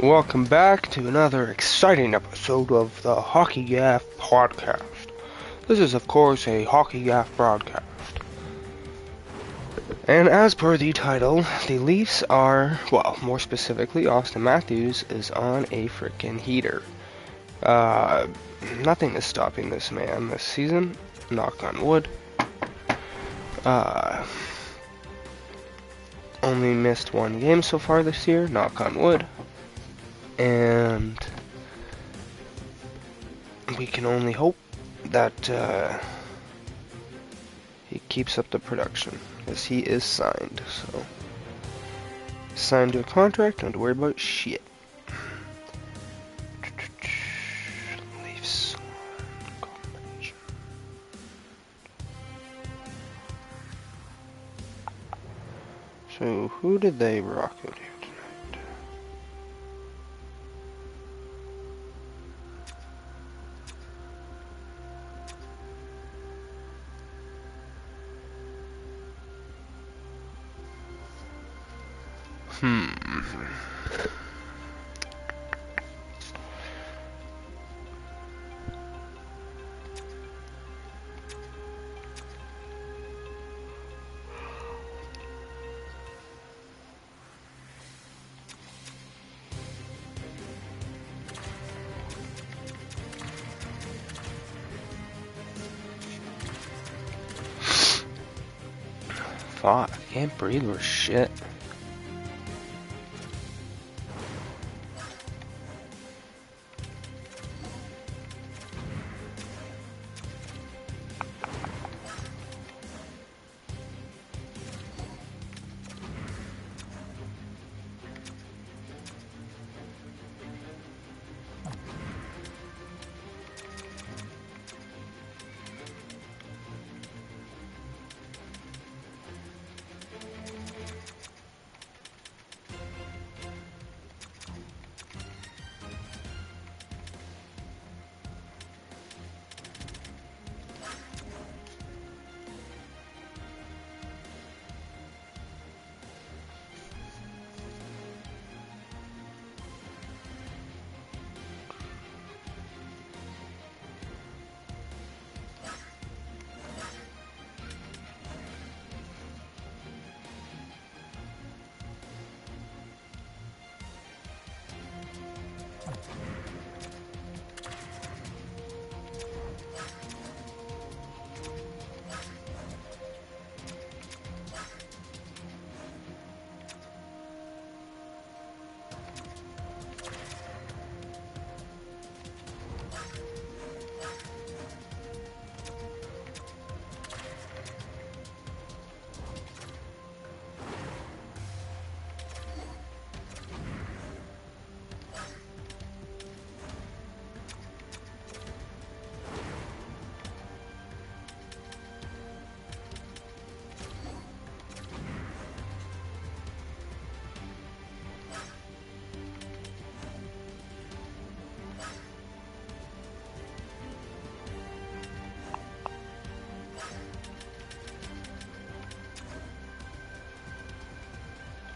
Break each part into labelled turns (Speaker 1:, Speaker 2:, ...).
Speaker 1: Welcome back to another exciting episode of the Hockey Gaff podcast. This is, of course, a Hockey Gaff broadcast. And as per the title, the Leafs are, well, more specifically, Austin Matthews is on a frickin' heater. Nothing is stopping this man this season, knock on wood. Only missed one game so far this year, knock on wood. And we can only hope that he keeps up the production, as he is signed. So, signed to a contract, don't have to worry about shit. Leafs. So, who did they rock out here tonight? Fuck, I can't breathe or shit.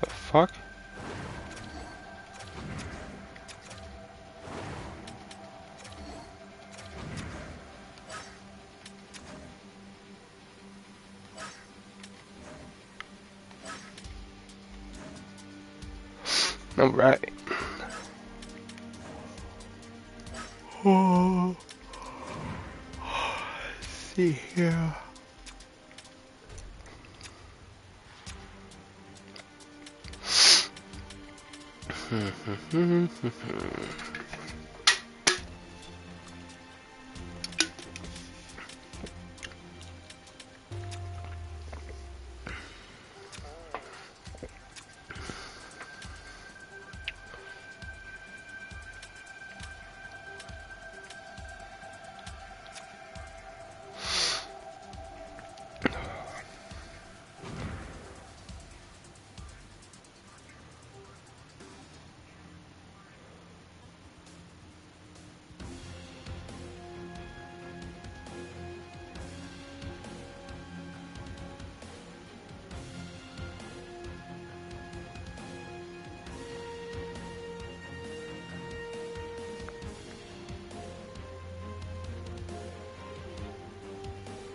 Speaker 1: The fuck? Alright. Oh, let's see here.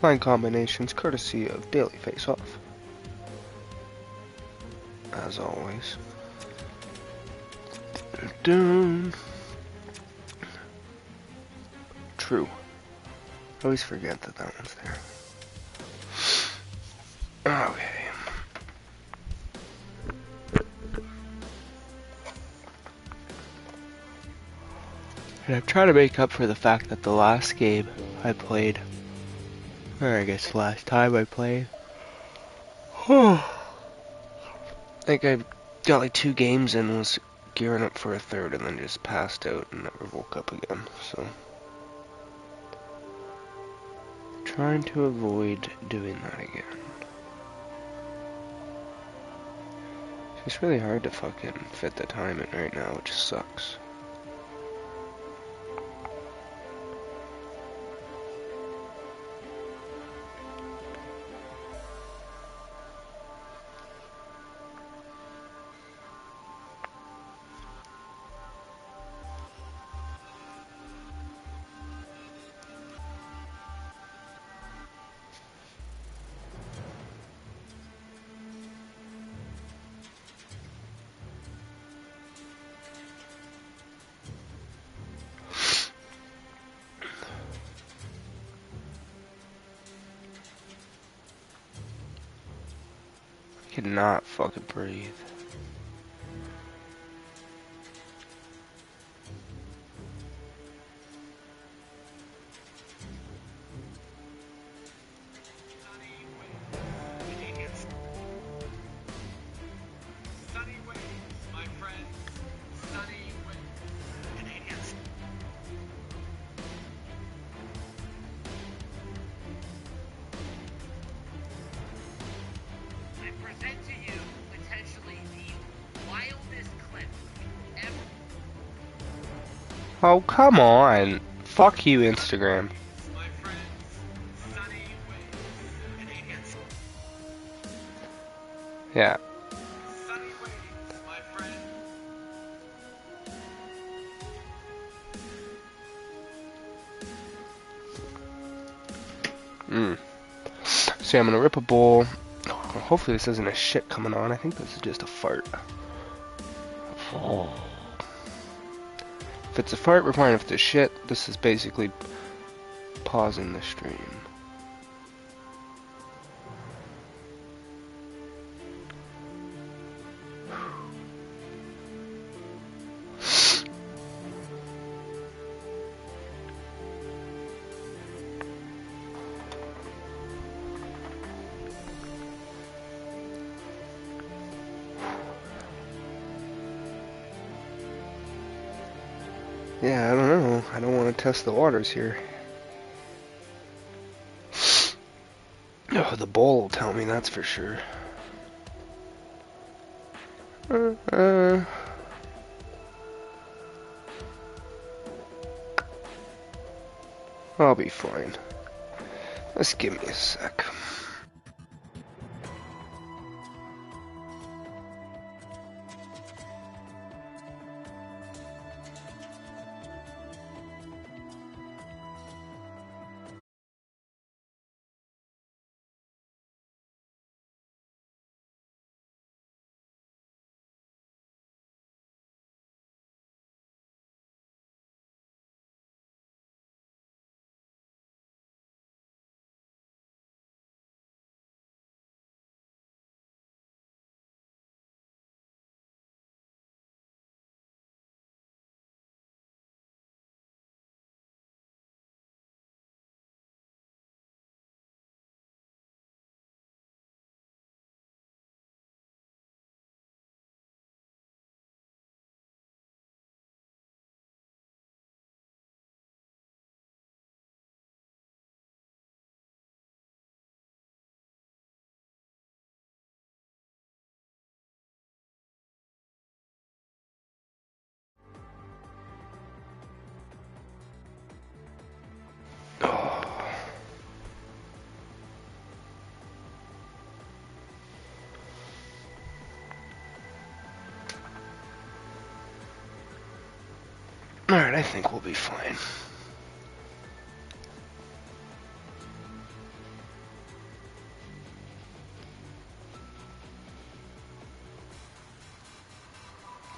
Speaker 1: Line combinations courtesy of Daily Face Off. As always. Dun. True. I always forget that that one's there. Okay. And I'm trying to make up for the fact that the last game I played, or I guess the last time I played, I think I got like 2 games and was gearing up for a third and then just passed out and never woke up again, so. Trying to avoid doing that again. It's really hard to fucking fit the time in right now, which sucks. I cannot fucking breathe. Oh, come on. Fuck you, Instagram. Yeah. See, I'm gonna rip a bowl. Hopefully this isn't a shit coming on. I think this is just a fart. If it's a fart, we're fine. If it's a shit, this is basically pausing the stream. Yeah, I don't know. I don't want to test the waters here. Oh, the bowl will tell me, that's for sure. I'll be fine. Just give me a sec. Alright, I think we'll be fine.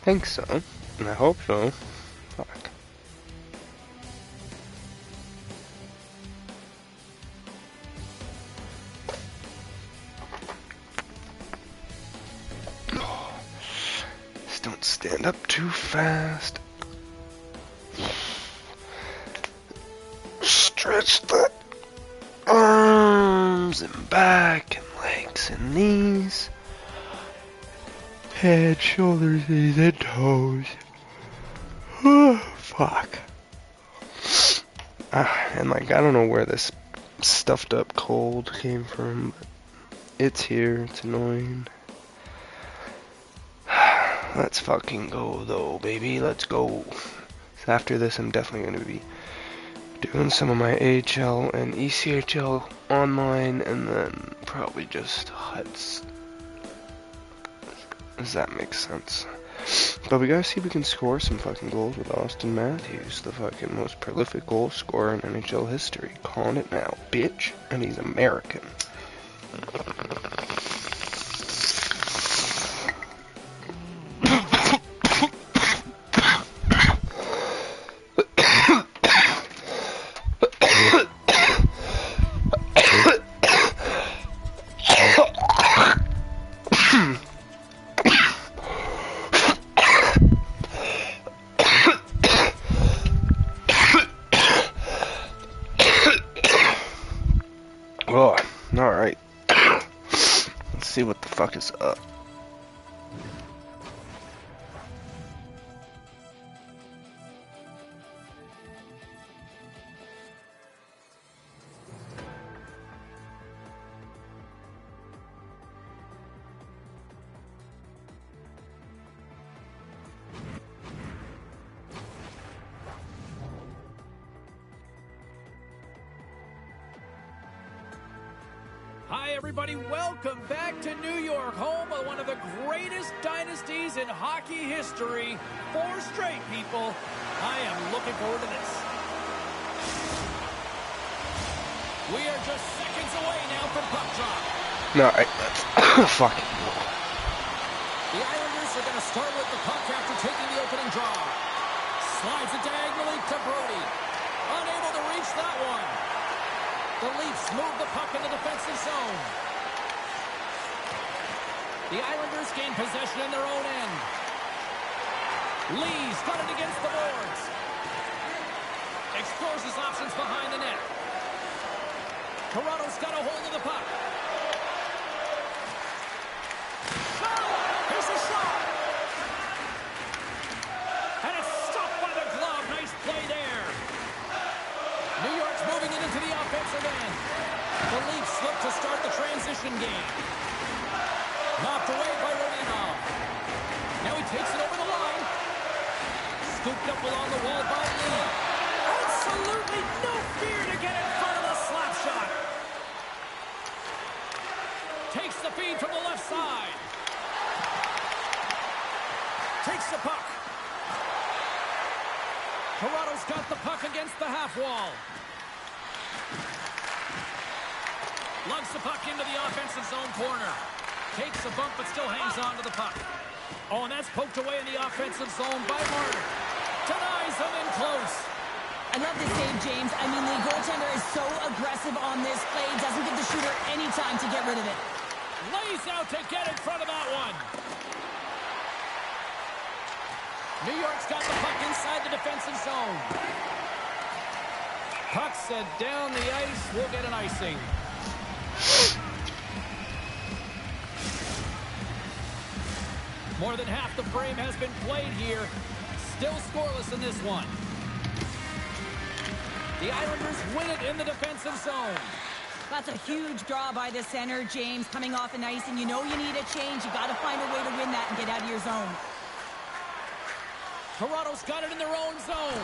Speaker 1: think so. And I hope so. Fuck. Just don't stand up too fast. Stretch the arms and back and legs and knees. Head, shoulders, knees, and toes. Fuck. And like, I don't know where this stuffed up cold came from, but it's here. It's annoying. Let's fucking go though, baby. Let's go. So after this, I'm definitely going to be doing some of my AHL and ECHL online, and then probably just Huts. Does that make sense? But we gotta see if we can score some fucking goals with Austin Matthews, the fucking most prolific goal scorer in NHL history. Calling it now, bitch. And he's American. Oh, alright. Let's see what the fuck is up.
Speaker 2: Hi everybody, welcome back to New York, home of one of the greatest dynasties in hockey history. 4 straight, people. I am looking forward to this. We are just seconds away now from puck drop.
Speaker 1: No, fuck.
Speaker 2: The Islanders are going to start with the puck after taking the opening draw. Slides it diagonally to Brody. Unable to reach that one. The Leafs move the puck in the defensive zone. The Islanders gain possession in their own end. Lee's got it against the boards. Explores his options behind the net. Toronto's got a hold of the puck. Here's a shot. And it's stopped by the glove. Nice play there. New York's moving it into the offensive end. The Leafs look to start the transition game. Knocked away by Romanov. Now he takes it over the line. Scooped up along the wall by Lee. Absolutely no fear to get in front of the slap shot. Takes the feed from the left side. Takes the puck. Toronto's got the puck against the half wall. Lugs the puck into the offensive zone corner. Takes a bump but still hangs on to the puck. Oh, and that's poked away in the offensive zone by Martin. Denies him in close.
Speaker 3: I love this save, James. I mean, the goaltender is so aggressive on this play. Doesn't give the shooter any time to get rid of it.
Speaker 2: Lays out to get in front of that one. New York's got the puck inside the defensive zone. Puck set down the ice. We'll get an icing. More than half the frame has been played here. Still scoreless in this one. The Islanders win it in the defensive zone.
Speaker 3: That's a huge draw by the center, James, coming off an ice, and you know you need a change. You got to find a way to win that and get out of your zone.
Speaker 2: Toronto's got it in their own zone.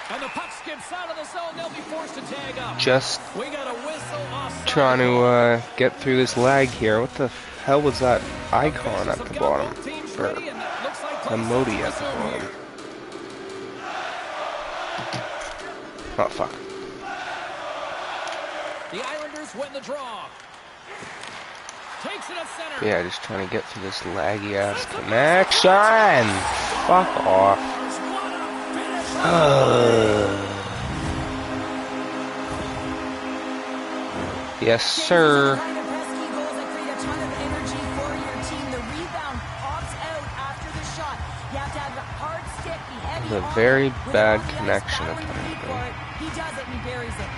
Speaker 2: And the puck skips out of the zone. They'll be forced to tag up.
Speaker 1: Just
Speaker 2: We got a whistle offside.
Speaker 1: trying to get through this lag here. What the hell was that icon at the bottom? Or emoji at the bottom? Oh, fuck.
Speaker 2: The Islanders win the draw. Takes it at center.
Speaker 1: Yeah, just trying to get through this laggy ass connection. Fuck off. Yes, sir. A very bad connection apparently.
Speaker 3: He does it and he buries it.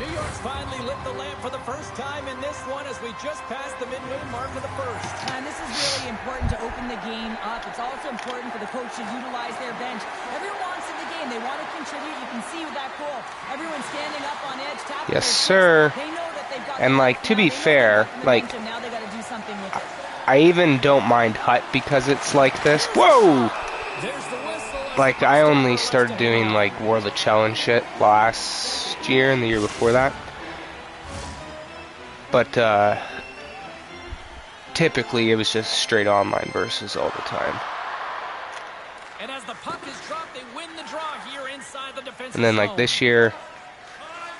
Speaker 2: New York's finally lit the lamp for the first time in this one as we just passed the midway mark of the first.
Speaker 3: And this is really important to open the game up. It's also important for the coach to utilize their bench. Everyone wants in the game. They want to contribute. You can see with that goal. Everyone's standing up on edge.
Speaker 1: Yes, sir.
Speaker 3: They know that they've got
Speaker 1: and like, to be fair, like,
Speaker 3: now they got to do something with it.
Speaker 1: I even don't mind Hut because it's like this. Whoa! Like, I only started doing, like, World of Challenge shit last year and the year before that. But, typically it was just straight online versus all the time.
Speaker 2: And as the puck is dropped, they win the draw here inside the defensive
Speaker 1: And then, like, this year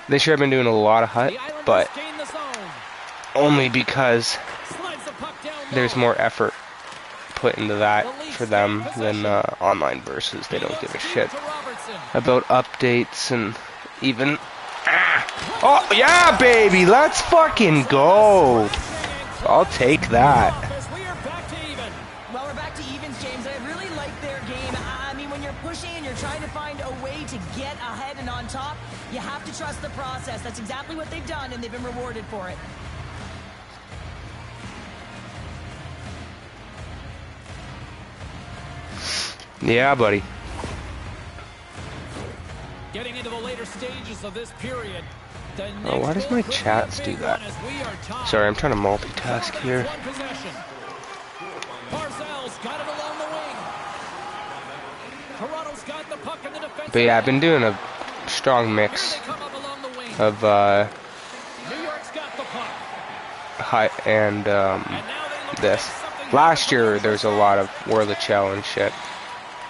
Speaker 1: I've been doing a lot of Hut, but only because there's more effort put into that for them than online versus. They don't give a shit about updates and even... Oh, yeah, baby! Let's fucking go! I'll take that.
Speaker 3: Well, we're back to evens, James. I really like their game. I mean, when you're pushing and you're trying to find a way to get ahead and on top, you have to trust the process. That's exactly what they've done, and they've been rewarded for it.
Speaker 2: Yeah, buddy. Getting into the later stages of this period.
Speaker 1: Oh, why does my chats do that? Sorry, I'm trying to multitask here. But yeah, I've been doing a strong mix of Hut and this. Last year there's a lot of World of Challenge shit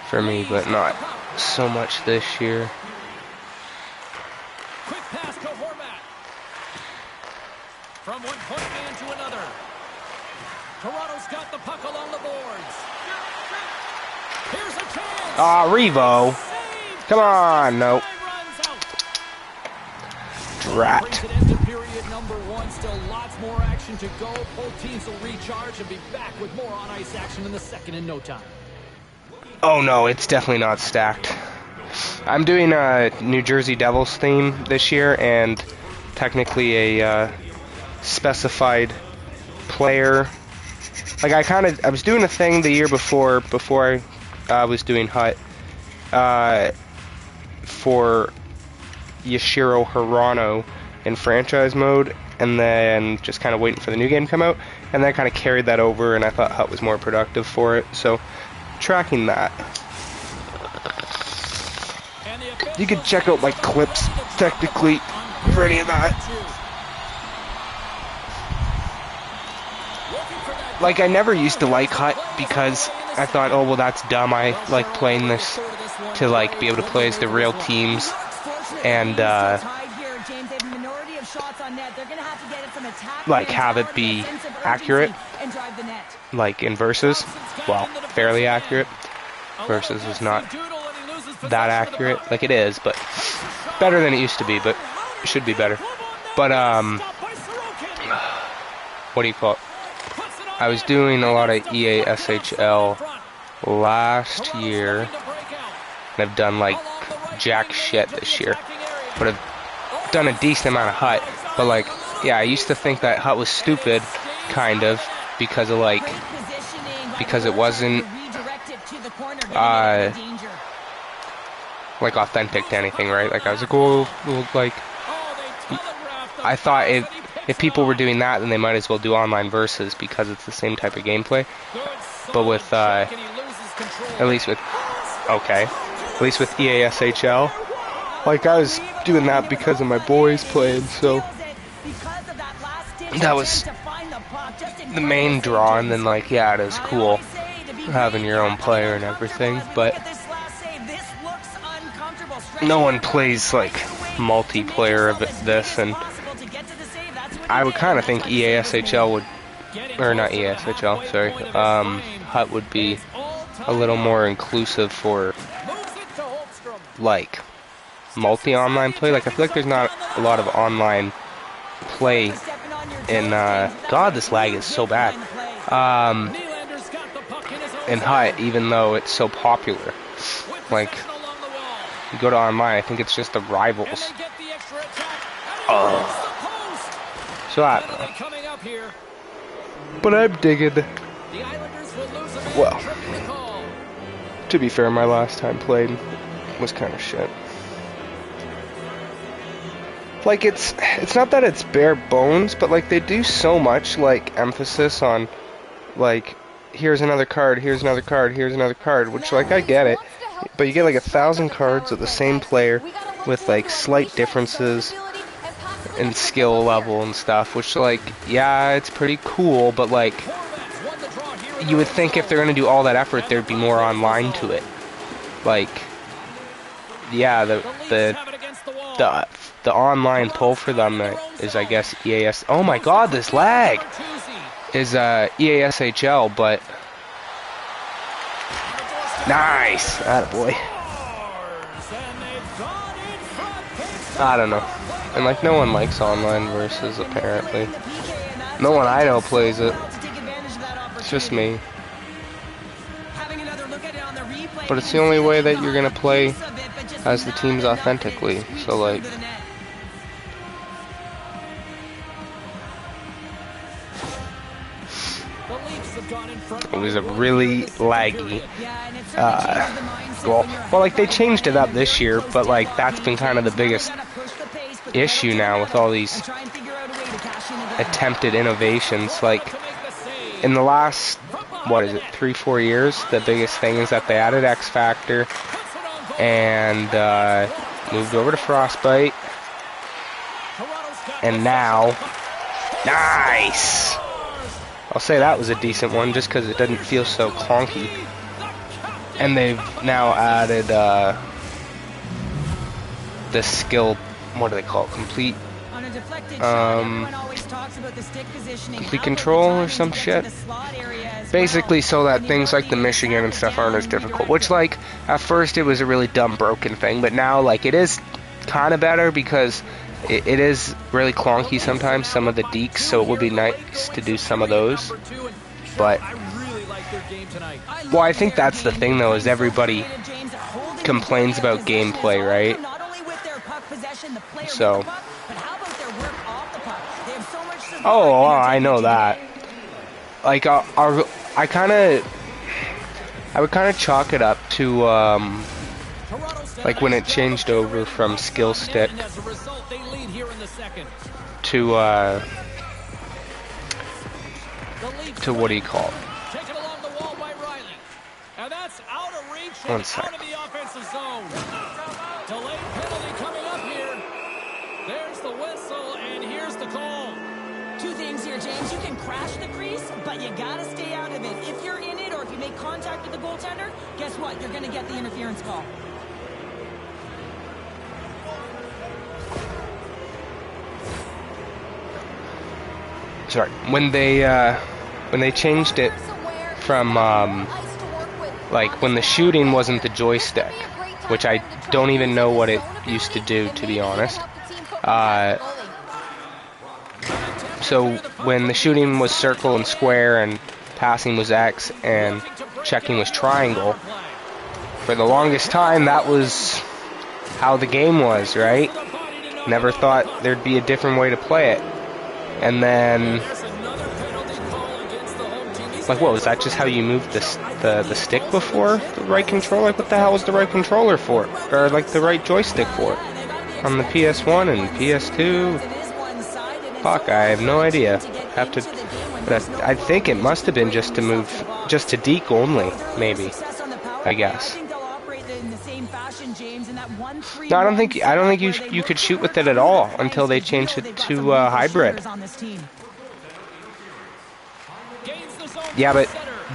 Speaker 1: for me, but not so much this year.
Speaker 2: Quick pass to Horvat. From one point man to another. Toronto's got the puck along the boards. Here's a chance.
Speaker 1: Ah, Revo. Come on, nope. Drat.
Speaker 2: Period number one. Still lots more action to go. Both teams will recharge and be back with more on-ice action in the second in no time.
Speaker 1: Oh no, it's definitely not stacked. I'm doing a New Jersey Devils theme this year, and technically a specified player. Like I was doing a thing the year before I was doing Hut for Yashiro Hirano in franchise mode, and then just kind of waiting for the new game to come out, and then I kind of carried that over, and I thought Hut was more productive for it, so tracking that. You can check out my clips, technically, for any of that. Like, I never used to like Hut, because I thought, oh, well, that's dumb. I like playing this to, like, be able to play as the real teams, and, like, have it be accurate, like, in versus. Well, fairly accurate. Versus is not that accurate. Like, it is, but better than it used to be, but it should be better. But, what do you call it? I was doing a lot of EA SHL last year, and I've done, like, jack shit this year. But I've done a decent amount of Hut. But, like, yeah, I used to think that Hut was stupid, kind of, because of, like, because it wasn't, like, authentic to anything, right? Like, I was like, well, like, I thought if people were doing that, then they might as well do online versus, because it's the same type of gameplay. But with, at least with EASHL, like, I was doing that because of my boys playing, so that was the main draw. And then, like, yeah, it is cool having your own player and everything, but no one plays, like, multiplayer of this, and I would kind of think EASHL would, or not EASHL, sorry, Hut would be a little more inclusive for, like, multi-online play. Like, I feel like there's not a lot of online play in, God, this lag is so bad, in Hut, even though it's so popular. Like, you go to online, I think it's just the rivals. Oh. So I don't know. But I'm digging. Well, to be fair, my last time played was kind of shit. Like, it's not that it's bare bones, but like they do so much like emphasis on like, here's another card, here's another card, here's another card, which like I get it, but you get like 1,000 cards of the same player with like slight differences in skill level and stuff, which like, yeah, it's pretty cool, but like, you would think if they're gonna do all that effort, there'd be more online to it. Like, yeah, the online pull for them is, I guess, EAS. Oh my God, this lag is EASHL, but nice, attaboy. I don't know, and like no one likes online versus apparently. No one I know plays it. It's just me. But it's the only way that you're gonna play as the teams authentically. So like, it was a really laggy goal. Well, like they changed it up this year, but like that's been kind of the biggest issue now with all these attempted innovations. Like in the last, what is it, 3-4 years, the biggest thing is that they added X Factor and moved over to Frostbite, and now, nice! I'll say that was a decent one just because it didn't feel so clunky. And they've now added the skill, what do they call it, complete control or some shit. Basically so that things like the Michigan and stuff aren't as difficult, which like at first it was a really dumb broken thing, but now like it is kind of better because it is really clunky sometimes, some of the deeks, so it would be nice to do some of those. But well, I think that's the thing though, is everybody complains about gameplay, right? So oh, I know that. Like, I would kind of chalk it up to, like when it changed over from skill stick to what do you call it? One sec.
Speaker 2: Delayed penalty coming up here. There's the whistle, and here's the call.
Speaker 3: Two things here, James. You can crash the crease, but you gotta stay out of it. If you're in it, or if you make contact with the goaltender, guess what? You're gonna get the interference call.
Speaker 1: Sorry, when they changed it from like when the shooting wasn't the joystick, which I don't even know what it used to do, to be honest. So when the shooting was circle and square and passing was X and checking was triangle, for the longest time that was how the game was, right? Never thought there'd be a different way to play it. And then, like, what was that? Just how you moved the stick before the right controller? Like, what the hell was the right controller for? Or like the right joystick for? On the PS1 and PS2? Fuck, I have no idea. I think it must have been just to move, just to deke only, maybe. I guess. No, I don't think you could shoot with it at all until they changed it to hybrid. Yeah, but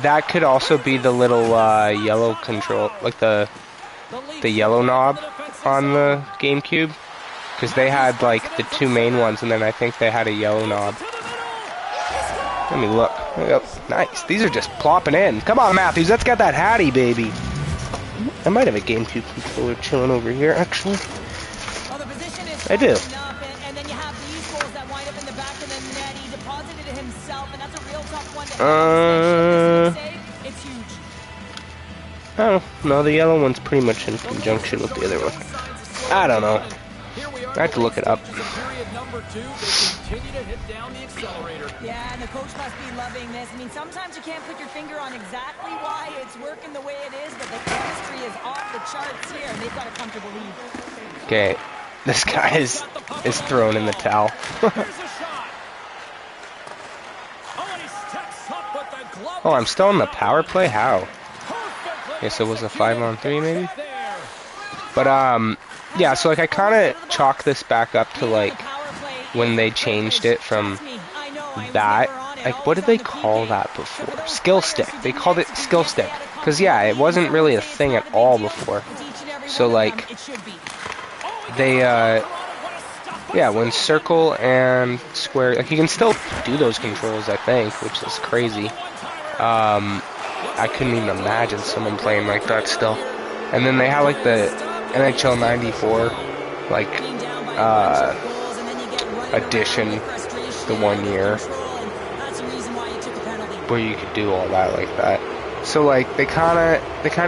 Speaker 1: that could also be the little yellow control, like the yellow knob on the GameCube, Because they had like the 2 main ones, and then I think they had a yellow knob. Let me look. Yep. Nice. These are just plopping in. Come on, Matthews. Let's get that Hattie, baby. I might have a GameCube controller chilling over here, actually. I do.
Speaker 3: And then you have these goals that wind up in the back of the net. He deposited it himself, and that's a real tough one to save. It's huge.
Speaker 1: Oh, no, the yellow one's pretty much in conjunction with the other one. I don't know. I have to look it up.
Speaker 3: Yeah, and the coach must be loving this. I mean, sometimes you can't put your finger on exactly why it's working the way it is, but the chemistry is off the charts here, and they've got a comfortable lead.
Speaker 1: Okay, this guy is thrown in the towel. Oh, I'm still in the power play? How? Okay, so it was a 5-on-3 maybe? But, yeah, so like I kind of chalk this back up to like when they changed it from that. Like, what did they call that before? Skill stick. They called it skill stick. Because, yeah, it wasn't really a thing at all before. So, like, they, yeah, when circle and square, like, you can still do those controls, I think, which is crazy. I couldn't even imagine someone playing like that still. And then they have, like, the NHL 94, like, edition, the 1 year, where you could do all that like that. So, like, they kind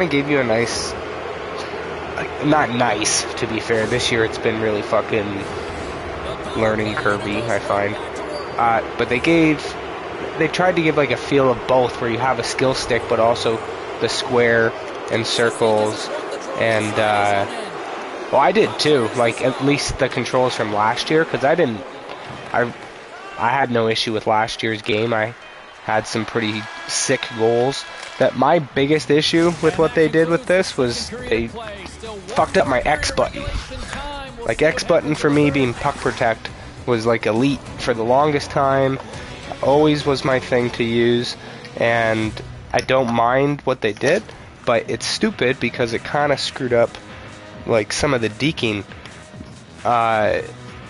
Speaker 1: of gave you a nice, like, not nice, to be fair. This year it's been really fucking learning curvy, I find. But they tried to give, like, a feel of both, where you have a skill stick, but also the square and circles, and, well, I did too, like, at least the controls from last year, because I had no issue with last year's game. I had some pretty sick goals. That my biggest issue with what they did with this was they fucked up my X button. Like, X button for me being puck protect was like elite for the longest time. Always was my thing to use, and I don't mind what they did, but it's stupid because it kind of screwed up like some of the deking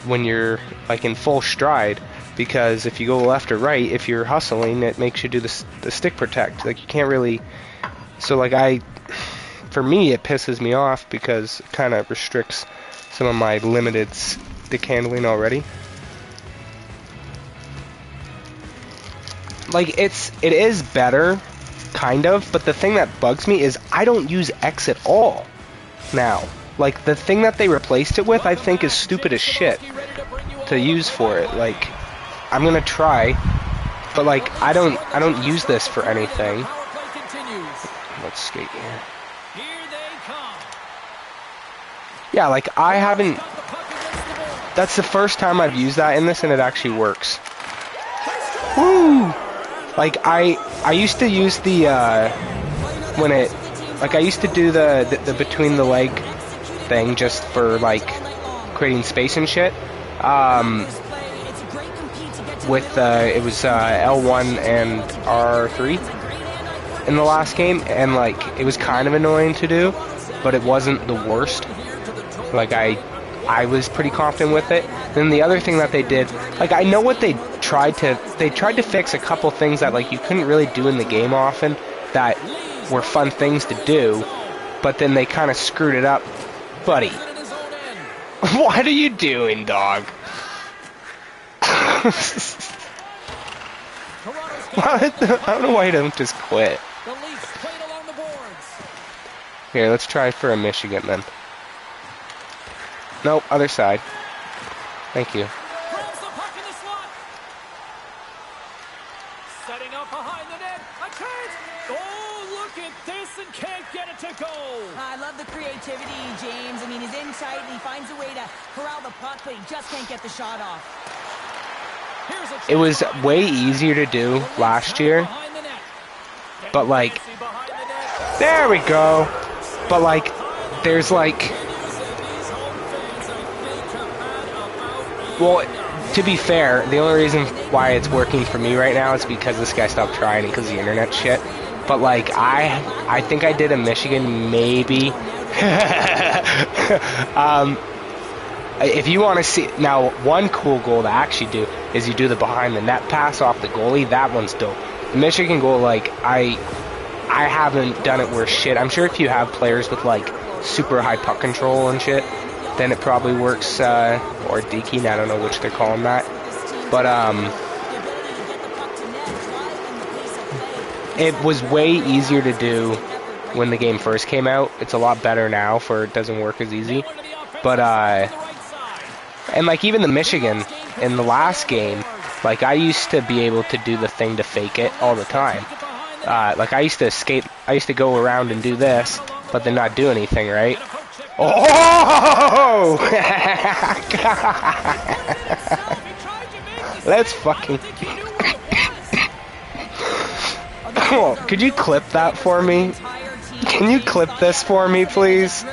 Speaker 1: when you're like in full stride, because if you go left or right, if you're hustling, it makes you do the stick protect. Like, you can't really, so like for me it pisses me off because it kind of restricts some of my limited stick handling already. Like, it is better, kind of, but the thing that bugs me is I don't use X at all now. Like, the thing that they replaced it with, I think, is stupid as shit to use for it. Like, I'm gonna try, but like, I don't use this for anything. Let's skate here. Yeah, like, I haven't. That's the first time I've used that in this, and it actually works. Woo! Like, I used to use the when it, like, I used to do the between the leg thing just for like creating space and shit. With it was L1 and R3 in the last game, and like, it was kind of annoying to do, but it wasn't the worst. Like, I was pretty confident with it. Then the other thing that they did, like, I know what they tried to fix a couple things that, like, you couldn't really do in the game often that were fun things to do, but then they kind of screwed it up. Buddy, what are you doing, dog? I don't know why you don't just quit. Here, let's try for a Michigan then. Nope, other side. Thank you.
Speaker 2: Setting up behind the net. A chance. Oh, look at this, and can't get it to go.
Speaker 3: I love the creativity, James. I mean, he's in tight and he finds a way to corral the puck, but he just can't get the shot off.
Speaker 1: It was way easier to do last year, but like, there we go. But like, there's like, well, to be fair, the only reason why it's working for me right now is because this guy stopped trying because of the internet shit. But like, I think I did a Michigan maybe. If you want to see now, one cool goal to actually do is you do the behind the net pass off the goalie. That one's dope. The Michigan goal, like I haven't done it worth shit. I'm sure if you have players with like super high puck control and shit, then it probably works. Or deking, I don't know which they're calling that, but it was way easier to do when the game first came out. It's a lot better now for it doesn't work as easy. But and like even the Michigan in the last game, like I used to be able to do the thing to fake it all the time. Like I used to escape, I used to go around and do this, but then not do anything, right? Oh! Let's fucking... Oh, could you clip that for me? Can you clip this for me, please?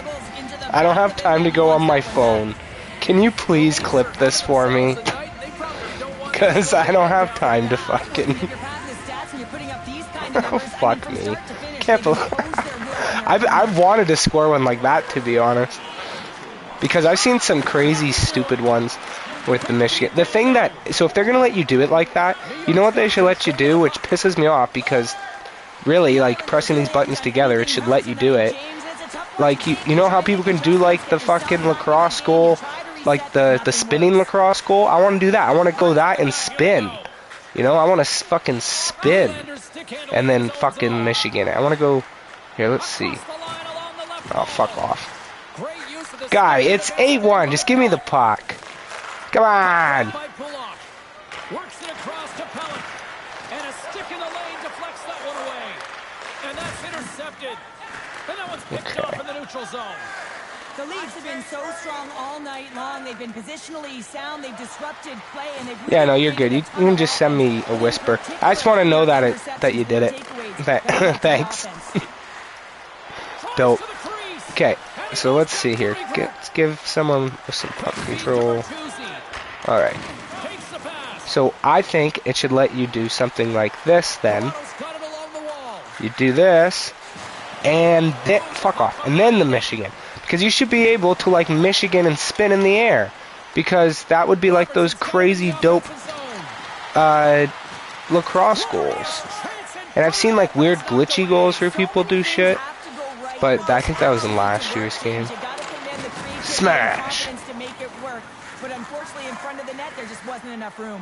Speaker 1: I don't have time to go on my phone. Can you please clip this for me? Because I don't have time to fucking... Oh, fuck me. Can't believe... I've wanted to score one like that, to be honest. Because I've seen some crazy, stupid ones with the Michigan. The thing that... So if they're going to let you do it like that, you know what they should let you do? Which pisses me off, because really, like, pressing these buttons together, it should let you do it. Like, you know how people can do, like, the fucking lacrosse goal? Like, the spinning lacrosse goal? I want to do that. I want to go that and spin. You know, I want to fucking spin. And then fucking Michigan. I want to go... Here, let's see. Oh, fuck off. Guy, it's 8-1. Just give me the puck. Come on.
Speaker 2: Works it across to Pellet. And a stick in the lane deflects that one away. And that's intercepted. And that one's picked off in the neutral zone.
Speaker 3: The Leafs have been so strong all night long. They've been positionally sound. They've disrupted play. And they've
Speaker 1: yeah, no, you're good. You can just send me a whisper. I just want to know that you did it. Thanks. Dope. Okay, so let's see here. Let's give someone some puck control. Alright. So I think it should let you do something like this then. You do this. And then, fuck off. And then the Michigan. Because you should be able to like Michigan and spin in the air. Because that would be like those crazy dope lacrosse goals. And I've seen like weird glitchy goals where people do shit. But I think that was in last year's game. Smash!
Speaker 3: But unfortunately, in front of the net, there just wasn't enough room.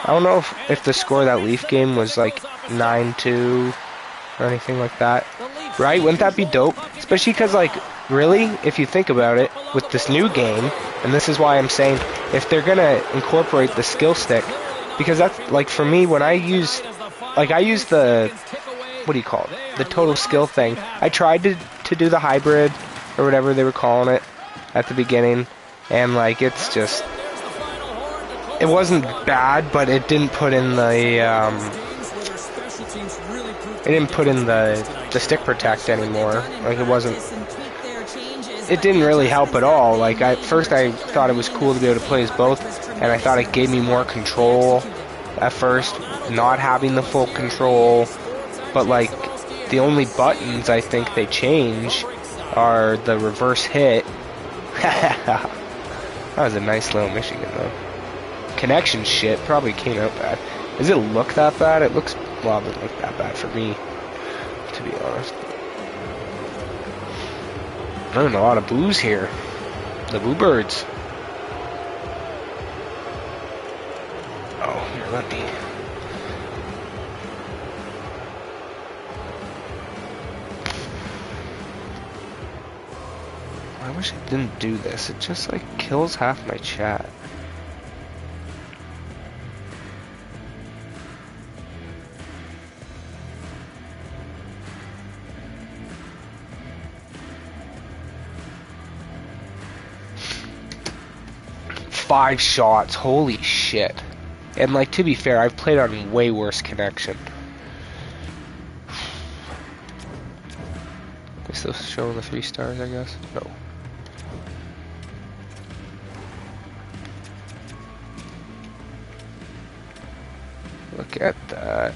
Speaker 1: I don't know if the score of that Leaf game was like 9-2 or anything like that. Right? Wouldn't that be dope? Especially because, like, really, if you think about it, with this new game, and this is why I'm saying, if they're gonna incorporate the skill stick, because that's, like, for me, when I use the, what do you call it? The total skill thing. I tried to do the hybrid, or whatever they were calling it, at the beginning, and, like, it's just, it wasn't bad, but it didn't put in the, the stick protect anymore. Like, it didn't really help at all. Like, at first I thought it was cool to be able to play as both, and I thought it gave me more control at first, not having the full control, but, like, the only buttons I think they change are the reverse hit. That was a nice little Michigan, though. Connection shit probably came out bad. Does it look that bad? It looks, well, it doesn't look that bad for me, to be honest. I'm a lot of boos here. The Boo Birds. Oh, here, let me... I wish it didn't do this. It just, like, kills half my chat. Five shots, holy shit. And, like, to be fair, I've played on way worse connection. They still showing the 3 stars, I guess? No. Look at that.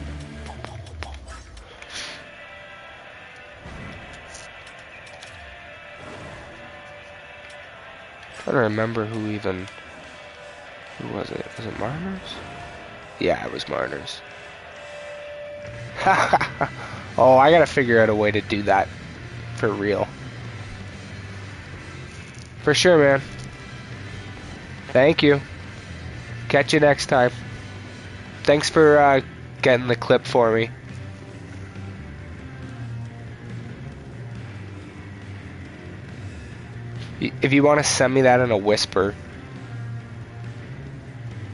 Speaker 1: I don't remember who was it? Was it Marner's? Yeah, it was Marner's. Oh, I gotta figure out a way to do that for real. For sure, man. Thank you. Catch you next time. Thanks for getting the clip for me. If you want to send me that in a whisper,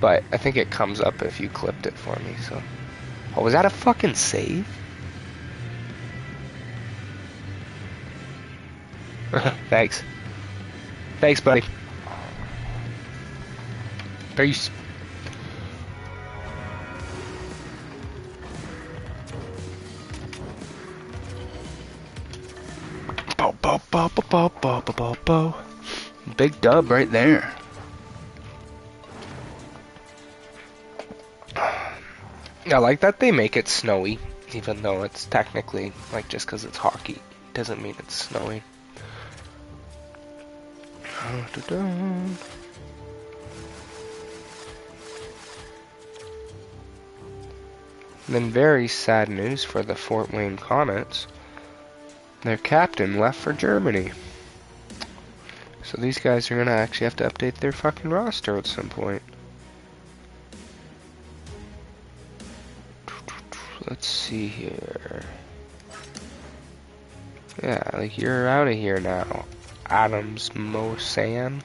Speaker 1: but I think it comes up if you clipped it for me. So, oh, was that a fucking save? Thanks. Thanks, buddy. Peace. Big dub right there. I like that they make it snowy, even though it's technically, like, just because it's hockey doesn't mean it's snowing. And then very sad news for the Fort Wayne Comets. Their captain left for Germany. So these guys are going to actually have to update their fucking roster at some point. Let's see here. Yeah, like, you're out of here now. Adams Mosan.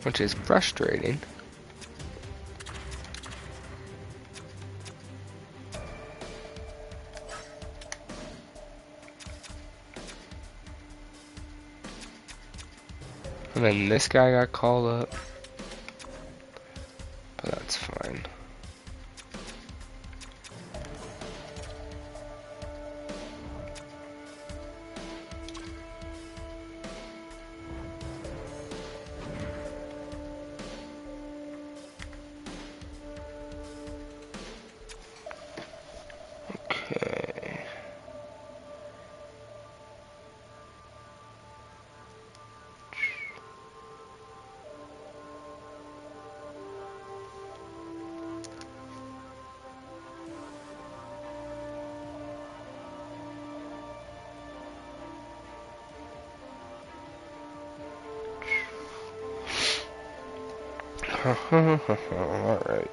Speaker 1: Which is frustrating. And then this guy got called up. But that's fine. Okay. All right.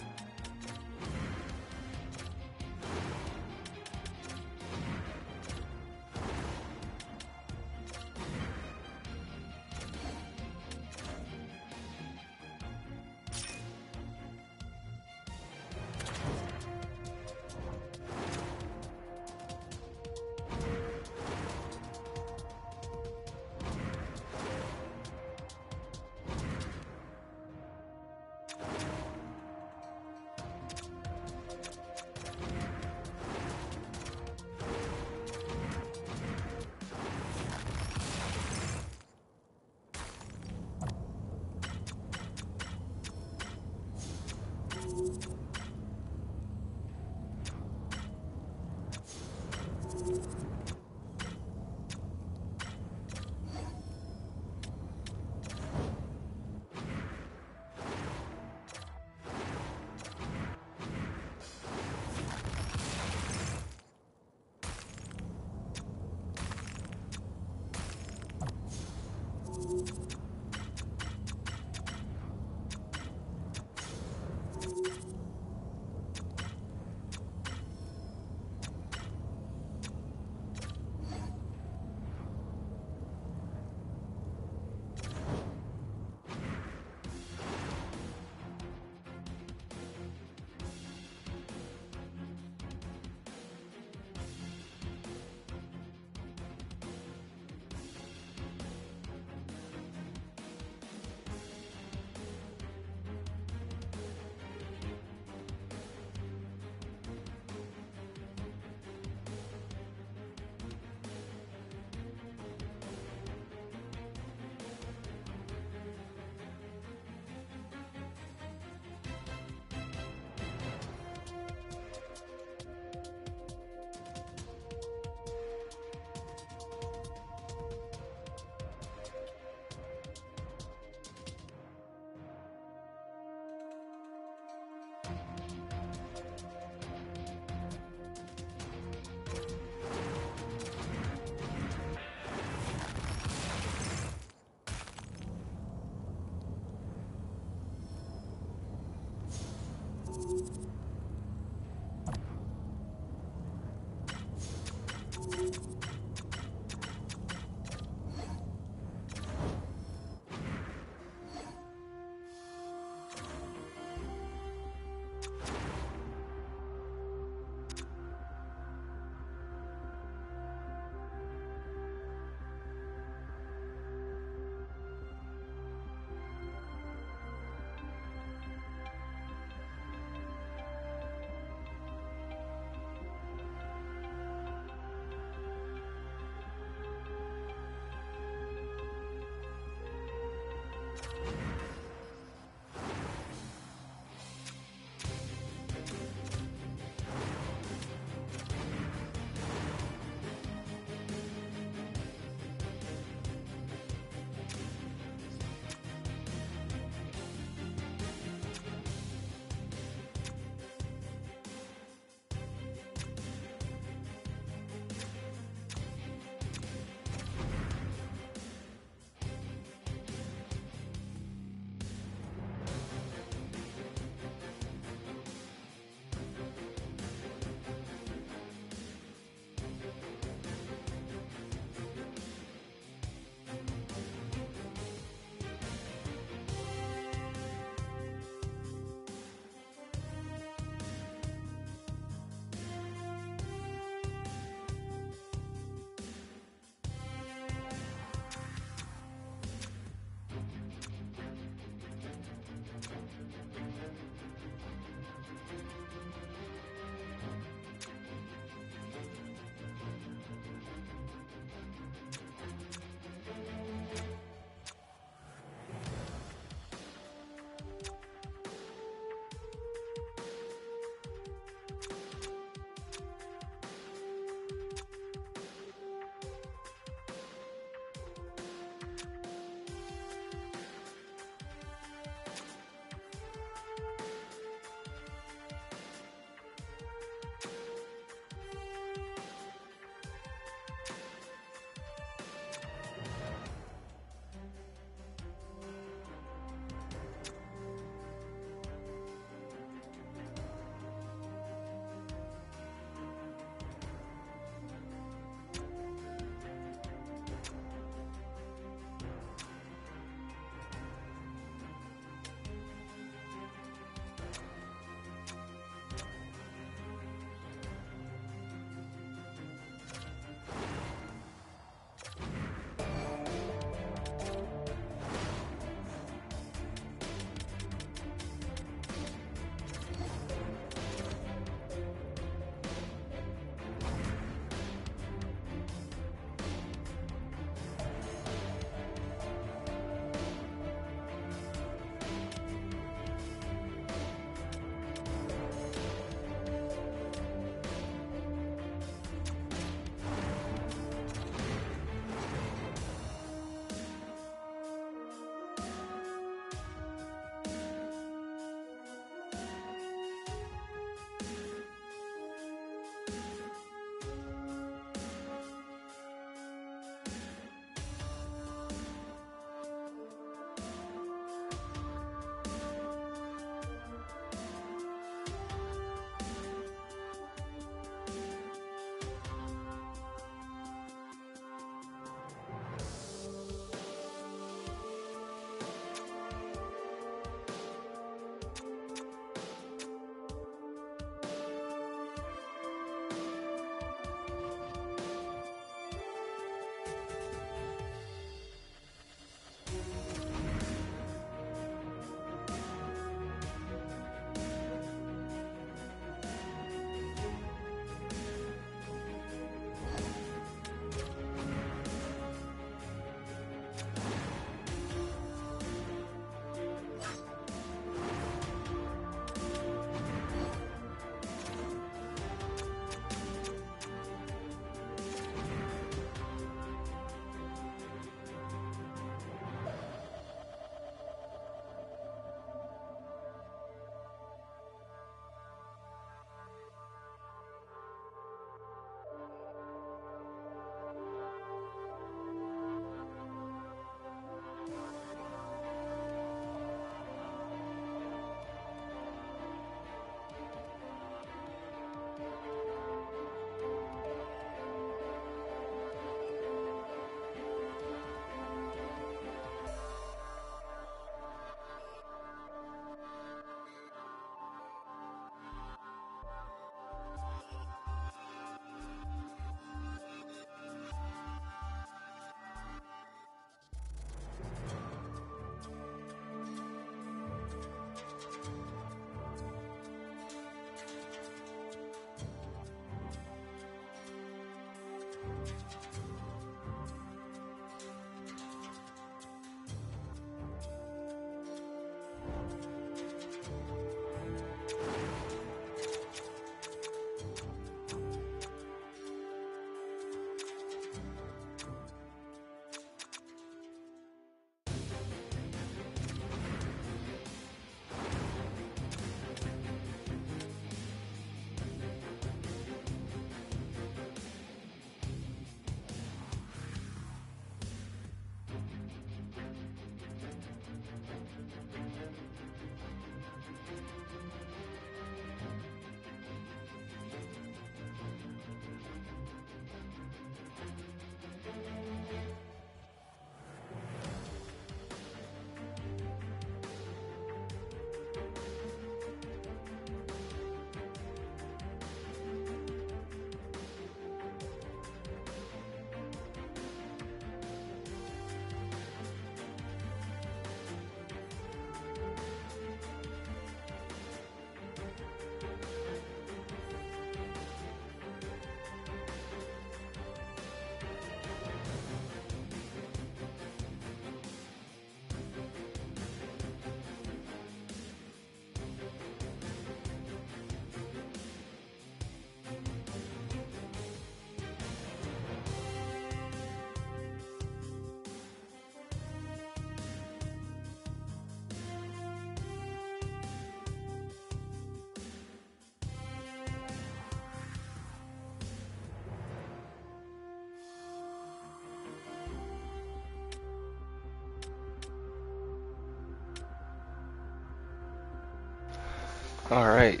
Speaker 1: Alright,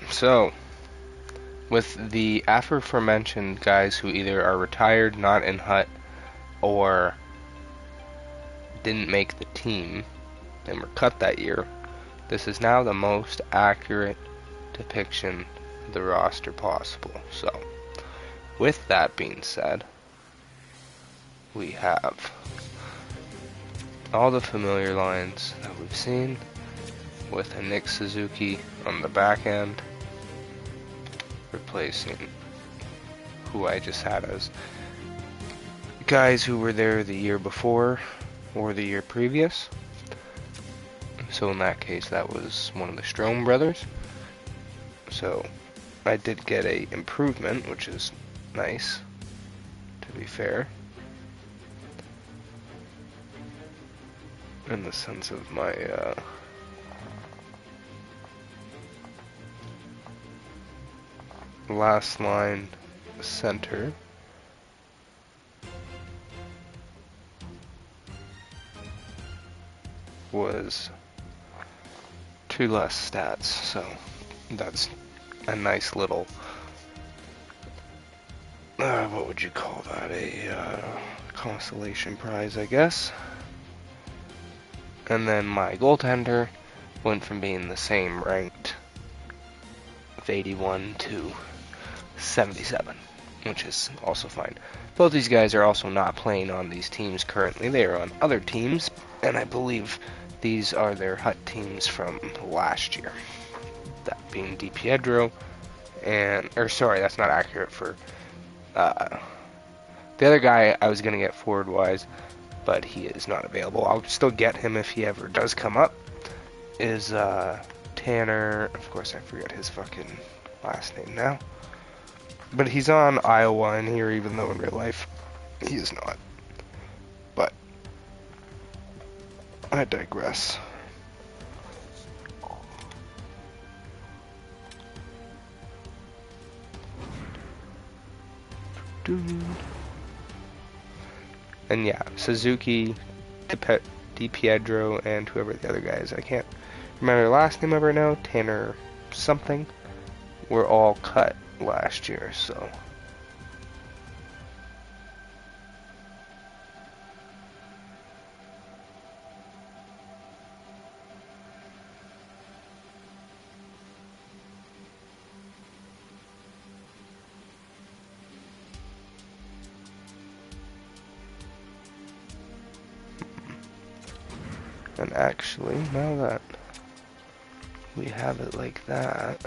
Speaker 1: so with the aforementioned guys who either are retired, not in Hut, or didn't make the team and were cut that year, this is now the most accurate depiction of the roster possible. So, with that being said, we have all the familiar lines that we've seen, with a Nick Suzuki on the back end, replacing who I just had as guys who were there the year before or the year previous. So in that case, that was one of the Strom brothers. So I did get a improvement, which is nice, to be fair, in the sense of my last line center. Was 2 less stats, so that's a nice little, what would you call that, a consolation prize, I guess. And then my goaltender went from being the same ranked of 81 to 77, which is also fine. Both these guys are also not playing on these teams currently. They are on other teams, and I believe these are their Hut teams from last year. That being DiPietro and, or sorry, that's not accurate for the other guy I was going to get forward-wise, but he is not available. I'll still get him if he ever does come up, is Tanner, of course I forget his fucking last name now, but he's on Iowa in here, even though in real life he is not. But I digress. And yeah, Suzuki, DiPietro, and whoever the other guy is, I can't remember their last name ever now, Tanner something, were all cut last year, so. And actually, now that we have it like that,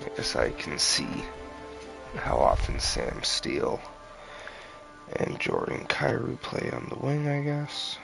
Speaker 1: I guess I can see how often Sam Steele and Jordan Kyrou play on the wing, I guess.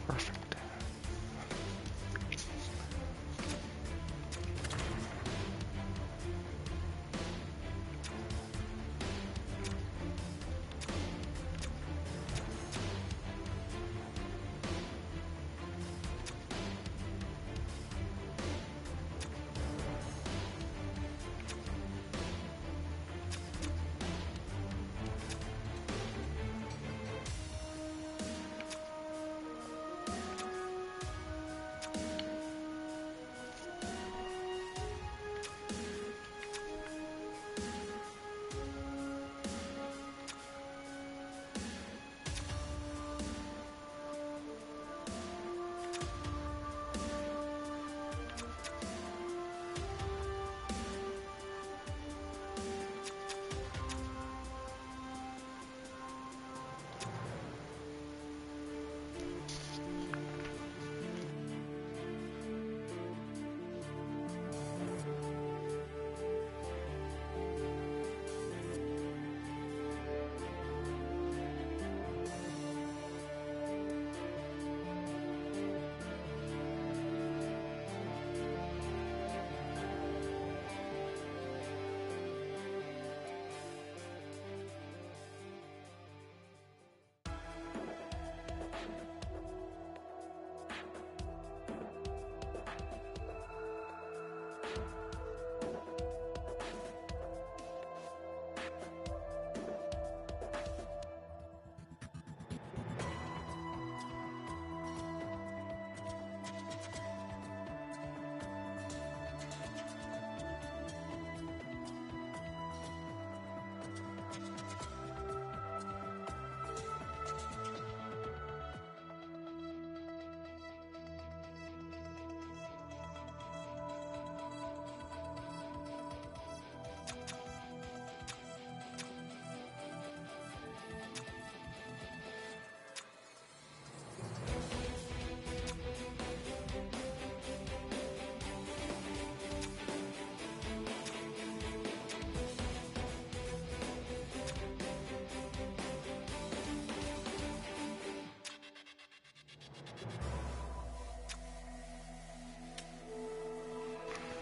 Speaker 1: Perfect.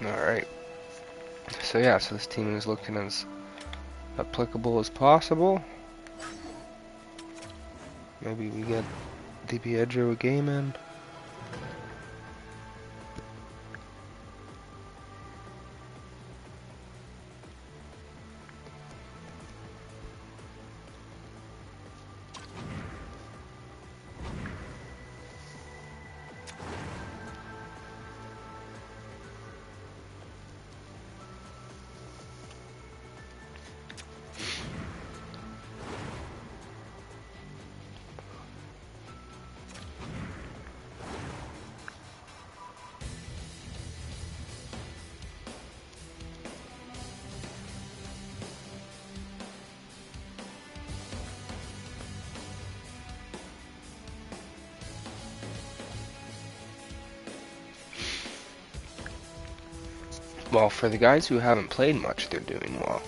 Speaker 1: Alright. So yeah, so this team is looking as applicable as possible. Maybe we get DiPietro a game in. Well, for the guys who haven't played much, they're doing well.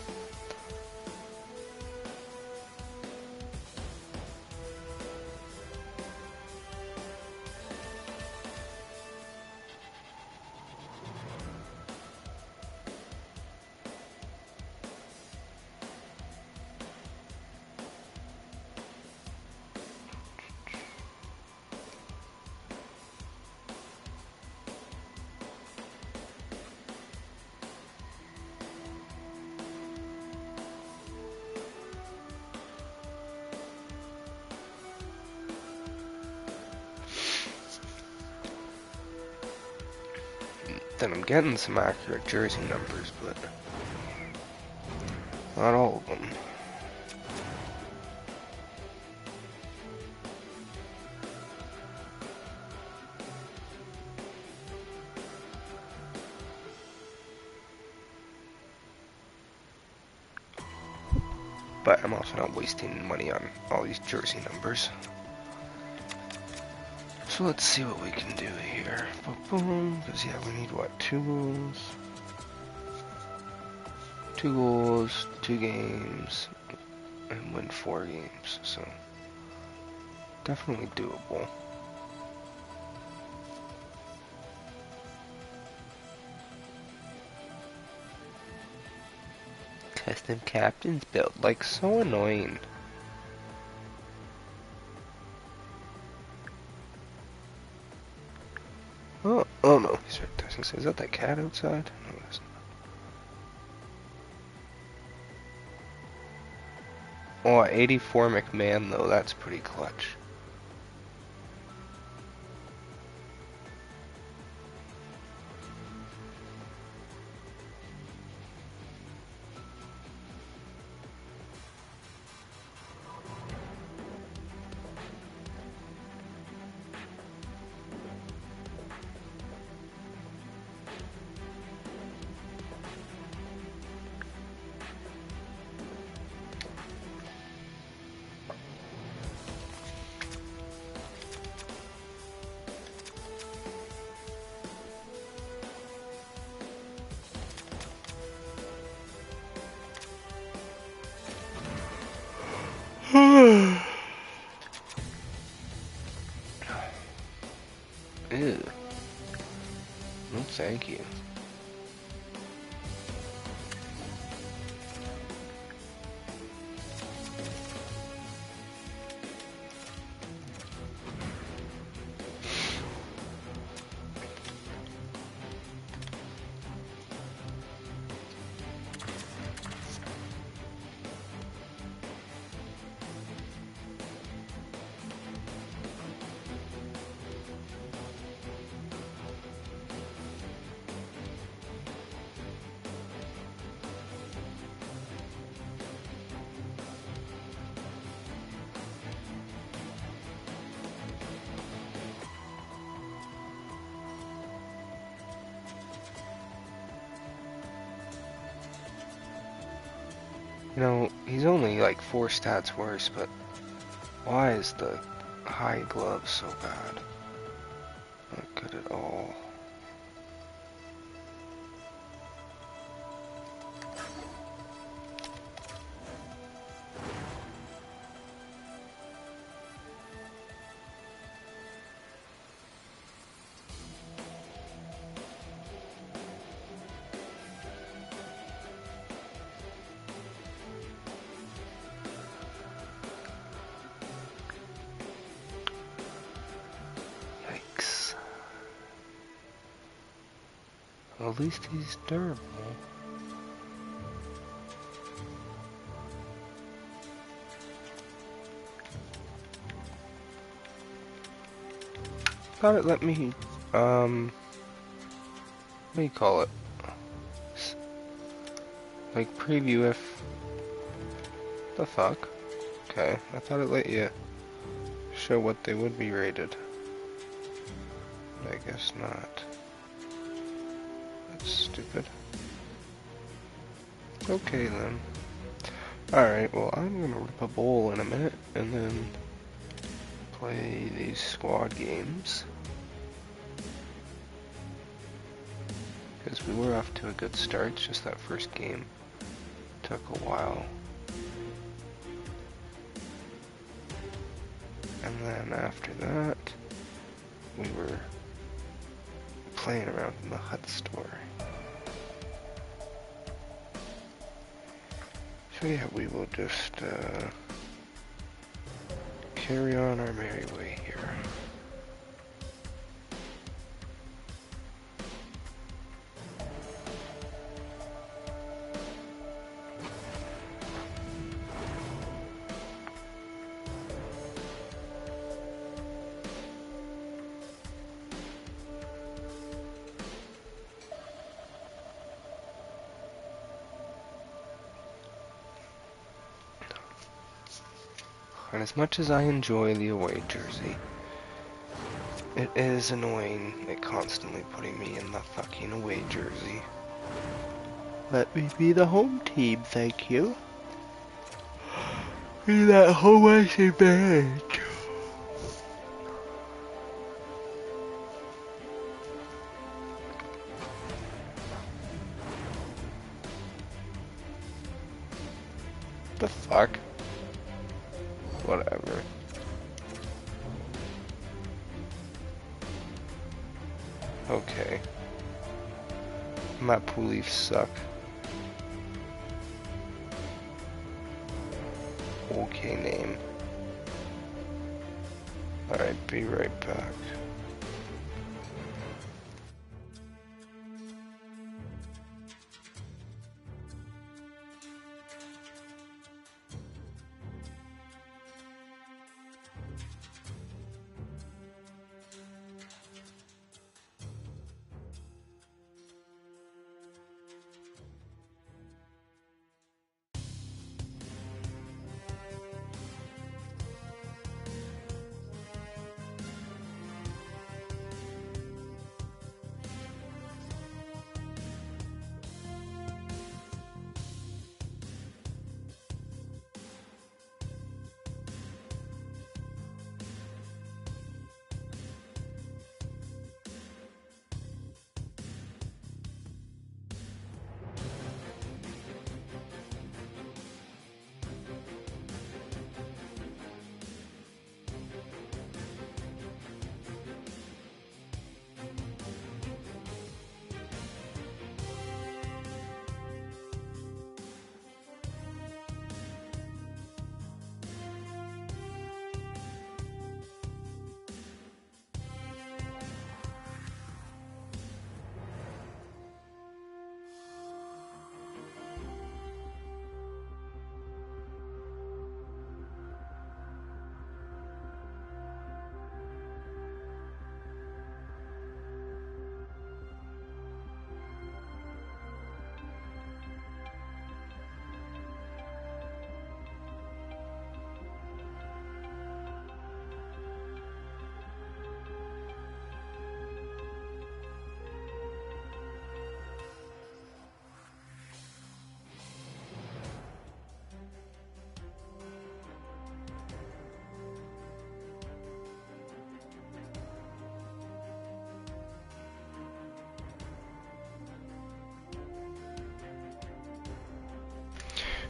Speaker 1: Then I'm getting some accurate jersey numbers, but not all of them. But I'm also not wasting money on all these jersey numbers. So let's see what we can do here. Because yeah, we need what? 2 goals? 2 goals, 2 games, and win 4 games. So definitely doable. Custom captains build, like, so annoying. Oh no, he's right there. I was gonna say, is that cat outside? No, it's not. Oh, 84 McMahon though, that's pretty clutch. Ew. No, thank you. You know, he's only like 4 stats worse, but why is the high glove so bad? Not good at all. Yikes. Well, at least he's durable. Thought it let me, what do you call it? Like, preview if... The fuck? Okay, I thought it let you show what they would be rated. But I guess not. That's stupid. Okay then. Alright, well I'm gonna rip a bowl in a minute and then play these squad games. Because we were off to a good start, it's just that first game took a while. And then after that, we were playing around in the hut store. So yeah, we will just carry on our merry way here. And as much as I enjoy the away jersey, it is annoying it constantly putting me in the fucking away jersey. Let me be the home team, thank you. Be that home ice advantage. The fuck? Whatever. Okay. Maple Leafs suck. Okay, name. Alright, be right back.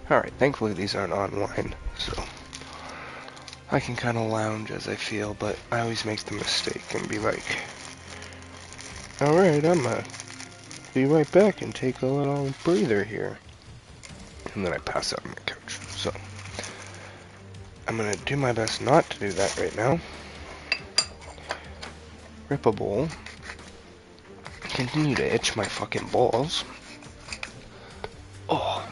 Speaker 1: Alright, thankfully these aren't online, so I can kind of lounge as I feel, but I always make the mistake and be like, alright, I'm gonna be right back and take a little breather here. And then I pass out on my couch. So, I'm gonna do my best not to do that right now. Rip a bowl. Continue to itch my fucking balls. Oh.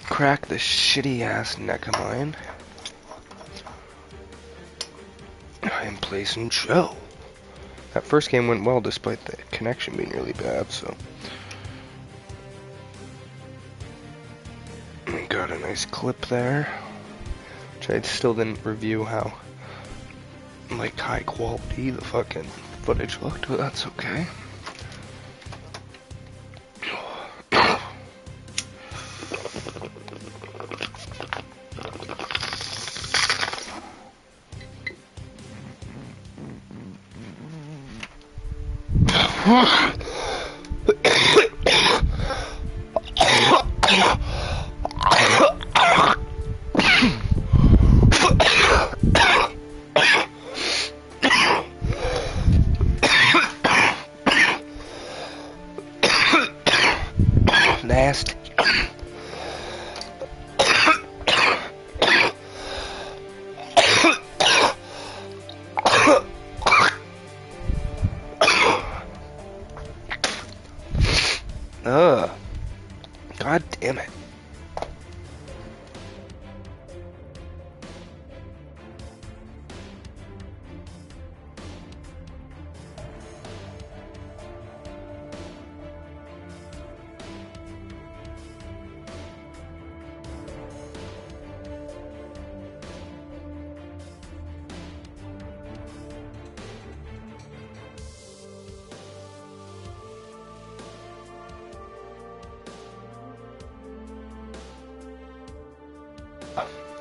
Speaker 1: Crack this shitty ass neck of mine. I am placing Joe. That first game went well despite the connection being really bad, so. Got a nice clip there. Which I still didn't review how, like, high quality the fucking footage looked, but that's okay. Nasty. Ugh. God damn it.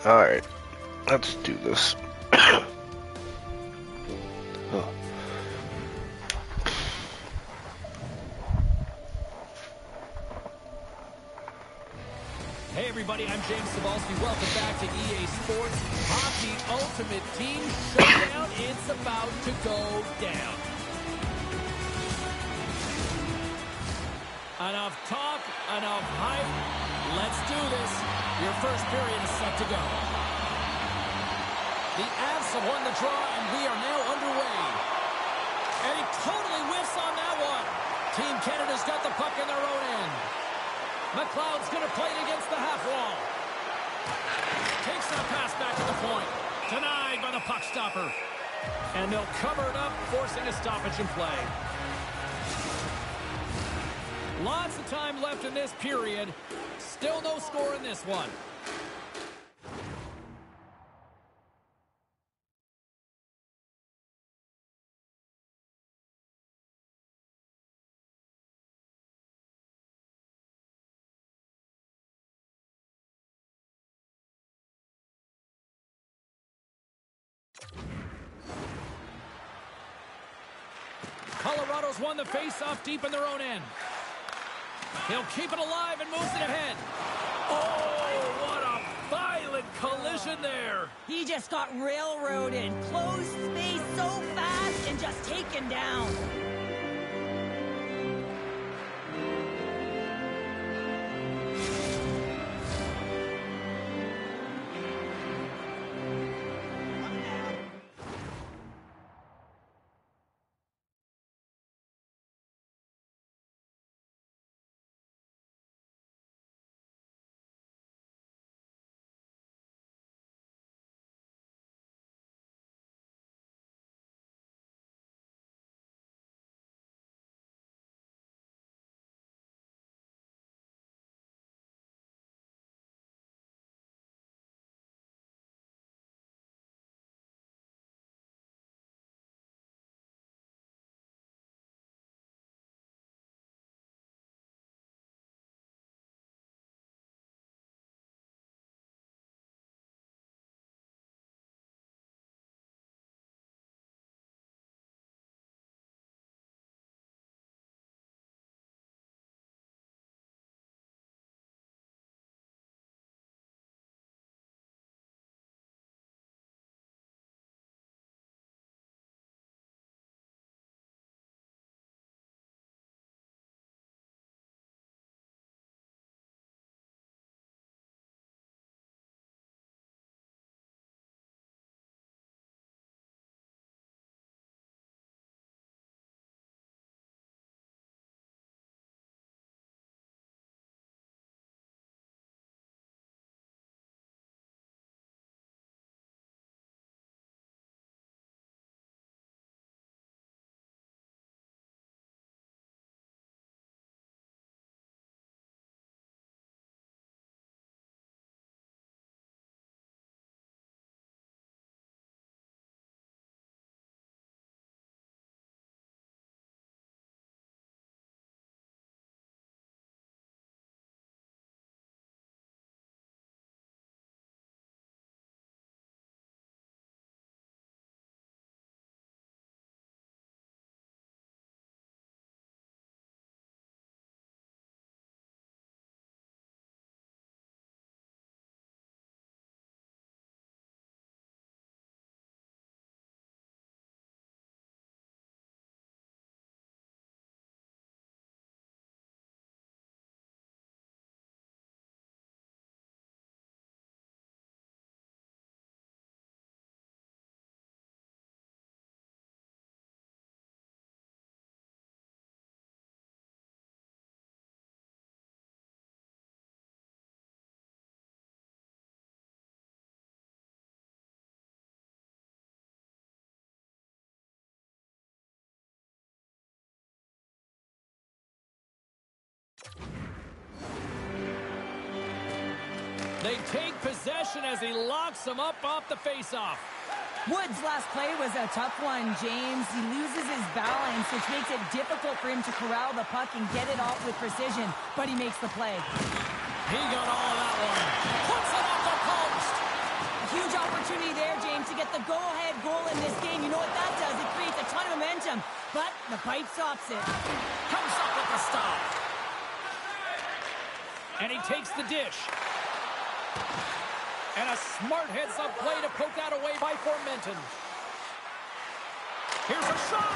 Speaker 1: Alright, let's do this. Oh.
Speaker 2: Hey everybody, I'm James Cebulski. Welcome back to EA Sports Hockey Ultimate Team Showdown. It's about to go down. Enough talk, enough hype. Let's do this. Your first period is set to go. The Avs have won the draw, and we are now underway. And he totally whiffs on that one. Team Canada's got the puck in their own end. McLeod's going to play it against the half wall. Takes that pass back to the point. Denied by the puck stopper. And they'll cover it up, forcing a stoppage in play. Lots of time left in this period. Still no score in this one. Colorado's won the face-off deep in their own end. He'll keep it alive and moves it ahead. Oh, what a violent collision there.
Speaker 3: He just got railroaded. Closed space so fast and just taken down.
Speaker 2: They take possession as he locks them up off the faceoff.
Speaker 3: Wood's last play was a tough one, James. He loses his balance, which makes it difficult for him to corral the puck and get it off with precision, but he makes the play.
Speaker 2: He got all of that one. Puts it off the post.
Speaker 3: Huge opportunity there, James, to get the go-ahead goal in this game. You know what that does? It creates a ton of momentum, but the pipe stops it.
Speaker 2: Comes up with the stop. And he takes the dish. And a smart heads-up play to poke that away by Formenton. Here's a shot.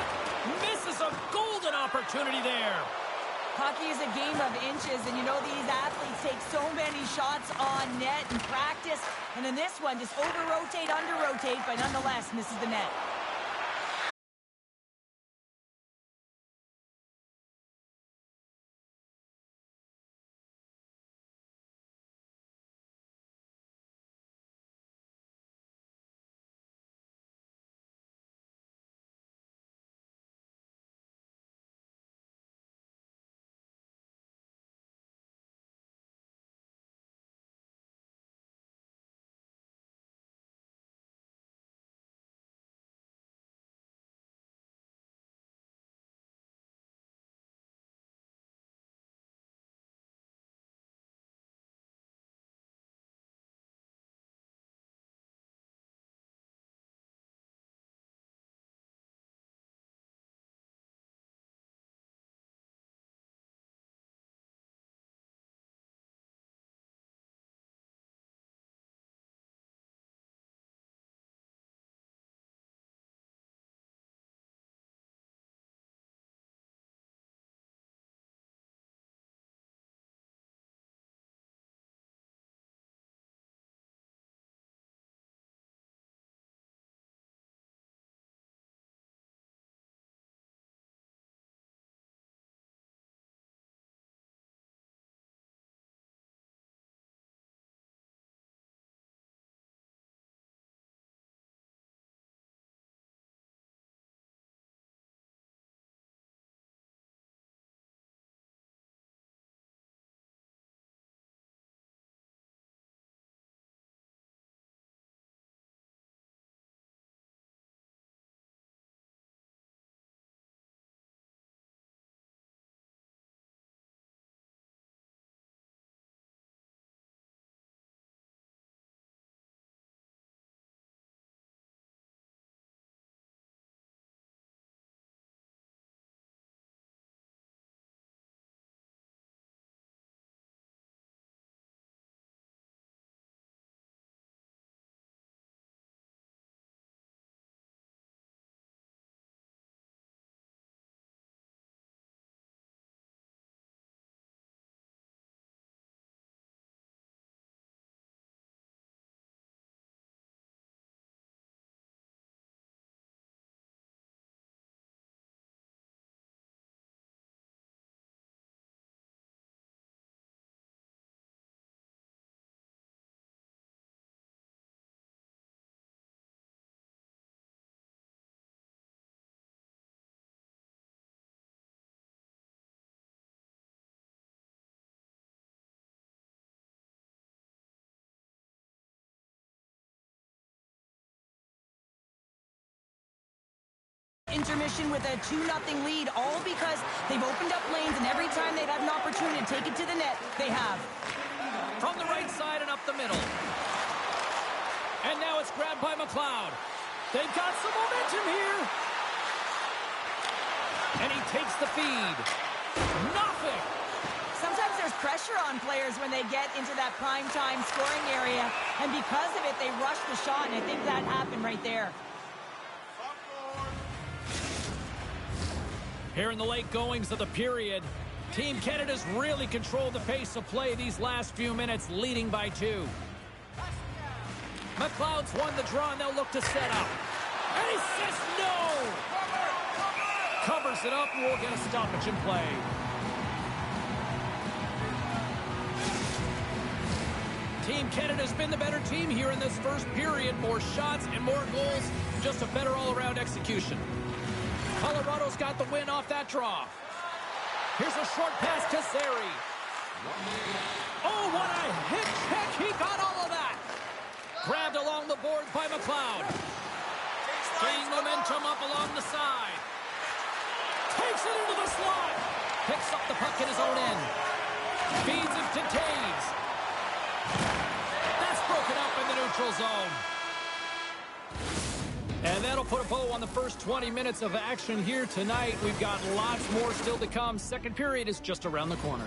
Speaker 2: Misses a golden opportunity there.
Speaker 3: Hockey is a game of inches, and you know these athletes take so many shots on net in practice. And in this one, just over-rotate, under-rotate, but nonetheless misses the net. Intermission with a 2-0 lead, all because they've opened up lanes, and every time they've had an opportunity to take it to the net, they have.
Speaker 2: From the right side and up the middle. And now it's grabbed by McLeod. They've got some momentum here. And he takes the feed. Nothing.
Speaker 3: Sometimes there's pressure on players when they get into that prime time scoring area, and because of it, they rush the shot, and I think that happened right there.
Speaker 2: Here in the late goings of the period, Team Canada's really controlled the pace of play these last few minutes, leading by 2. McLeod's won the draw, and they'll look to set up. And he says no! Covers it up, and we'll get a stoppage in play. Team Canada's been the better team here in this first period. More shots and more goals, just a better all-around execution. Colorado's got the win off that draw. Here's a short pass to Zary. Oh, what a hit check. He got all of that. Grabbed along the boards by McLeod. Gaining momentum up along the side. Takes it into the slot. Picks up the puck in his own end. Feeds it to Taves. That's broken up in the neutral zone. And that'll put a bow on the first 20 minutes of action here tonight. We've got lots more still to come. Second period is just around the corner.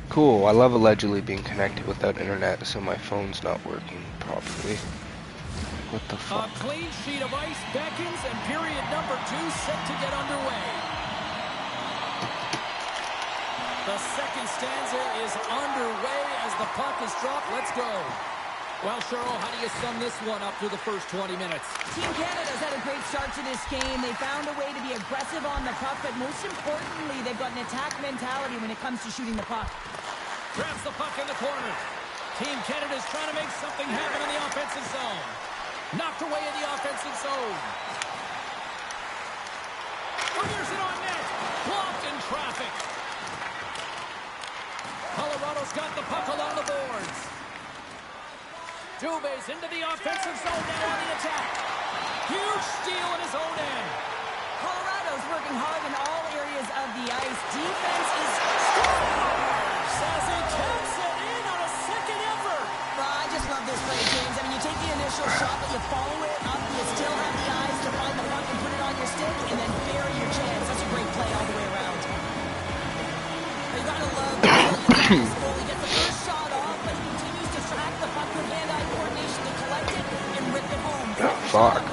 Speaker 1: Cool, I love allegedly being connected without internet, so my phone's not working properly. What the fuck?
Speaker 2: A clean sheet of ice beckons, and period number 2 set to get underway. The second stanza is underway as the puck is dropped. Let's go. Well, Cheryl, how do you sum this one up through the first 20 minutes?
Speaker 3: Team Canada's had a great start to this game. They found a way to be aggressive on the puck, but most importantly, they've got an attack mentality when it comes to shooting the puck.
Speaker 2: Grabs the puck in the corner. Team Canada's trying to make something happen in the offensive zone. Knocked away in the offensive zone. Fires it on net. Blocked in traffic. Colorado's got the puck along the boards. Dubé's into the offensive zone now on the attack. Huge steal in his own end.
Speaker 3: Colorado's working hard in all areas of the ice. Defense is strong.
Speaker 2: As he taps it in on a second effort.
Speaker 3: I just love this play, James. I mean, you take the initial shot, but you follow it up. You still have the eyes to find the puck and put it on your stick, and then bury your chance. That's a great play all the way around. You gotta love the goal. He gets the first shot off, but he continues to track the puck with hand-eye coordination to collect it and rip it home.
Speaker 1: Fuck.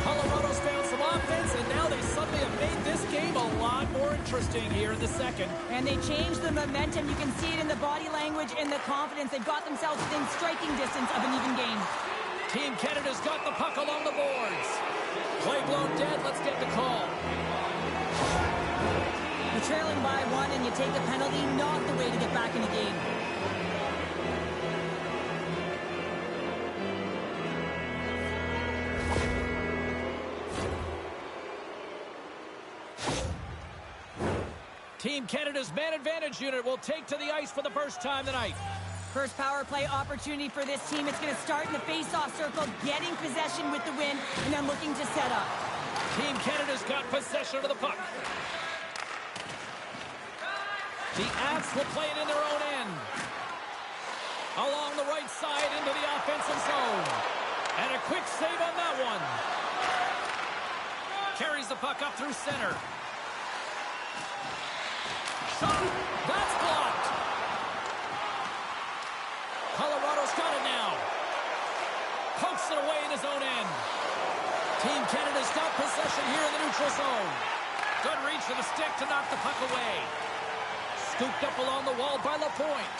Speaker 2: Colorado's found some offense, and now they suddenly have made this game a lot more interesting here in the second.
Speaker 3: And they changed the momentum. You can see it in the body language and the confidence. They've got themselves within striking distance of an even game.
Speaker 2: Team Canada's got the puck along the boards. Play blown dead. Let's get the call.
Speaker 3: You're trailing by 1 and you take the penalty. Not the way to get back in the game.
Speaker 2: Team Canada's man advantage unit will take to the ice for the first time tonight.
Speaker 3: First power play opportunity for this team. It's going to start in the face-off circle, getting possession with the win, and then looking to set up.
Speaker 2: Team Canada's got possession of the puck. The Avs will play it in their own end. Along the right side into the offensive zone. And a quick save on that one. Carries the puck up through center. Shot. That's blocked. Colorado's got Team Canada's got possession here in the neutral zone. Good reach for the stick to knock the puck away. Scooped up along the wall by Lapointe.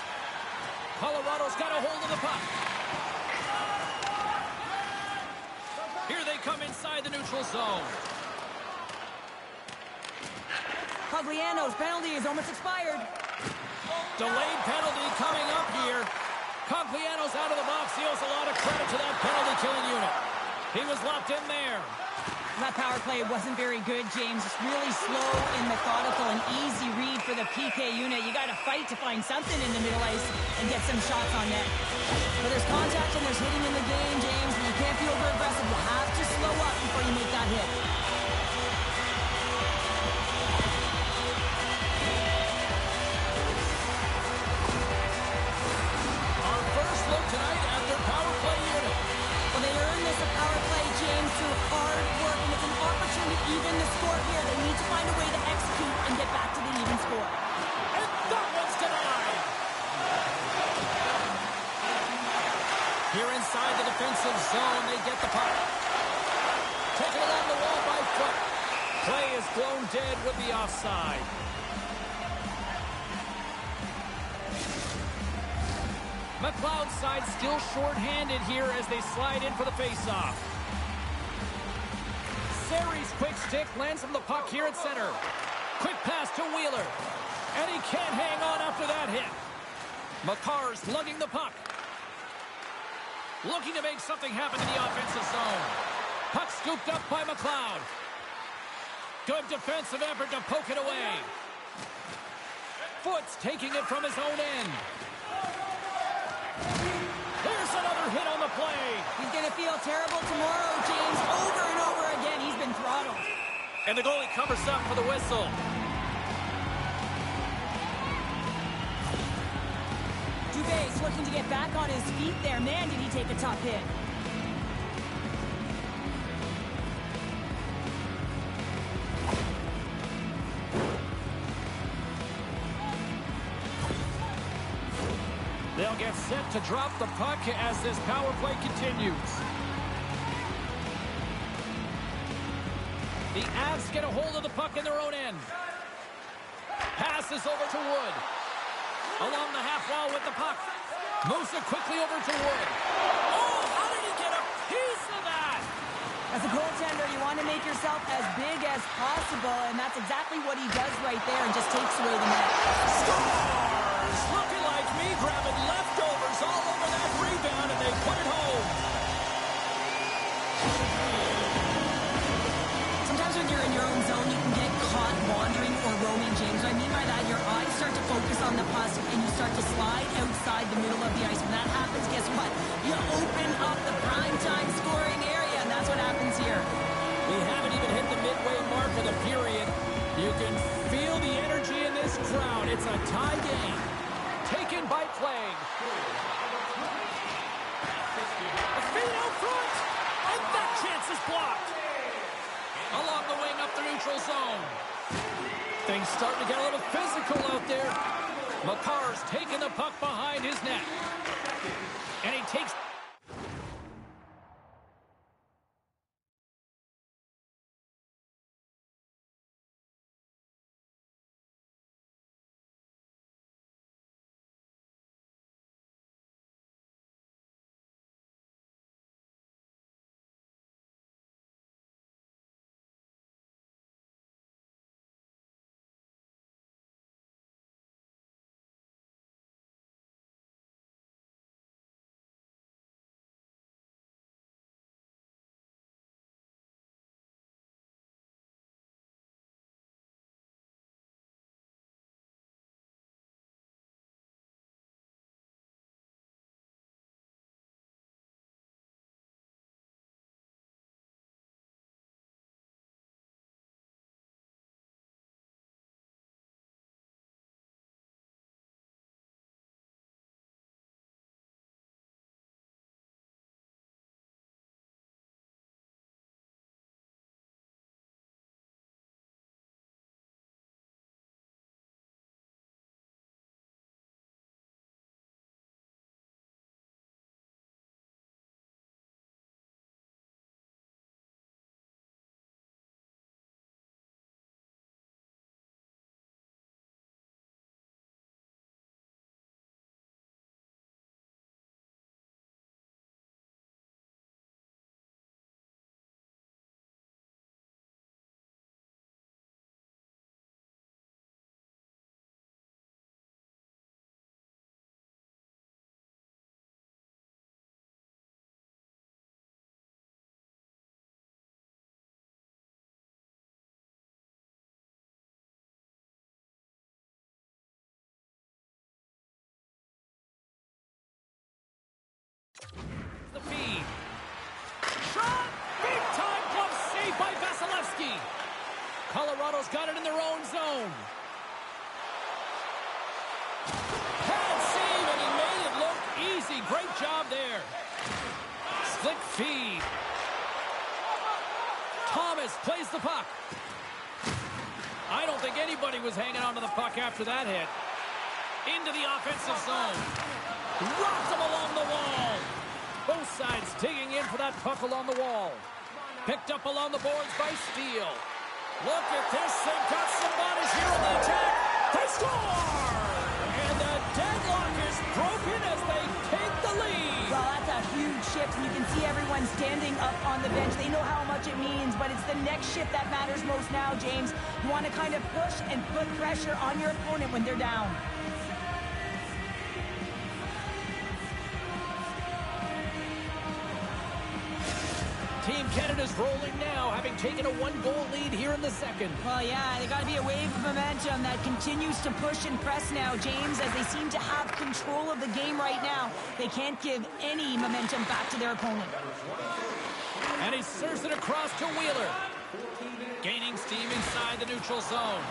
Speaker 2: Colorado's got a hold of the puck. Here they come inside the neutral zone.
Speaker 3: Cogliano's penalty is almost expired.
Speaker 2: Delayed penalty coming up here. Cogliano's out of the box. He owes a lot of credit to that penalty-killing unit. He was locked in there.
Speaker 3: That power play wasn't very good, James. It's really slow and methodical, an easy read for the PK unit. You got to fight to find something in the middle ice and get some shots on net. But there's contact and there's hitting in the game, James, and you can't be over-aggressive. You have to slow up before you make that hit.
Speaker 2: Our first look tonight at their power play unit.
Speaker 3: Well, they earned this a power play, James, through hard work, and it's an opportunity to even the score here. They need to find a way to execute and get back to the even score.
Speaker 2: And that one's denied. Here inside the defensive zone, they get the puck. Taken along the wall by Foot. Play is blown dead with the offside. McLeod's side still short-handed here as they slide in for the face-off. Sari's quick stick lands from the puck here at center. Quick pass to Wheeler. And he can't hang on after that hit. Makar's lugging the puck. Looking to make something happen in the offensive zone. Puck scooped up by McLeod. Good defensive effort to poke it away. Foot's taking it from his own end. Here's another hit on the play.
Speaker 3: He's going to feel terrible tomorrow, James. Over and over again, he's been throttled.
Speaker 2: And the goalie covers up for the whistle.
Speaker 3: Dubé's looking to get back on his feet there. Man, did he take a tough hit.
Speaker 2: They'll get set to drop the puck as this power play continues. The Avs get a hold of the puck in their own end. Passes over to Wood. Along the half wall with the puck. Moves it quickly over to Wood. Oh, how did he get a piece of that?
Speaker 3: As a goaltender, you want to make yourself as big as possible, and that's exactly what he does right there and just takes away the net.
Speaker 2: Stars! Looking like me, grabbing leftovers all over that rebound, and they put it home.
Speaker 3: Sometimes when you're in your own zone, you can get caught wandering or roaming, James. What I mean by that, your eyes start to focus on the puck, and you start to slide outside the middle of the ice. When that happens, guess what? You open up the primetime scoring area, and that's what happens here.
Speaker 2: We haven't even hit the midway mark of the period. You can feel the energy in this crowd. It's a tie game. Taken by Plague. A feed out front. And that chance is blocked. Along the wing up the neutral zone. Things starting to get a little physical out there. Makar's taking the puck behind his net. And he takes Colorado's got it in their own zone. Pad save, and he made it look easy. Great job there. Slick feed. Thomas plays the puck. I don't think anybody was hanging on to the puck after that hit. Into the offensive zone. Rocked him along the wall. Both sides digging in for that puck along the wall. Picked up along the boards by Steele. Look at this. They've got some bodies here on the attack. They score! And the deadlock is broken as they take the lead.
Speaker 3: Well, that's a huge shift. You can see everyone standing up on the bench. They know how much it means, but it's the next shift that matters most now, James. You want to kind of push and put pressure on your opponent when they're down.
Speaker 2: Team Canada's rolling now, having taken a one-goal lead here in the second.
Speaker 3: Well, yeah, they got to be a wave of momentum that continues to push and press now, James, as they seem to have control of the game right now. They can't give any momentum back to their opponent.
Speaker 2: And he serves it across to Wheeler. Gaining steam inside the neutral zone.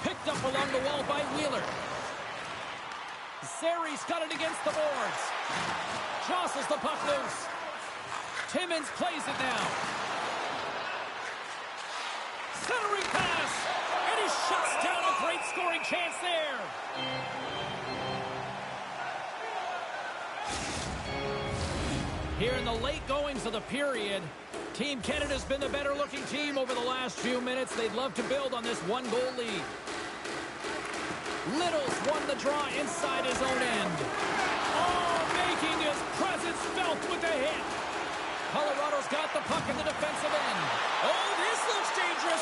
Speaker 2: Picked up along the wall by Wheeler. Zeri's got it against the boards. Jostles the puck loose. Timmins plays it now. Centering pass. And he shuts down a great scoring chance there. Here in the late goings of the period, Team Canada's been the better looking team over the last few minutes. They'd love to build on this one-goal lead. Little's won the draw inside his own end. Oh, making his presence felt with the hit. Colorado's got the puck in the defensive end. Oh, this looks dangerous.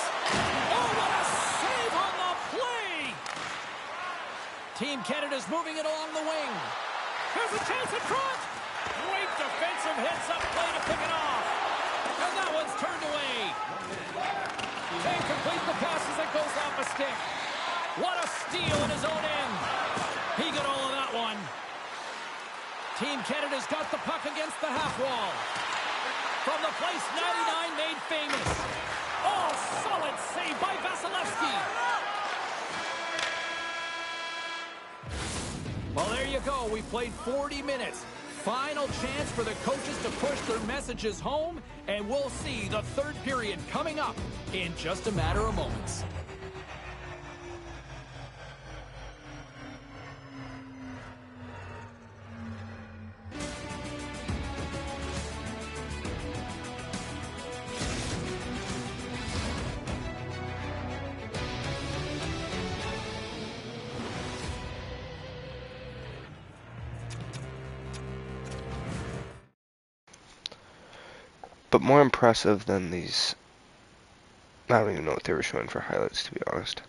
Speaker 2: Oh, what a save on the play. Team Canada's moving it along the wing. There's a chance in front. Great defensive heads-up play to pick it off. And that one's turned away. Can't complete the pass as it goes off a stick. What a steal in his own end. He got all of that one. Team Canada's got the puck against the half wall. From the place 99 made famous. Oh, solid save by Vasilevsky. Well, there you go. We played 40 minutes. Final chance for the coaches to push their messages home, and we'll see the third period coming up in just a matter of moments.
Speaker 1: But more impressive than these, I don't even know what they were showing for highlights, to be honest,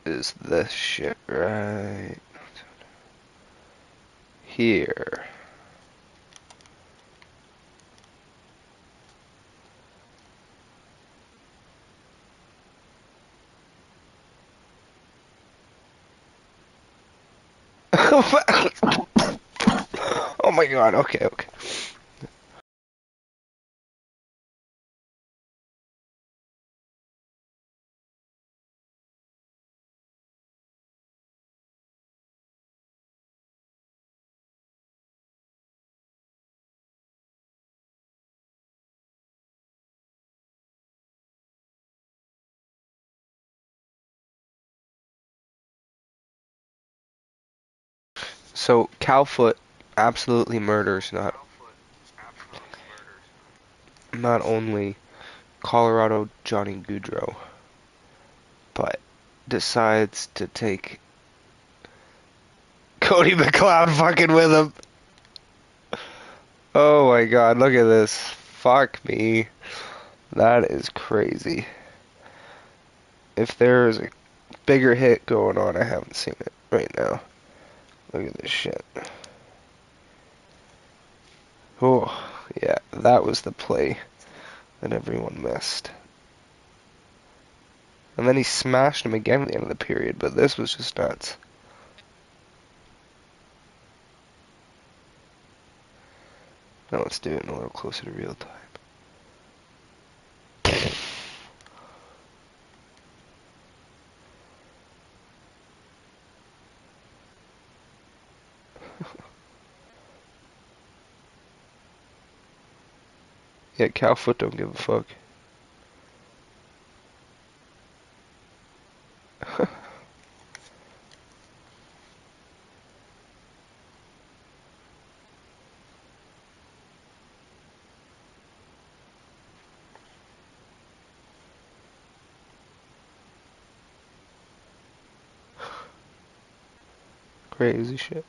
Speaker 1: is this shit right here. Oh my god, okay. So, Calfoot absolutely murders not only Colorado Johnny Gaudreau, but decides to take Cody McLeod fucking with him. Oh my god, look at this. Fuck me. That is crazy. If there is a bigger hit going on, I haven't seen it right now. Look at this shit. Oh, yeah, that was the play that everyone missed. And then he smashed him again at the end of the period, but this was just nuts. Now let's do it in a little closer to real time. Yeah, Calfoot don't give a fuck. Crazy shit.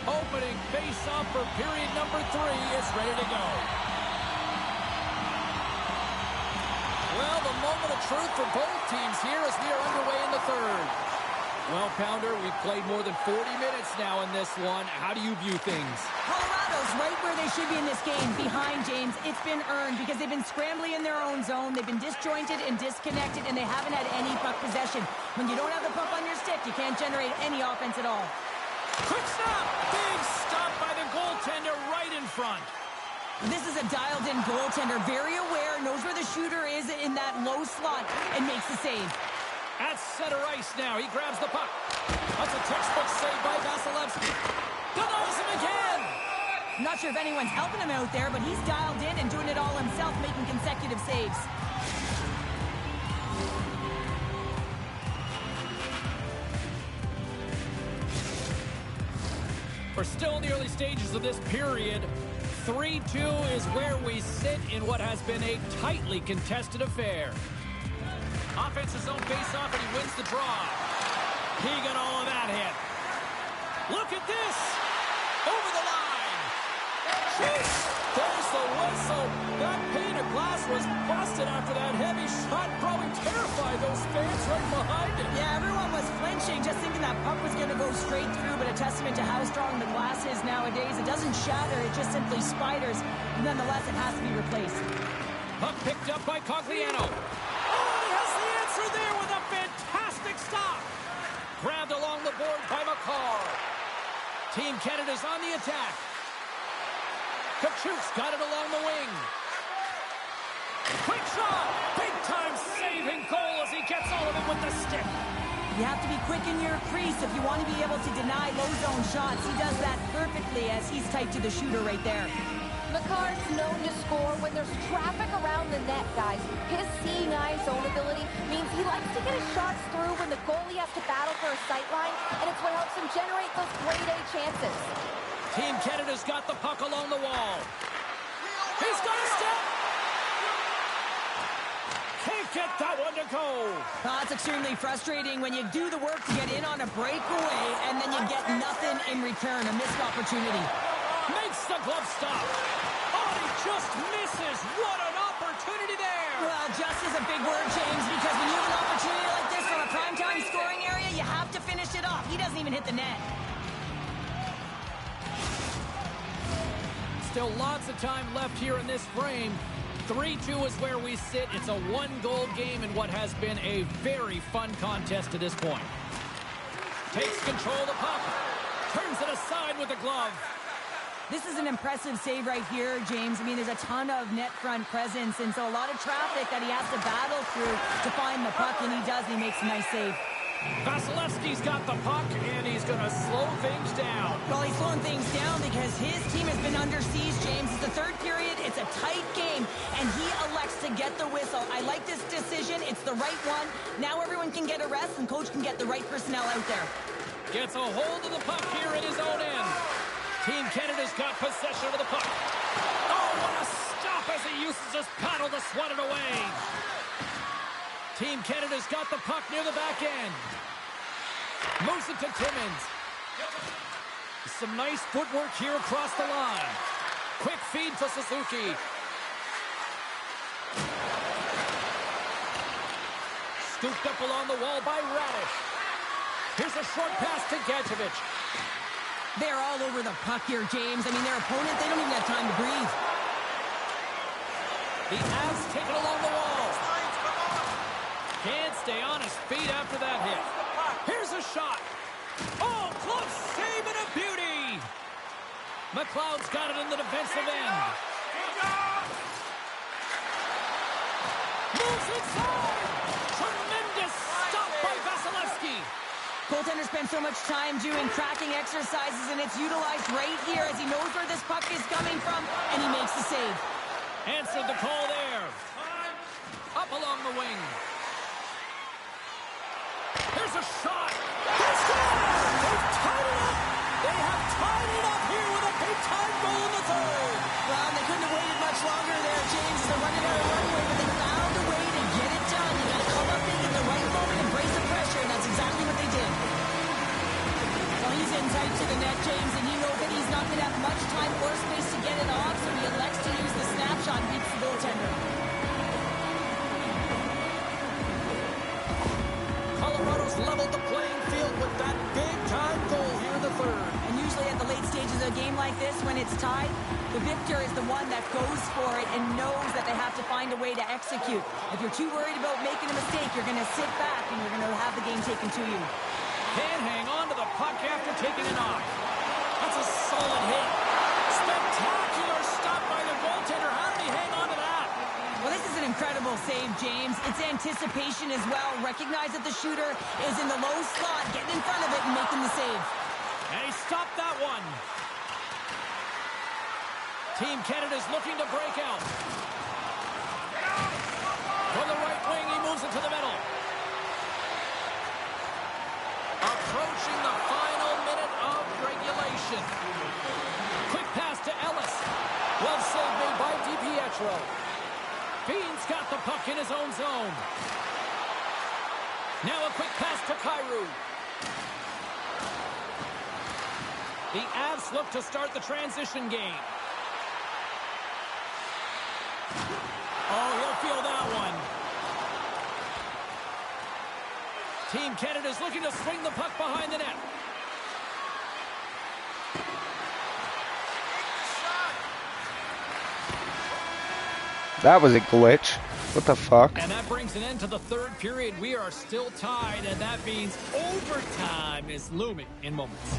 Speaker 2: Opening face-off for period number 3 is ready to go. Well, the moment of truth for both teams here as we are underway in the third. Well, Pounder, we've played more than 40 minutes now in this one. How do you view things?
Speaker 3: Colorado's right where they should be in this game, behind James. It's been earned because they've been scrambling in their own zone. They've been disjointed and disconnected, and they haven't had any puck possession. When you don't have the puck on your stick, you can't generate any offense at all.
Speaker 2: Quick stop! Big stop by the goaltender right in front.
Speaker 3: This is a dialed-in goaltender, very aware, knows where the shooter is in that low slot, and makes the save.
Speaker 2: At center ice now, he grabs the puck. That's a textbook save by Vasilevsky. Denies him again!
Speaker 3: I'm not sure if anyone's helping him out there, but he's dialed in and doing it all himself, making consecutive saves.
Speaker 2: We're still in the early stages of this period. 3-2 is where we sit in what has been a tightly contested affair. Offensive zone face-off, and he wins the draw. He got all of that hit. Look at this! Over the line! Jeez! There's the whistle! That pane of glass was busted after that heavy shot. Probably terrified those fans right behind him.
Speaker 3: Yeah, everyone was flinching, just thinking that puck was going to go straight through, but a testament to how strong the glass is nowadays. It doesn't shatter, it just simply spiders. Nonetheless, it has to be replaced.
Speaker 2: Puck picked up by Cogliano. Oh, he has the answer there with a fantastic stop. Grabbed along the board by McCarr. Team Canada's on the attack. Kachuk's got it along the wing. Quick shot! Big-time saving goal as he gets all of it with the stick.
Speaker 3: You have to be quick in your crease if you want to be able to deny low zone shots. He does that perfectly as he's tight to the shooter right there.
Speaker 4: McCarr's known to score when there's traffic around the net, guys. His seeing eye zone ability means he likes to get his shots through when the goalie has to battle for a sight line, and it's what helps him generate those grade A chances.
Speaker 2: Team Canada's got the puck along the wall. He's got a step. Can't get that one to go.
Speaker 3: That's extremely frustrating when you do the work to get in on a breakaway and then you get nothing in return, a missed opportunity.
Speaker 2: Makes the glove stop. Oh, he just misses. What an opportunity there.
Speaker 3: Well, just is a big word, James, because when you have an opportunity like this from a primetime scoring area, you have to finish it off. He doesn't even hit the net.
Speaker 2: Still lots of time left here in this frame. 3-2 is where we sit. It's a one-goal game in what has been a very fun contest to this point. Takes control of the puck. Turns it aside with the glove.
Speaker 3: This is an impressive save right here, James. I mean, there's a ton of net front presence, and so a lot of traffic that he has to battle through to find the puck, and he does. He makes a nice save.
Speaker 2: Vasilevsky's got the puck, and he's going to slow things down.
Speaker 3: Well, he's slowing things down because his team has been under siege, James. It's the third period. It's a tight game, and he elects to get the whistle. I like this decision. It's the right one. Now everyone can get a rest, and coach can get the right personnel out there.
Speaker 2: Gets a hold of the puck here at his own end. Team Canada's got possession of the puck. Oh, what a stop as he uses his paddle to swat it away. Team Canada's got the puck near the back end. Moves it to Timmins. Some nice footwork here across the line. Quick feed to Suzuki. Scooped up along the wall by Radish. Here's a short pass to Gadjevich.
Speaker 3: They're all over the puck here, James. I mean, their opponent, they don't even have time to breathe.
Speaker 2: The Avs take it along the wall. Can't stay on his feet after that hit. Here's a shot. Oh, close save and a beauty. McLeod's got it in the defensive end. Moves inside. Tremendous stop by Vasilevsky.
Speaker 3: Goaltender spends so much time doing tracking exercises, and it's utilized right here as he knows where this puck is coming from, and he makes the save.
Speaker 2: Answered the call there. Up along the wing. Here's a shot. They score! They've tied it up. They have tied it up here with a big-time goal in the third.
Speaker 3: Well, they couldn't have waited much longer there, James. They're running out of runway, but they found a way to get it done. You got to come up big in the right moment and brace the pressure, and that's exactly what they did. Well, he's in tight to the net, James, and he knows that he's not going to have much time or space to get it off, so he elects to use the snapshot and beats the goaltender.
Speaker 2: Colorado's leveled the playing field with that big-time goal here in the third.
Speaker 3: And usually at the late stages of a game like this, when it's tied, the victor is the one that goes for it and knows that they have to find a way to execute. If you're too worried about making a mistake, you're going to sit back and you're going to have the game taken to you.
Speaker 2: Can't hang on to the puck after taking a knock. That's a solid hit. Spectacular stop by the goaltender. How did he hang on to that?
Speaker 3: Well, this is an incredible save, James. It's anticipation as well. Recognize that the shooter is in the low slot, getting in front of it and making the save.
Speaker 2: And he stopped that one. Team Canada's looking to break out. From the right wing, he moves it to the middle. Approaching the final minute of regulation. Quick pass to Ellis. Well saved made by DiPietro. Bean's got the puck in his own zone. Now a quick pass to Kyrou. The Avs look to start the transition game. Oh, he'll feel that one. Team Canada's looking to swing the puck behind the net.
Speaker 1: That was a glitch. What the fuck?
Speaker 2: And that brings an end to the third period. We are still tied, and that means overtime is looming in moments.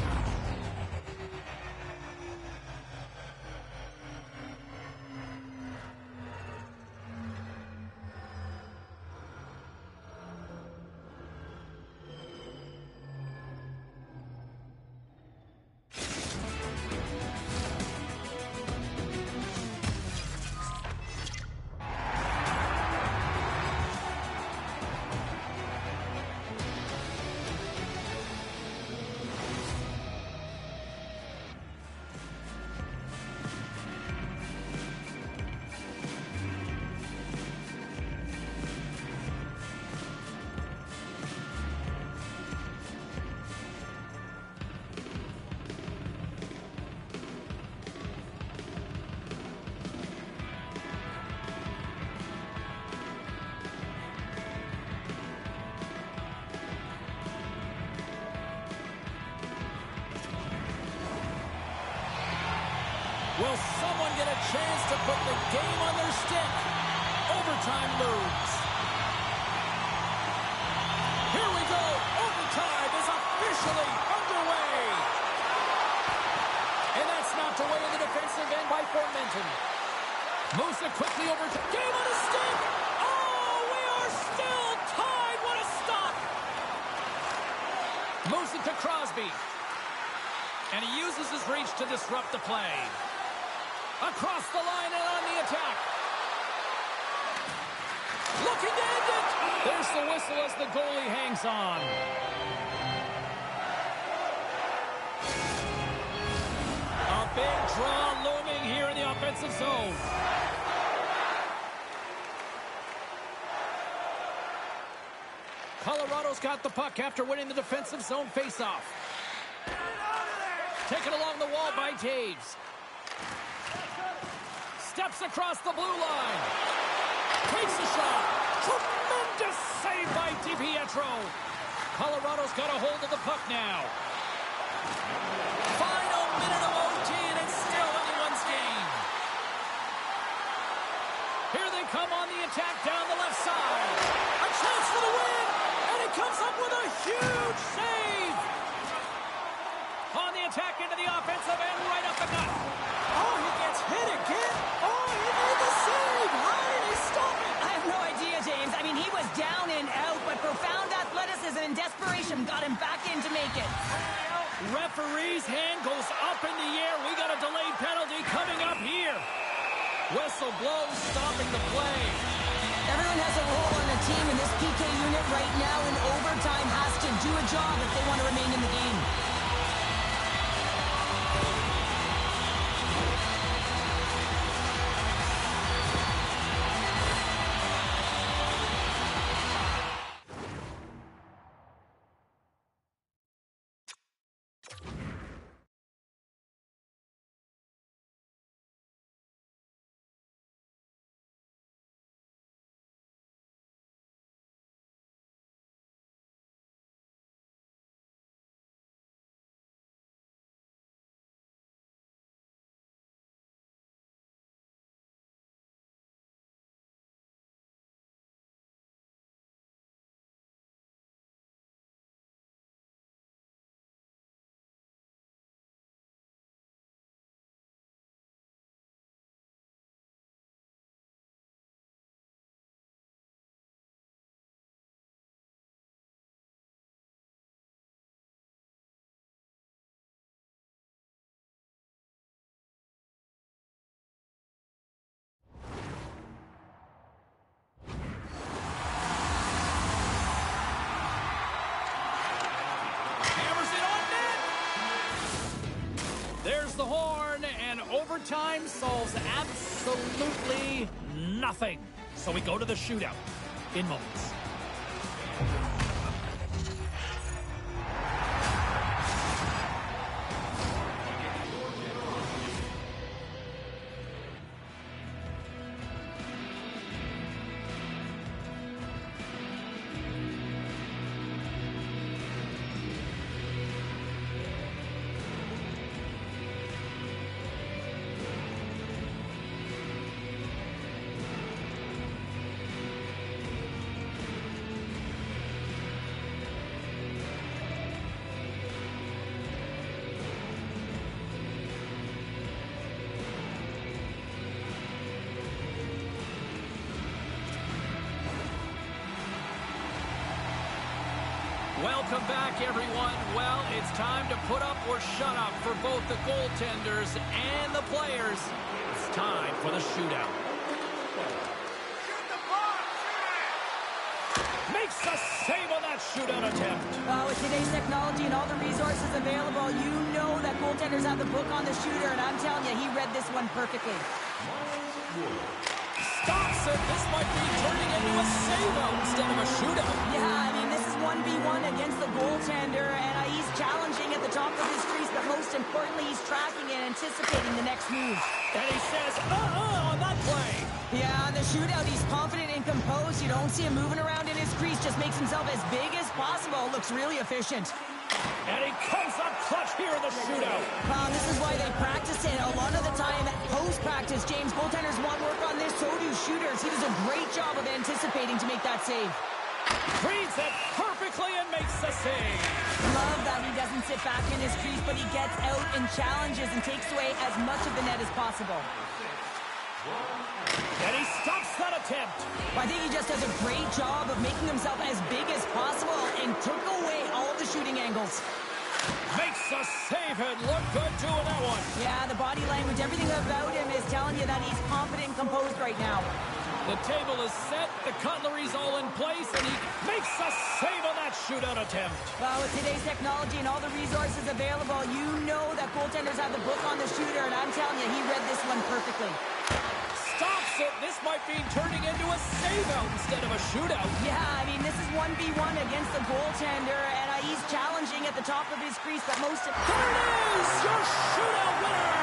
Speaker 2: Will someone get a chance to put the game on their stick? Overtime moves. Here we go. Overtime is officially underway. And that's knocked away in the defensive end by Formenton. Moves it quickly over to game on a stick. Oh, we are still tied. What a stop. Moves it to Crosby. And he uses his reach to disrupt the play. Across the line and on the attack. Looking to end it. There's the whistle as the goalie hangs on. A big draw looming here in the offensive zone. Colorado's got the puck after winning the defensive zone faceoff. Taken along the wall by Taves. Steps across the blue line. Takes the shot. Tremendous save by DiPietro. Colorado's got a hold of the puck now. Final minute of OT, and it's still anyone's game. Here they come on the attack down the left side. A chance for the win, and he comes up with a huge save. On the attack into the offensive end, right up the gut. Oh, he gets hit again. Oh, he made the save. How did he stop it?
Speaker 3: I have no idea, James. I mean, he was down and out, but profound athleticism and desperation got him back in to make it.
Speaker 2: Referee's hand goes up in the air. We got a delayed penalty coming up here. Whistle blows, stopping the play.
Speaker 3: Everyone has a role on the team, and this PK unit right now in overtime has to do a job if they want to remain in the game.
Speaker 2: There's the horn, and overtime solves absolutely nothing. So we go to the shootout in moments. Welcome back, everyone. Well, it's time to put up or shut up for both the goaltenders and the players. It's time for the shootout. Makes a save on that shootout attempt.
Speaker 3: With today's technology and all the resources available, you know that goaltenders have the book on the shooter, and I'm telling you, he read this one perfectly.
Speaker 2: Stops it. This might be turning into a save-out instead of a shootout.
Speaker 3: Yeah, I mean, this is 1v1 against the goaltender, and he's challenging at the top of his crease, but most importantly, he's tracking and anticipating the next move.
Speaker 2: And he says, on that play.
Speaker 3: Yeah, on the shootout, he's confident and composed. You don't see him moving around in his crease, just makes himself as big as possible. Looks really efficient.
Speaker 2: And he comes up clutch here in the shootout.
Speaker 3: This is why they practice it. A lot of the time, post-practice, James, goaltenders want work on this, so do shooters. He does a great job of anticipating to make that save.
Speaker 2: Reads it perfectly and makes the save.
Speaker 3: Love that he doesn't sit back in his crease, but he gets out and challenges and takes away as much of the net as possible.
Speaker 2: And he stops that attempt.
Speaker 3: I think he just does a great job of making himself as big as possible and took away all of the shooting angles.
Speaker 2: Makes a save and look good doing that one.
Speaker 3: Yeah, the body language, everything about him is telling you that he's confident and composed right now.
Speaker 2: The table is set, the cutlery's all in place, and he makes a save on that shootout attempt.
Speaker 3: With today's technology and all the resources available, you know that goaltenders have the book on the shooter, and I'm telling you, he read this one perfectly.
Speaker 2: Stops it. This might be turning into a save-out instead of a shootout.
Speaker 3: Yeah, I mean, this is 1v1 against the goaltender, and he's challenging at the top of his crease, but most of...
Speaker 2: There it is! Your shootout winner!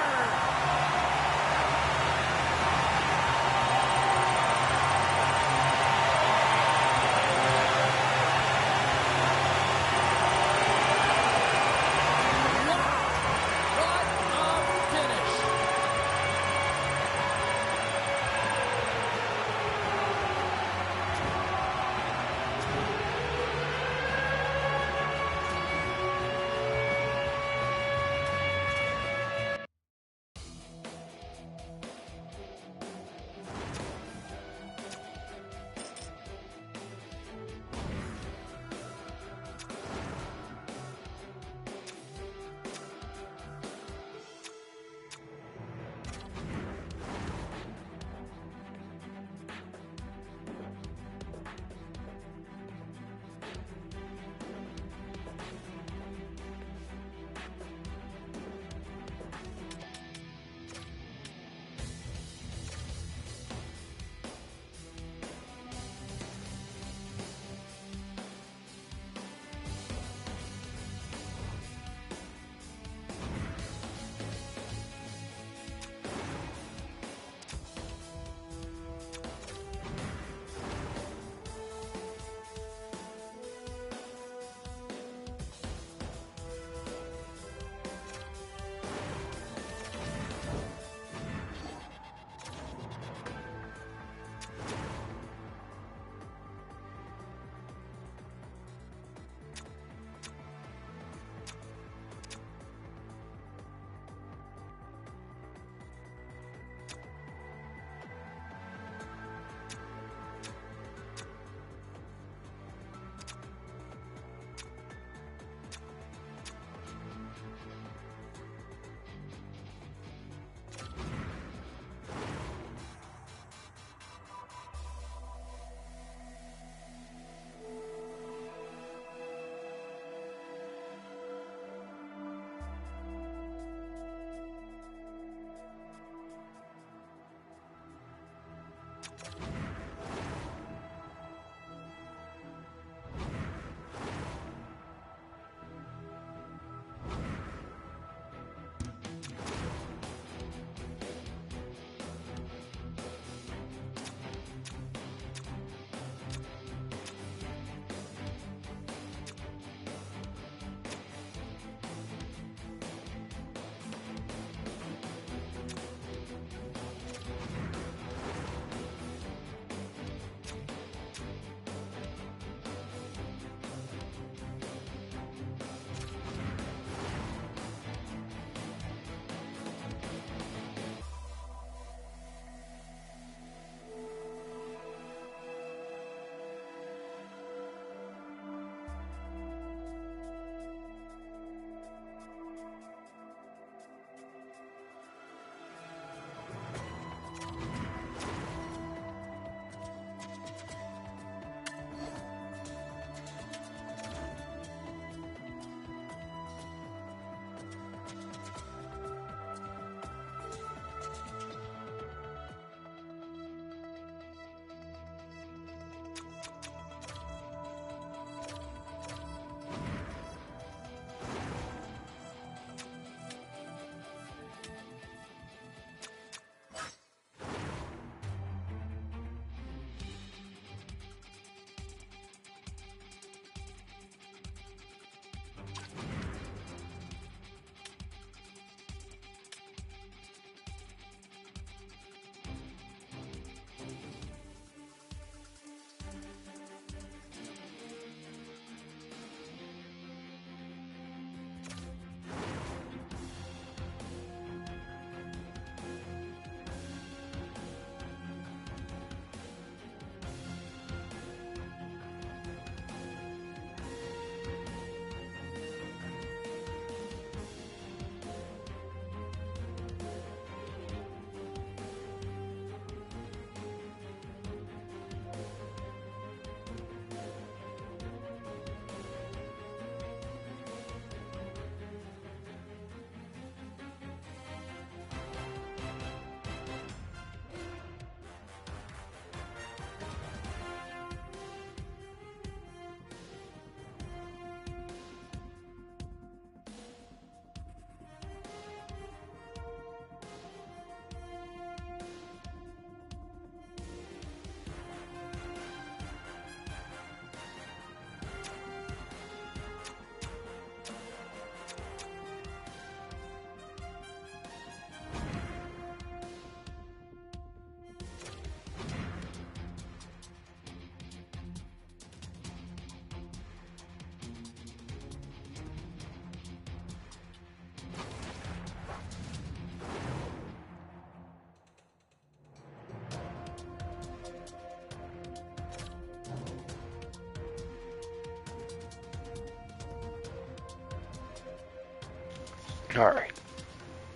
Speaker 1: Alright.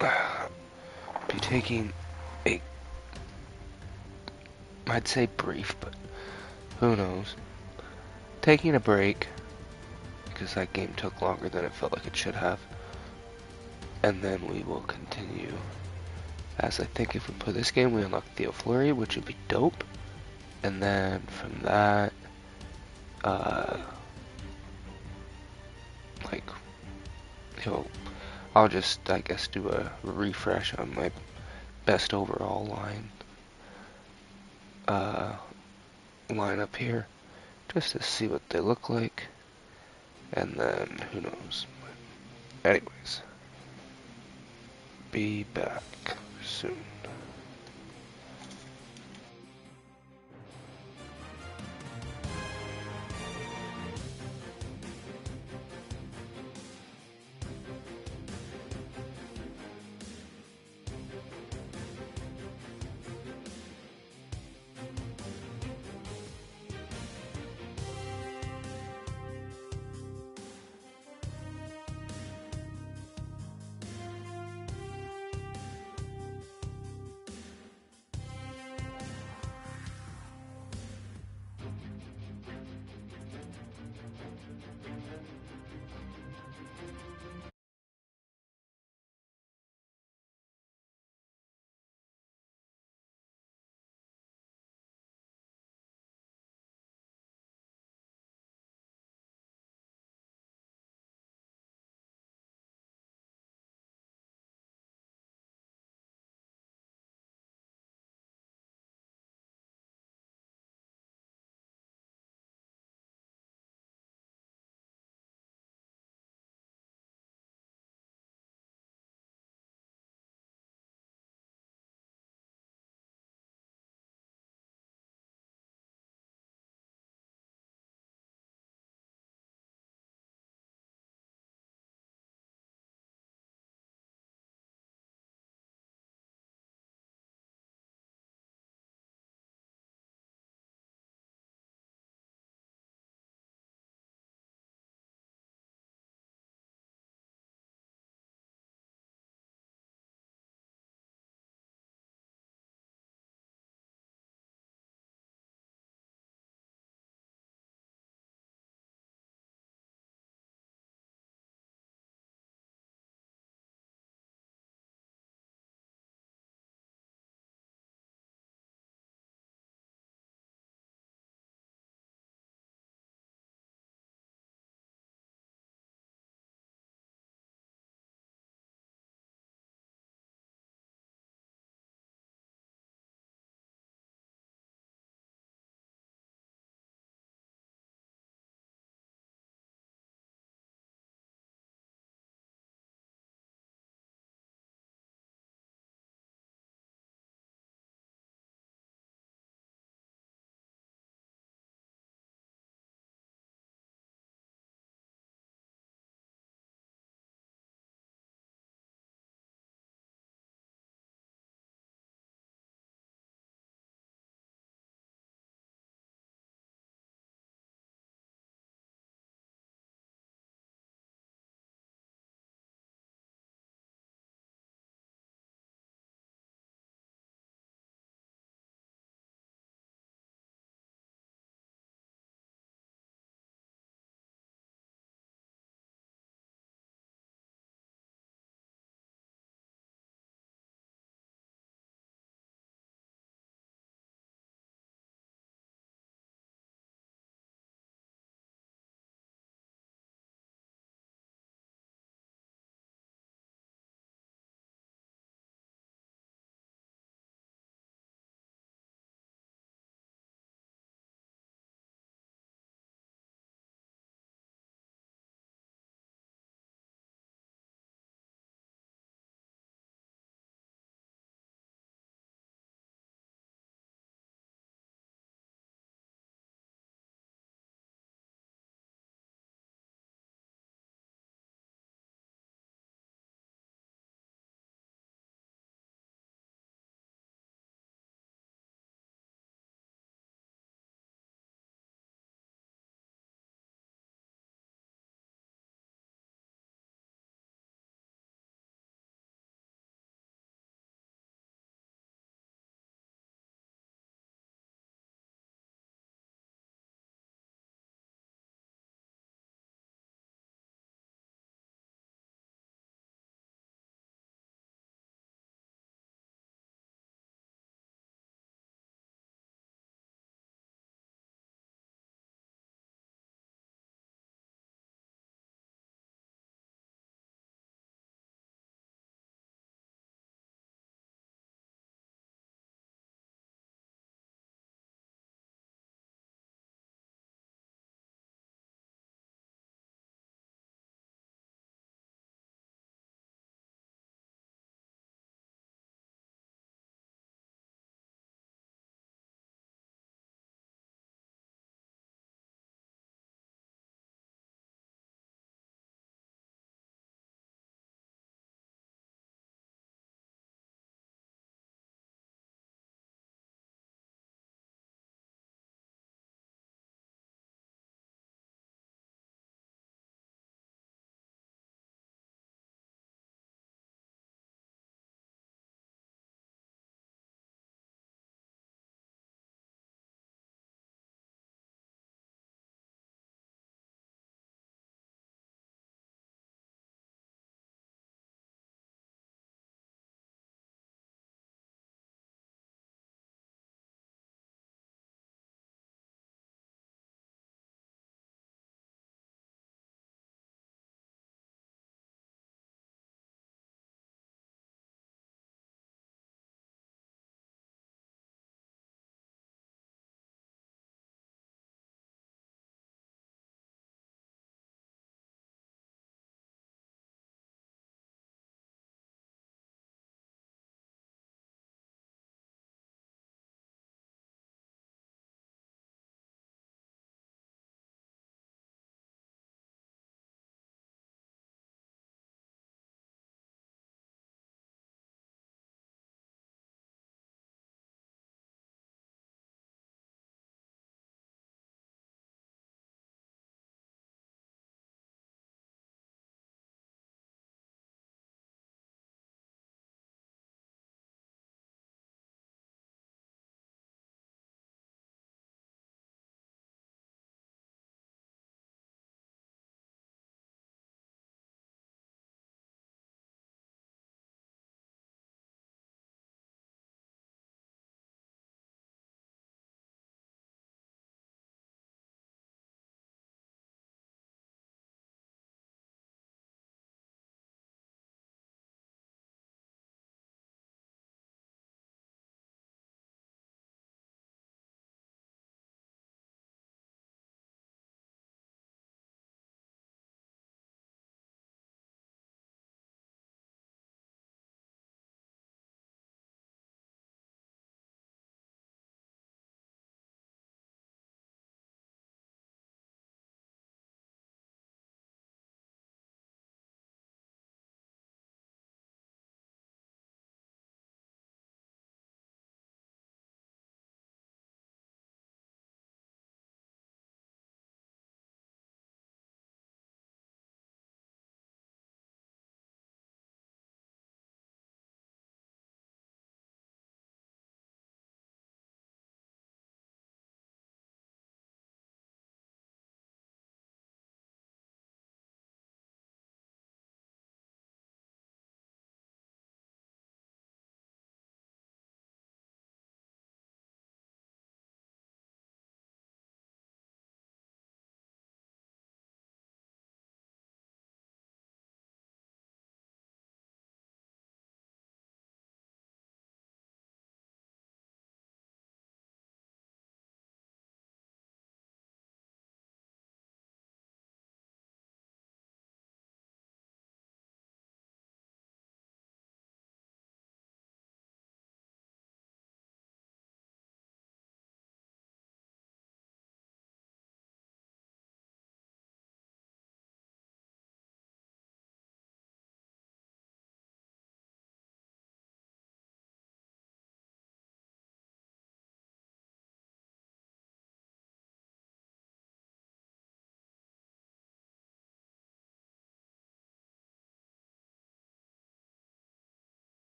Speaker 1: Be taking a, I'd say brief, but who knows. Taking a break, because that game took longer than it felt like it should have. And then we will continue. As I think if we play this game, we unlock Theo Fleury, which would be dope. And then from that, like, I'll just, I guess, do a refresh on my best overall line up here, just to see what they look like. And then, who knows. Anyways, be back soon.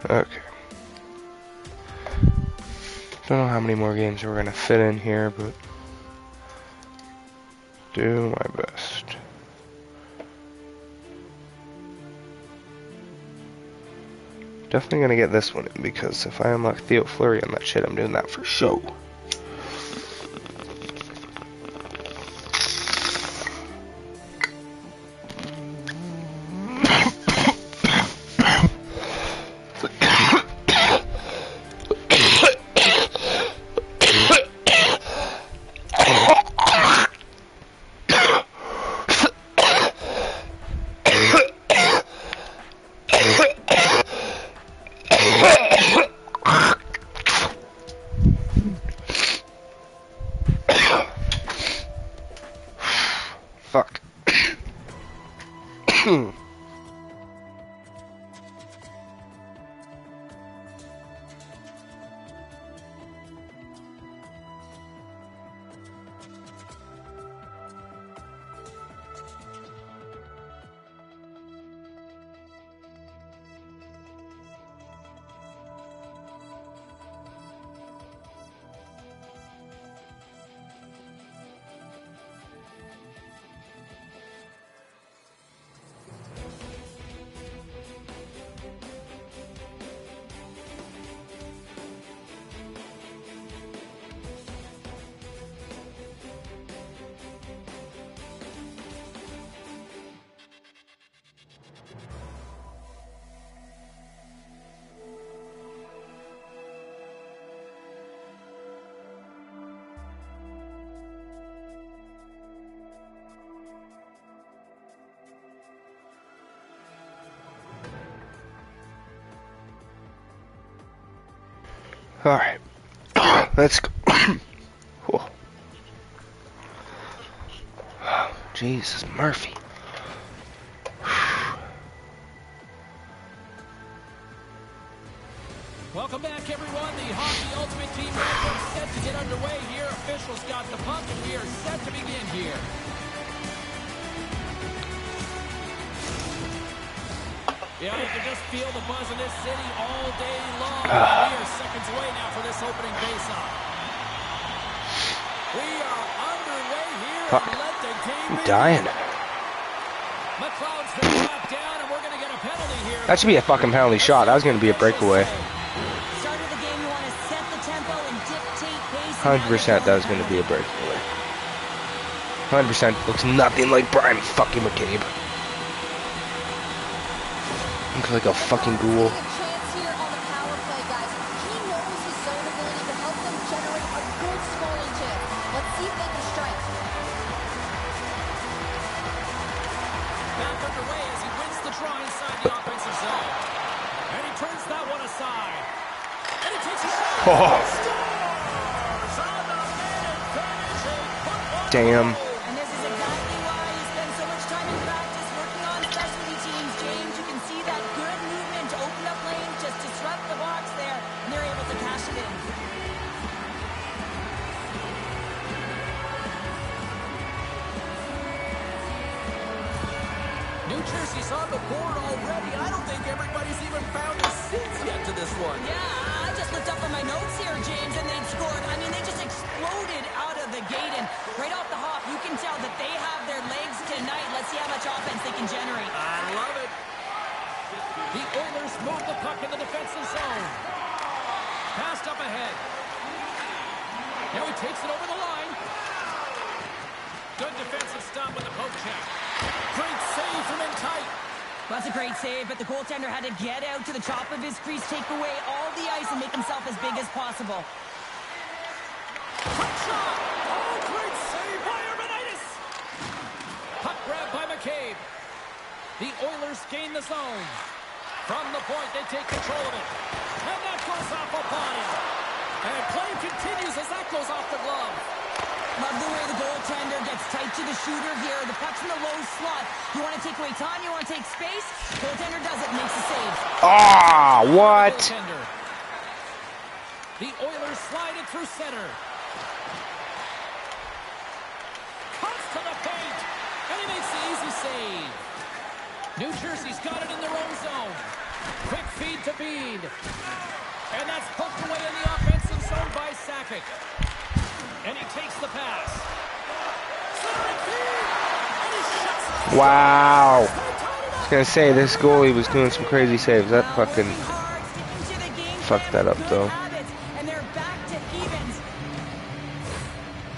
Speaker 1: Okay. Don't know how many more games we're gonna fit in here, but do my best. Definitely gonna get this one in, because if I unlock Theo Fleury on that shit, I'm doing that for show. Fuck. Alright. Let's go. Oh. Jesus, Murphy.
Speaker 2: Welcome back, everyone. The Hockey Ultimate Team Network set to get underway here. Officials got the puck, and we are set to begin here. Yeah, you can just feel the buzz in this city all day long. We are seconds away now for this opening face-off. We are underway here.
Speaker 1: Fuck.
Speaker 2: And let the game
Speaker 1: I'm
Speaker 2: begin.
Speaker 1: dying.
Speaker 2: McLeod's been dropped down, and we're going to get a penalty here.
Speaker 1: That should be a fucking penalty shot. That was going to be a breakaway.
Speaker 3: Start of the game, you want to set the tempo and dictate pace.
Speaker 1: 100% that was going to be a breakaway. 100% looks nothing like Brian fucking McCabe. Looks like a fucking ghoul.
Speaker 4: A chance here on the power play, guys. He knows his zone ability to help them generate a good scoring chance. Let's see if they can strike.
Speaker 2: Back underway as he wins the draw inside the offensive zone. And he turns that one aside. And he takes a shot.
Speaker 1: Oh.
Speaker 2: Scores on the minute finish. He put one
Speaker 1: Damn.
Speaker 3: And this is exactly why he spends so much time in practice working on specialty teams, James. You can see that good movement to open up lanes, just disrupt the box there, and they're able to cash it in.
Speaker 2: New Jersey's on the board already. I don't think everybody's even found their seats yet to this one.
Speaker 3: Yeah, I just looked up on my notes here, James, and they'd scored. I mean, they just exploded out of the gate, and right off the hop, you can tell that they have their legs tonight. Let's see how much offense they can generate.
Speaker 2: I love it. The Oilers move the puck in the defensive zone. Passed up ahead. Now he takes it over the line. Good defensive stop with the poke check. Great save from in tight.
Speaker 3: Well, that's a great save, but the goaltender had to get out to the top of his crease, take away all the ice, and make himself as big as possible.
Speaker 2: Quick shot. Oh, great save by Urbanitis. Puck grabbed by McCabe. The Oilers gain the zone. From the point, they take control of it. And that goes off a body. And play continues as that goes off the glove.
Speaker 3: Love the way the goaltender gets tight to the shooter here. The puck's in the low slot. You want to take away time, you want to take space. Goaltender does it, makes the save.
Speaker 1: Ah, what?
Speaker 2: Goaltender. The Oilers slide it through center. Cuts to the paint. And he makes the easy save. New Jersey's got it in their own zone. Quick feed to Bede. And that's poked away in the offensive zone by Sakic. And he takes the pass. Centering feed. And he shuts.
Speaker 1: Wow. I was going to say, this goalie was doing some crazy saves. That fucking fucked that up, though.
Speaker 3: And they're back to evens.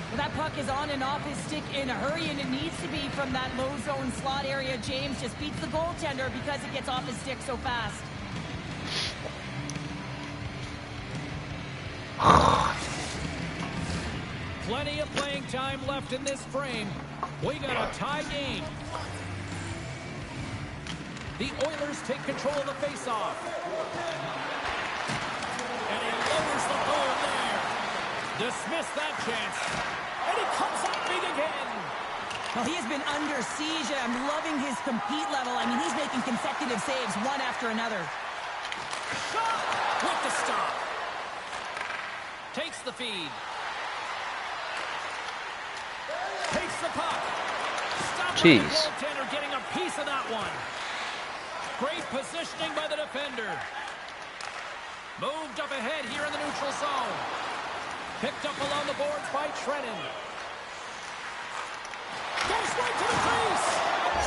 Speaker 3: Well, that puck is on and off his stick in a hurry, and it needs to be from that low zone slot area. James just beats the goaltender because it gets off his stick so fast.
Speaker 2: Plenty of playing time left in this frame. We got a tie game. The Oilers take control of the faceoff. And he lowers the goal there. Dismiss that chance. And he comes up big again.
Speaker 3: Well, he has been under siege. I'm loving his compete level. I mean, he's making consecutive saves one after another.
Speaker 2: Shot with the stop. Takes the feed. Takes the puck. Stop by the goaltender, getting a piece of that one. Great positioning by the defender. Moved up ahead here in the neutral zone. Picked up along the boards by Trennan. Goes right to the crease.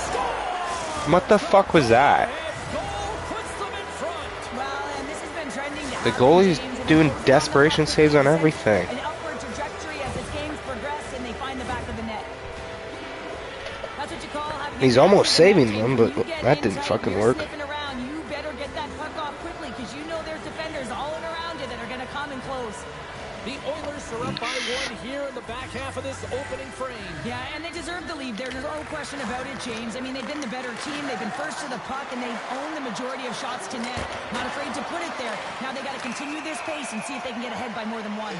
Speaker 2: Score!
Speaker 1: What the fuck was that?
Speaker 2: Goal puts them in front.
Speaker 3: Well, and this has been trending to
Speaker 1: The goalie's doing desperation saves on everything.
Speaker 3: an upward trajectory as his games progress and they find the back of the net. That's what you call having
Speaker 1: He's almost saving them, but that didn't fucking work.
Speaker 3: Around, you better get that puck off quickly because you know there's defenders all around you that are going to come in close.
Speaker 2: The Oilers are up by one here in the back half of this opening frame.
Speaker 3: Yeah, and they deserve the lead. There's no question about it, James. I mean, they've been the better team. They've been first to the puck, and they've owned the majority of shots to net. Not afraid to put it there. Now they got to continue this pace and see if they can get ahead by more than one.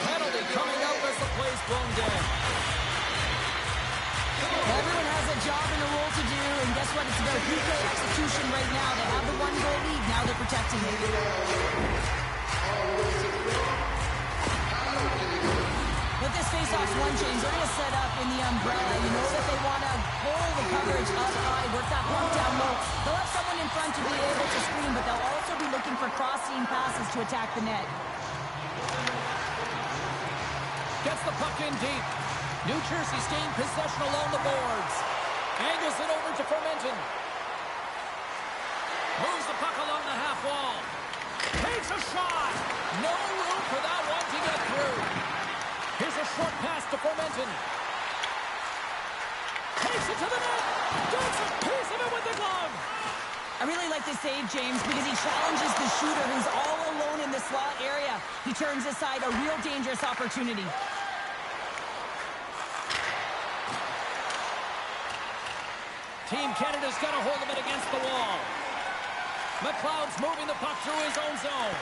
Speaker 2: Penalty coming up as the play's blown dead.
Speaker 3: Everyone has a job and a role to do, and guess what? It's about PK execution right now. They have the one-goal lead. Now they're protecting it. But this face-off's one, James. They're going to set up in the umbrella. You know that they want to hold the coverage up high, work that puck down low. They'll have someone in front to be able to screen, but they'll also be looking for cross-seam passes to attack the net.
Speaker 2: Gets the puck in deep. New Jersey's gained possession along the boards. Angles it over to Fermenton. Moves the puck along the half wall. Takes a shot. No room for that one to get through. Here's a short pass to Fermenton. Takes it to the net. Gets a piece of it with the glove.
Speaker 3: I really like this save, James, because he challenges the shooter who's all alone in the slot area. He turns aside a real dangerous opportunity.
Speaker 2: Team Canada's got a hold of it against the wall. McLeod's moving the puck through his own zone.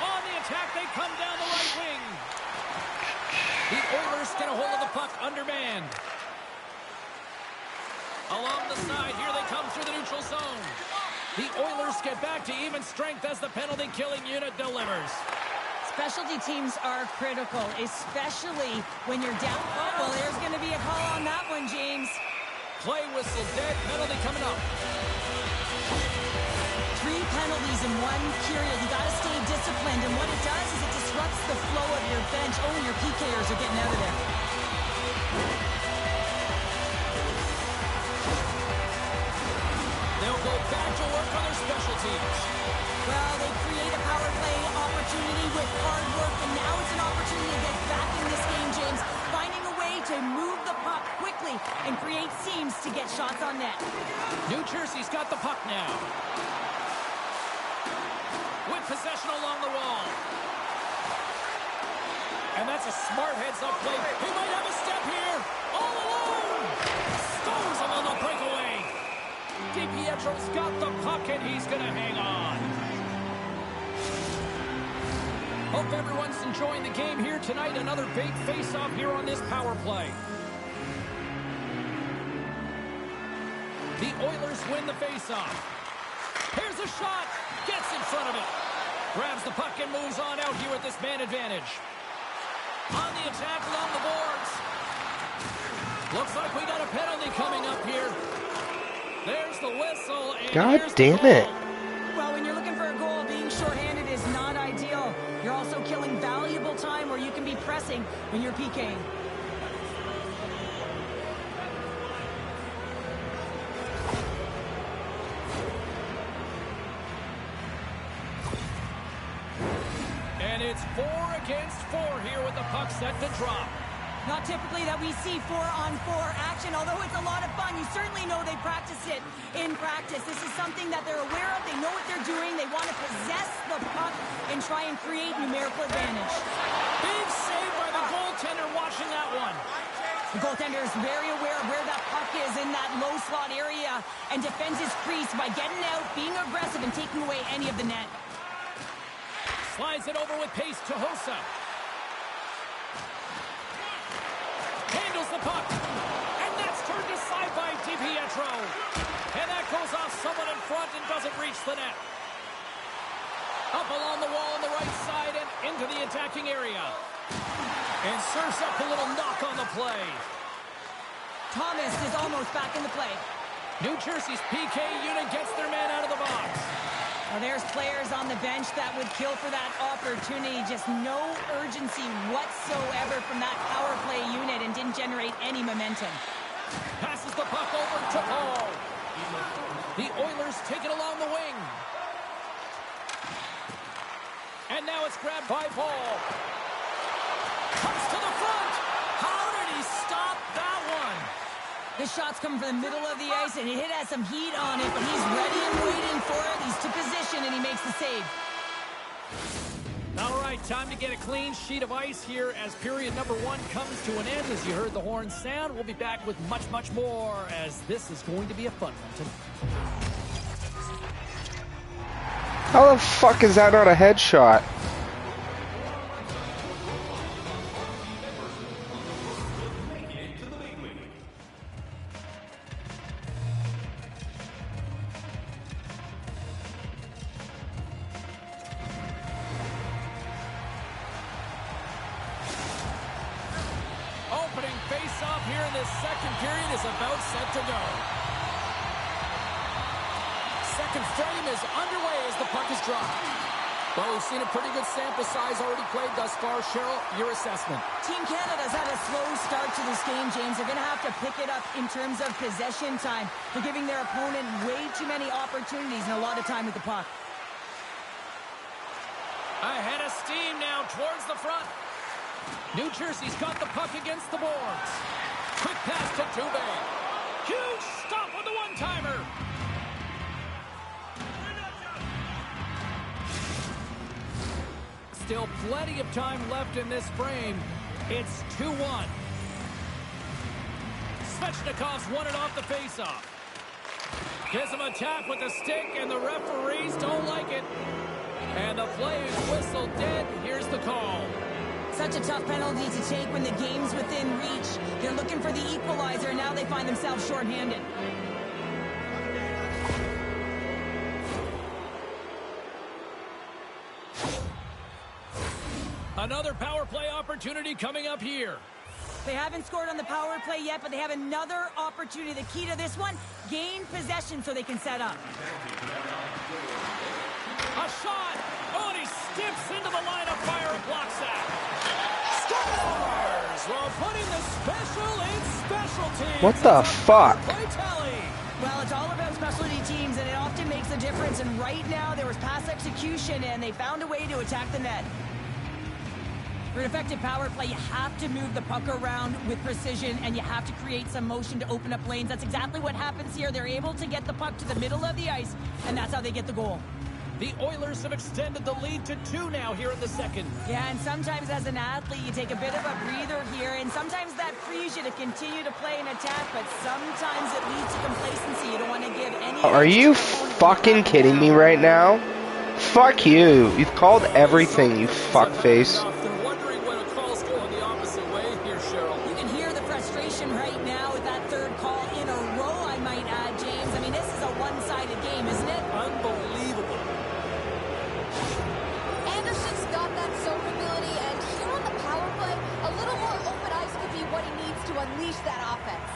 Speaker 2: On the attack, they come down the right wing. The Oilers get a hold of the puck undermanned. Along the side, here they come through the neutral zone. The Oilers get back to even strength as the penalty-killing unit delivers.
Speaker 3: Specialty teams are critical, especially when you're down. Oh, well, there's going to be a call on that one, James.
Speaker 2: Play whistle, dead penalty coming up.
Speaker 3: 3 penalties in 1 period. You got to stay disciplined, and what it does is it disrupts the flow of your bench. Oh, and your PKers are getting out of there.
Speaker 2: They'll go back to work on their special teams.
Speaker 3: Well, they create a power play opportunity with hard work, and now it's an opportunity to get back in this game, James. Finding a way to move the puck quickly and create seams to get shots on net.
Speaker 2: New Jersey's got the puck now. With possession along the wall. And that's a smart heads-up play. He might have a step here. All alone. Stones him on the breakaway. DiPietro's got the puck, and he's going to hang on. Hope everyone's enjoying the game here tonight. Another big face-off here on this power play. The Oilers win the face-off. Here's a shot. Gets in front of it. Grabs the puck and moves on out here with this man advantage. On the attack along the boards. Looks like we got a penalty coming up here. There's the whistle, and
Speaker 1: God
Speaker 2: here's the
Speaker 1: damn
Speaker 2: goal.
Speaker 1: it.
Speaker 3: Well, when you're looking for a goal, being shorthanded is not ideal. You're also killing valuable time where you can be pressing when you're PKing.
Speaker 2: And it's 4 against 4 here with the puck set to drop.
Speaker 3: Not typically that we see 4-on-4 action, although it's a lot of fun. You certainly know they practice it in practice. This is something that they're aware of. They know what they're doing. They want to possess the puck and try and create numerical advantage.
Speaker 2: Big save by the goaltender watching that one.
Speaker 3: The goaltender is very aware of where that puck is in that low slot area and defends his crease by getting out, being aggressive, and taking away any of the net.
Speaker 2: Slides it over with pace to Hossa. Handles the puck. And that's turned aside by DiPietro. And that goes off someone in front and doesn't reach the net. Up along the wall on the right side and into the attacking area. And serves up a little knock on the play.
Speaker 3: Thomas is almost back in the play.
Speaker 2: New Jersey's PK unit gets their man out of the box.
Speaker 3: Now there's players on the bench that would kill for that opportunity. Just no urgency whatsoever from that power play unit and didn't generate any momentum.
Speaker 2: Passes the puck over to Paul. The Oilers take it along the wing. And now it's grabbed by Paul. Comes to the front. How did he stop that one?
Speaker 3: This shot's coming from the middle of the ice, and it has some heat on it, but he's ready and waiting for it. He's to position, and he makes the save.
Speaker 2: All right, time to get a clean sheet of ice here as period number 1 comes to an end. As you heard the horn sound, we'll be back with much, much more, as this is going to be a fun one tonight.
Speaker 1: How the fuck is that not a headshot?
Speaker 2: Opening face-off here in this second period is about set to go. Second frame is underway as the puck is dropped. Well, we've seen a pretty good sample size already played thus far. Cheryl, your assessment.
Speaker 3: Team Canada's had a slow start to this game, James. They're going to have to pick it up in terms of possession time. They're giving their opponent way too many opportunities and a lot of time with the puck.
Speaker 2: Ahead of steam now towards the front. New Jersey's got the puck against the boards. Quick pass to Dubé. Huge stop on the one-timer. Still plenty of time left in this frame. It's 2-1. Svechnikov's won it off the faceoff. Gives him a tap with the stick, and the referees don't like it. And the play is whistled dead. Here's the call.
Speaker 3: Such a tough penalty to take when the game's within reach. They're looking for the equalizer, and now they find themselves shorthanded.
Speaker 2: Another power play opportunity coming up here.
Speaker 3: They haven't scored on the power play yet, but they have another opportunity. The key to this one, gain possession so they can set up.
Speaker 2: A shot. Oh, and he steps into the line of fire and blocks that. Scores! We're putting the special in specialty.
Speaker 1: What the fuck?
Speaker 3: Well, it's all about specialty teams, and it often makes a difference. And right now, there was pass execution, and they found a way to attack the net. For an effective power play, you have to move the puck around with precision, and you have to create some motion to open up lanes. That's exactly what happens here. They're able to get the puck to the middle of the ice, and that's how they get the goal.
Speaker 2: The Oilers have extended the lead to 2 now here in the second.
Speaker 3: Yeah, and sometimes as an athlete, you take a bit of a breather here, and sometimes that frees you to continue to play and attack, but sometimes it leads to complacency. You don't want to give any...
Speaker 1: Are you fucking kidding me right now? Fuck you. You've called everything, you fuckface.
Speaker 2: They're wondering when a call's going the opposite way here, Cheryl.
Speaker 3: You can hear the frustration right now with that third call in a row, I might add, James. I mean, this is a one-sided game, isn't it?
Speaker 2: Unbelievable.
Speaker 4: Anderson's got that zone ability, and here on the power play, a little more open ice could be what he needs to unleash that offense.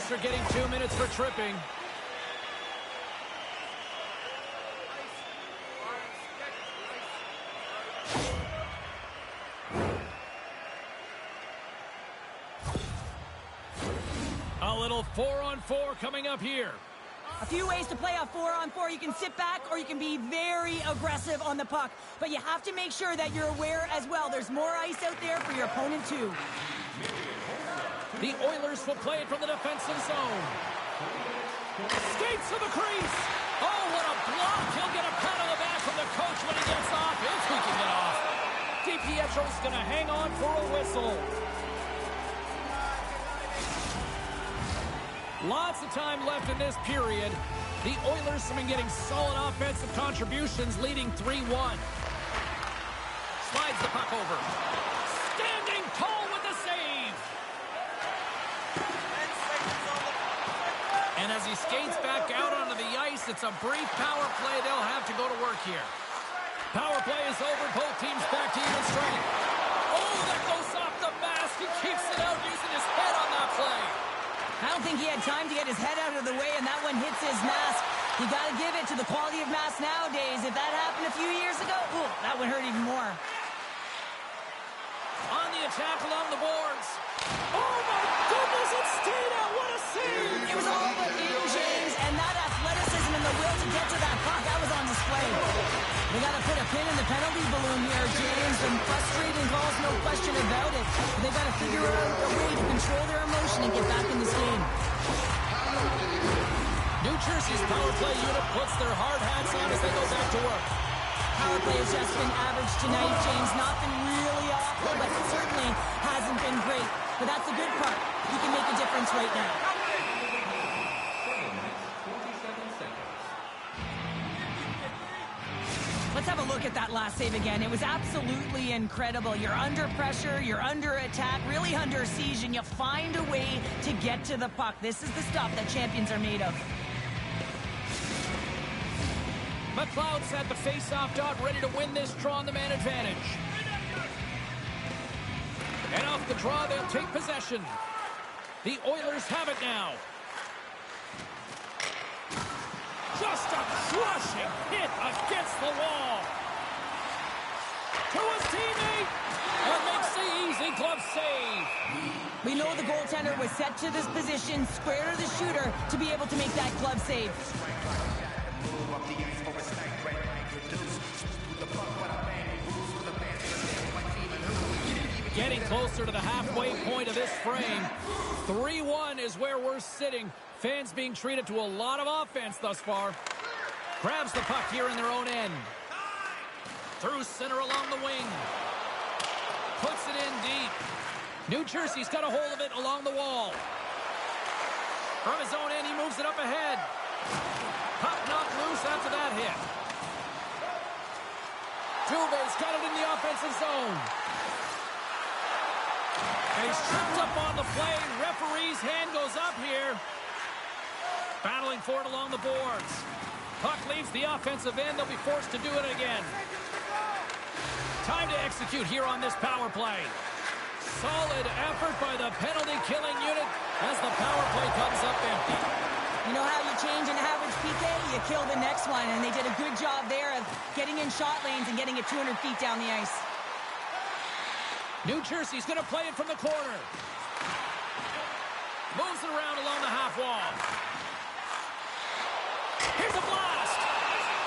Speaker 2: Leafs are getting 2 minutes for tripping. A little 4-on-4 coming up here.
Speaker 3: A few ways to play a 4-on-4. You can sit back or you can be very aggressive on the puck. But you have to make sure that you're aware as well. There's more ice out there for your opponent too.
Speaker 2: The Oilers will play it from the defensive zone. Skates to the crease. Oh, what a block. He'll get a pat on the back from the coach when he gets off. If he can get off. DiPietro's going to hang on for a whistle. Lots of time left in this period. The Oilers have been getting solid offensive contributions, leading 3-1. Slides the puck over. Standing tall with the save. And as he skates back out onto the ice, it's a brief power play. They'll have to go to work here. Power play is over. Both teams back to even strength. Oh, that goes off the mask. He keeps it out using his head on that play.
Speaker 3: I don't think he had time to get his head out of the way, and that one hits his mask. You got to give it to the quality of mask nowadays. If that happened a few years ago, ooh, that would hurt even more.
Speaker 2: On the attack along the boards. Oh, my goodness, it stayed out. What a save.
Speaker 3: It was all but in, James, and that athleticism and the will to get to that puck, that was on display. They got to put a pin in the penalty balloon here, James. Some frustrating calls, no question about it. But they got to figure out a way to control their emotion and get back in this game.
Speaker 2: New Jersey's power play unit puts their hard hats on as they go back to work.
Speaker 3: Power play has just been average tonight, James. Not been really awful, but it certainly hasn't been great. But that's the good part. You can make a difference right now. Let's have a look at that last save again. It was absolutely incredible. You're under pressure, you're under attack, really under siege, and you find a way to get to the puck. This is the stuff that champions are made of.
Speaker 2: McLeod's at the face-off dot, ready to win this draw on the man advantage. And off the draw, they'll take possession. The Oilers have it now. Just a crushing hit against the wall. To his teammate. And makes the easy glove save.
Speaker 3: We know the goaltender was set to this position, square to the shooter, to be able to make that glove save.
Speaker 2: Getting closer to the halfway point of this frame. 3-1 is where we're sitting. Fans being treated to a lot of offense thus far. Grabs the puck here in their own end. Through center along the wing. Puts it in deep. New Jersey's got a hold of it along the wall. From his own end, he moves it up ahead. Puck knocked loose after that hit. Tuve's got it in the offensive zone. And he's tripped up on the play. Referee's hand goes up here. Battling for it along the boards. Puck leaves the offensive end. They'll be forced to do it again. Time to execute here on this power play. Solid effort by the penalty-killing unit as the power play comes up empty.
Speaker 3: You know how you change an average PK? You kill the next one, and they did a good job there of getting in shot lanes and getting it 200 feet down the ice.
Speaker 2: New Jersey's going to play it from the corner. Moves it around along the half wall. Here's a blast.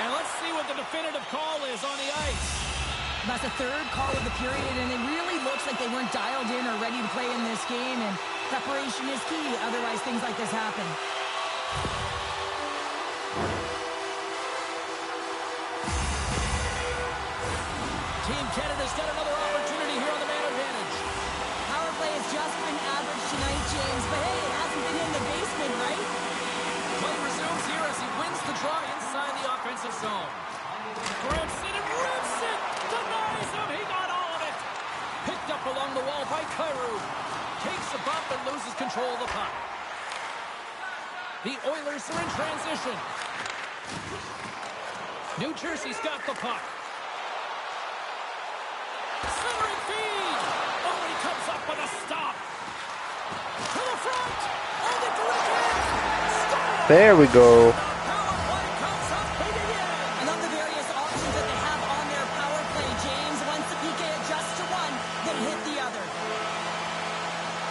Speaker 2: And let's see what the definitive call is on the ice.
Speaker 3: That's the third call of the period, and it really looks like they weren't dialed in or ready to play in this game, and preparation is key. Otherwise, things like this happen.
Speaker 2: Team Canada's got another opportunity here on the man advantage.
Speaker 3: Power play has just been average tonight, James, but hey, it hasn't been in the basement, right?
Speaker 2: Play resumes here as he wins the draw inside the offensive zone. Grips it and rips it! Denies him! He got all of it! Picked up along the wall by Kyrou. Takes a bump and loses control of the puck. The Oilers are in transition. New Jersey's got the puck. Centering feed! Oh, he comes up with a stop. the front. Hold it to the
Speaker 1: There we go.
Speaker 2: power play comes up big again.
Speaker 3: I love the various options that they have on their power play, James. Once the PK adjusts to one, they hit the other.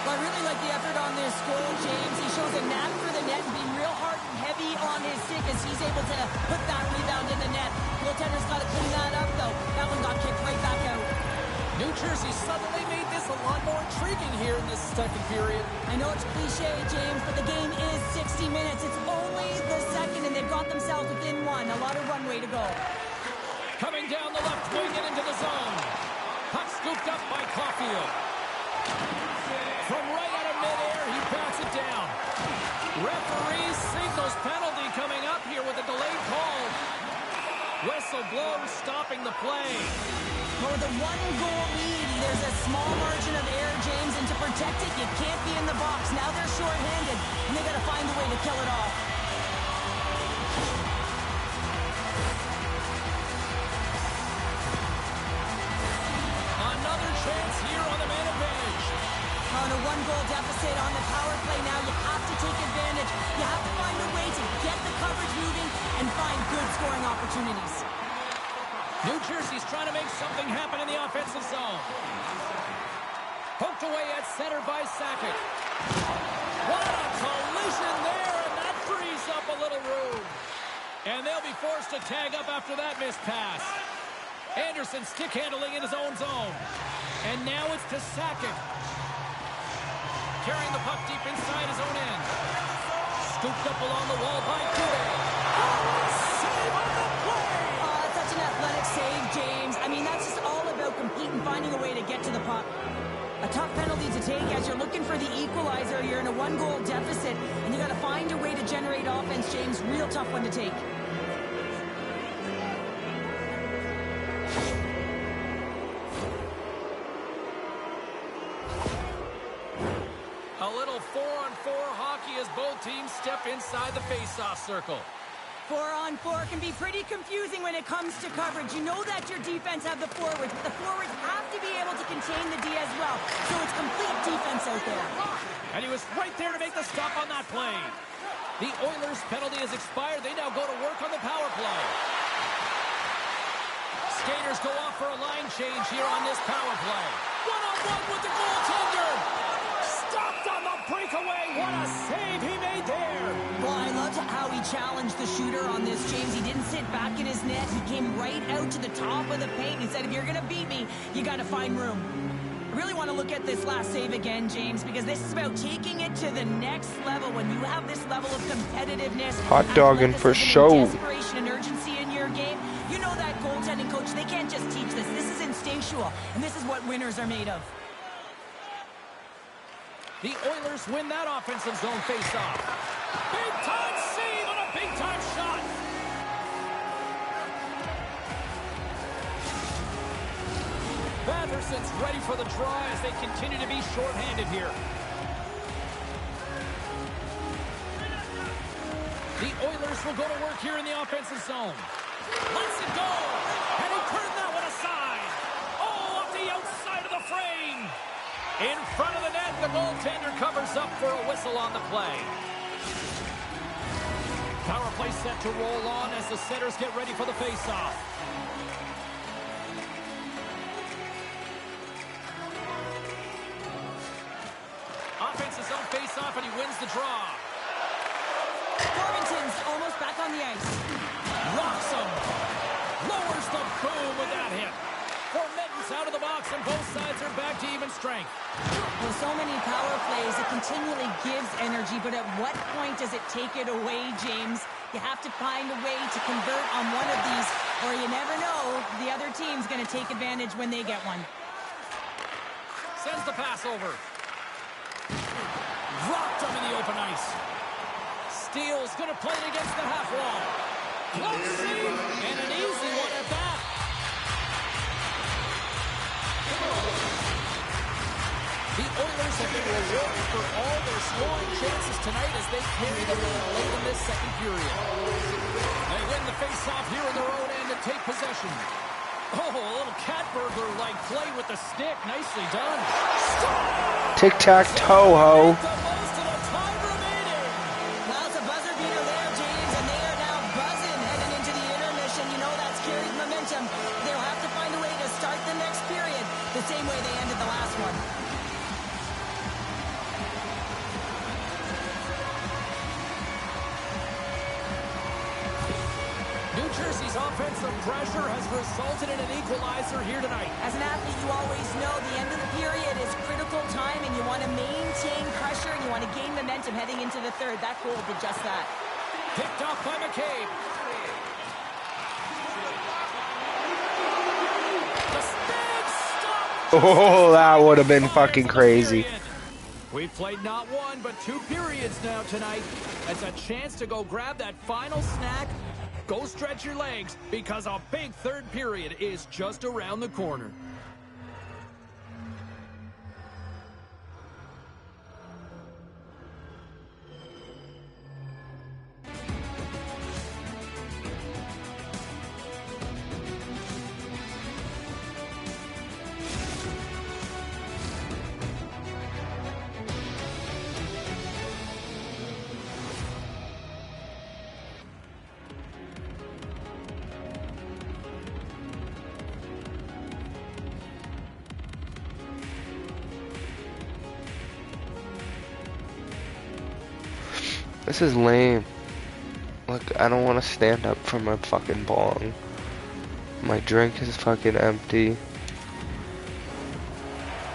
Speaker 3: Well, I really like the effort on this goal, James. He shows a knack for the net and being real hard and heavy on his stick as he's able to put that rebound in the net. Goaltender's got to clean that up, though. That one got kicked right back out.
Speaker 2: New Jersey suddenly made this a lot more intriguing here in this second period.
Speaker 3: I know it's cliche, James, but the game is 60 minutes. It's only the second, and they've got themselves within one. A lot of runway to go.
Speaker 2: Coming down the left wing and into the zone. Puck scooped up by Caulfield. From right out of midair, he bats it down. Referee signals penalty coming up here with a delayed call. Whistle blows, stopping the play.
Speaker 3: Well, with a one-goal lead, there's a small margin of error, James, and to protect it, you can't be in the box. Now they're short-handed, and they got to find a way to kill it off.
Speaker 2: Another chance here on the man advantage.
Speaker 3: On a one-goal deficit on the power play now, you have to take advantage. You have to find a way to get the coverage moving and find good scoring opportunities.
Speaker 2: New Jersey's trying to make something happen in the offensive zone. Poked away at center by Sakic. What a collision there, and that frees up a little room. And they'll be forced to tag up after that missed pass. Anderson stick handling in his own zone. And now it's to Sakic. Carrying the puck deep inside his own end. Scooped up along the wall by Coué. Oh, save on the play!
Speaker 3: Such an athletic save, James. I mean, that's just all about competing, finding a way to get to the puck. A tough penalty to take as you're looking for the equalizer. You're in a one-goal deficit, and you got to find a way to generate offense, James. Real tough one to take.
Speaker 2: A little 4-on-4 hockey as both teams step inside the face-off circle.
Speaker 3: 4-on-4 can be pretty confusing when it comes to coverage. You know that your defense have the forwards, but the forwards have to be able to contain the D as well. So it's complete defense out there.
Speaker 2: And he was right there to make the stop on that play. The Oilers' penalty has expired. They now go to work on the power play. Skaters go off for a line change here on this power play. One-on-one with the goaltender. Stopped on the breakaway. What a save he made there.
Speaker 3: Well, I loved how he challenged the shooter on this, James. He didn't sit back in his net. He came right out to the top of the paint. He said, if you're going to beat me, you got to find room. I really want to look at this last save again, James, because this is about taking it to the next level. When you have this level of competitiveness,
Speaker 1: Hot dogging for show.
Speaker 3: Desperation and urgency in your game, you know that goaltending coach, they can't just teach this. This is instinctual, and this is what winners are made of.
Speaker 2: The Oilers win that offensive zone face-off. Big-time save on a big-time shot. Batterson's ready for the draw as they continue to be shorthanded here. The Oilers will go to work here in the offensive zone. Lets it go. And he turned that one aside. Oh, off the outside of the frame. In front of the net, the goaltender covers up for a whistle on the play. Power play set to roll on as the setters get ready for the face-off. Offensive zone face-off, and he wins the draw.
Speaker 3: Thornton's almost back on the ice.
Speaker 2: Rocks him. Lowers the boom with that hit. Formenton's out of the box, and both sides are back to even strength.
Speaker 3: With so many power plays, it continually gives energy, but at what point does it take it away, James? You have to find a way to convert on one of these, or you never know, the other team's going to take advantage when they get one.
Speaker 2: Sends the pass over. Dropped him in the open ice. Steele's going to play it against the half wall. Close save, and an easy one at that. The Oilers have been rewarded for all their scoring chances tonight as they carry the lead late in this second period. They win the face-off here in their own end and take possession. Oh, a little cat burglar-like play with the stick. Nicely done.
Speaker 1: Tic-tac-toe, ho.
Speaker 2: The most
Speaker 3: the same way they ended the last one.
Speaker 2: New Jersey's offensive pressure has resulted in an equalizer here tonight.
Speaker 3: As an athlete, you always know the end of the period is critical time, and you want to maintain pressure, and you want to gain momentum heading into the third. That goal did just that.
Speaker 2: Picked off by McCabe. The big stop.
Speaker 1: Oh, that would have been fucking crazy.
Speaker 2: We've played not one, but 2 periods now tonight. It's a chance to go grab that final snack. Go stretch your legs, because a big third period is just around the corner.
Speaker 1: This is lame. Look, I don't want to stand up for my fucking bong. My drink is fucking empty.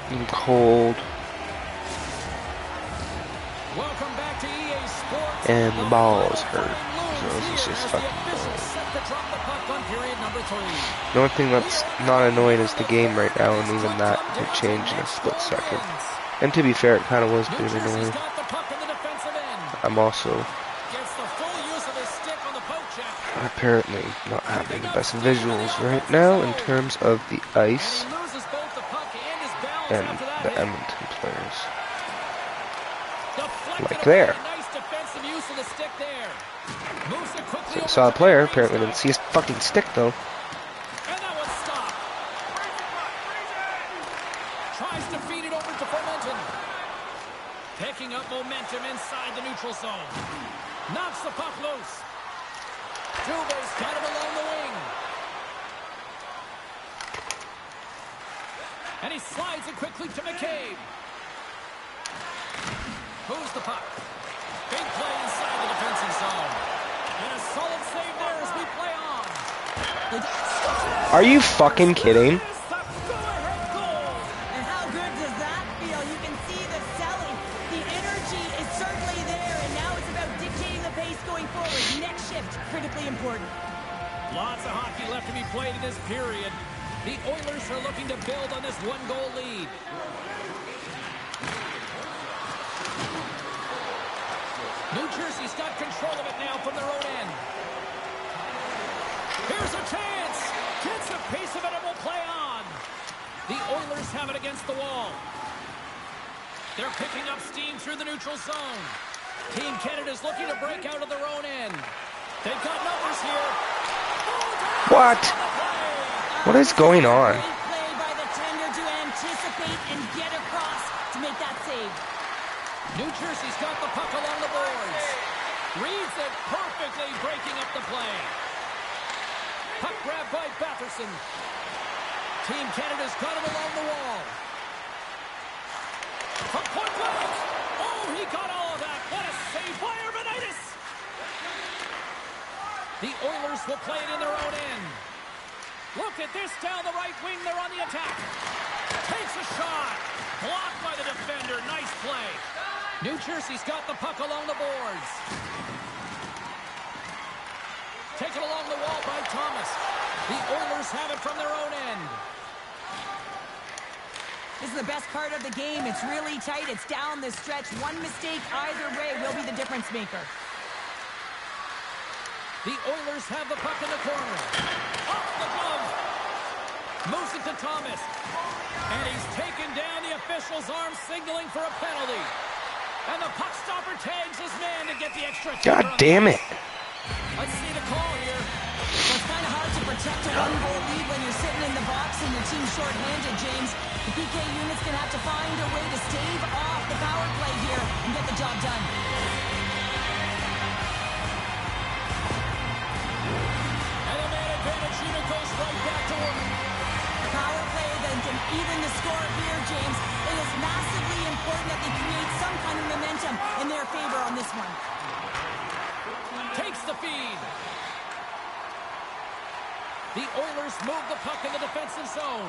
Speaker 1: I'm cold.
Speaker 2: Welcome back to EA Sports.
Speaker 1: And the ball is hurt. So this is just fucking boring. The only thing that's not annoying is the game right now, and even that could change in a split second. And to be fair, it kind of was pretty annoying. I'm also apparently not having the best visuals right now in terms of the ice and the Edmonton players. Like there. So I saw a player, apparently didn't see his fucking stick though.
Speaker 2: Tries to feed it over to Fermenton. Picking up momentum inside the neutral zone. Knocks the puck loose. Dubé's got him along the wing. And he slides it quickly to McCabe. Moves the puck. Big play inside the defensive zone. And a solid save there as we play on.
Speaker 1: Are you fucking kidding?
Speaker 3: Critically important.
Speaker 2: Lots of hockey left to be played in this period. The Oilers are looking to build on this 1-goal lead. New Jersey's got control of it now from their own end. Here's a chance. Gets a piece of it and will play on. The Oilers have it against the wall. They're picking up steam through the neutral zone. Team Canada's looking to break out of their own end. They've got numbers here.
Speaker 1: What? What is going on?
Speaker 3: Great play by the tender to anticipate and get across to make that save.
Speaker 2: New Jersey's got the puck along the boards. Reads it perfectly, breaking up the play. Puck grab by Batherson. Team Canada's got him along the wall. From point blank. Oh, he got all of that. What a save by Urbanitis. The Oilers will play it in their own end. Look at this down the right wing. They're on the attack. Takes a shot. Blocked by the defender. Nice play. New Jersey's got the puck along the boards. Taken along the wall by Thomas. The Oilers have it from their own end.
Speaker 3: This is the best part of the game. It's really tight. It's down the stretch. One mistake either way will be the difference maker.
Speaker 2: The Oilers have the puck in the corner. Off the glove. Moves it to Thomas. And he's taken down. The official's arm signaling for a penalty. And the puck stopper tags his man to get the extra.
Speaker 1: God damn it.
Speaker 2: Let's see the call here.
Speaker 3: Well, it's kind of hard to protect a 1-goal lead when you're sitting in the box and your team's shorthanded, James. The PK unit's going to have to find a way to stave off the power play here and get the job done. And the man advantage unit goes right back to work. The power play then can even the score here, James. It is massively important that they create some kind of momentum in their favor on this one.
Speaker 2: Takes the feed. The Oilers move the puck in the defensive zone.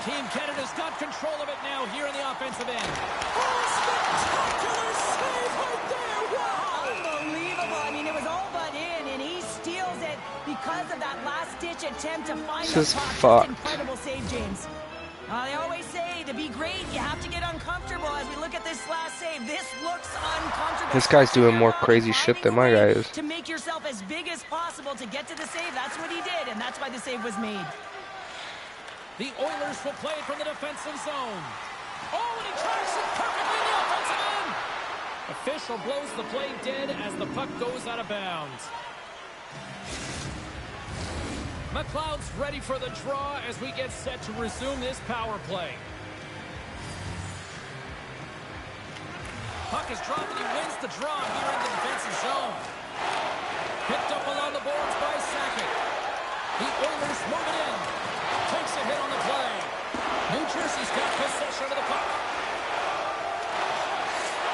Speaker 2: Team Canada's got control of it now here in the offensive end.
Speaker 3: Oh, spectacular save right there! Wow! Unbelievable. I mean, it was all but in, and he steals it because of that last-ditch attempt to find the
Speaker 1: This is
Speaker 3: puck.
Speaker 1: fucked.
Speaker 3: Just incredible save, James. They always say to be great, you have to get uncomfortable. As we look at this last save, this looks uncomfortable.
Speaker 1: This guy's doing more crazy shit than my guy is.
Speaker 3: To make yourself as big as possible to get to the save, that's what he did, and that's why the save was made.
Speaker 2: The Oilers will play it from the defensive zone. Oh, and he tries it perfectly in the offensive end. Official blows the play dead as the puck goes out of bounds. McLeod's ready for the draw as we get set to resume this power play. Puck is dropped and he wins the draw here in the defensive zone. Picked up along the boards by Sakic. The Oilers move it in. Takes a hit on the play. New Jersey's got possession of the puck.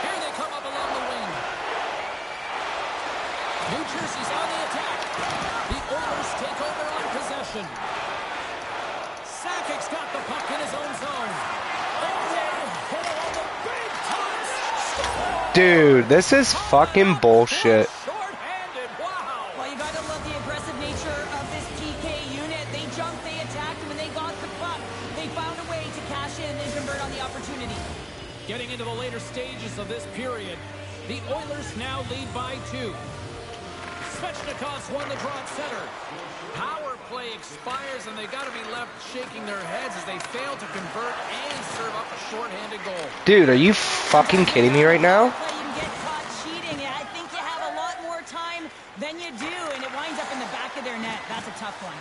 Speaker 2: Here they come up along the wing. New Jersey's on the attack. The Oilers take over on possession. Sakic's got the puck in his own zone.
Speaker 1: Dude, this is fucking bullshit.
Speaker 2: Short-handed, wow.
Speaker 3: Well, you gotta love the aggressive nature of this PK unit. They jumped, they attacked, and when they got the puck, they found a way to cash in and convert on the opportunity.
Speaker 2: Getting into the later stages of this period, the Oilers now lead by 2. Svechnikov's won the draw at center. Power play expires, and they got to be left shaking their heads as they fail to convert and serve up a shorthanded goal.
Speaker 1: Dude, are you fucking kidding me right now?
Speaker 3: You can get caught cheating, and I think you have a lot more time than you do, and it winds up in the back of their net. That's a tough one.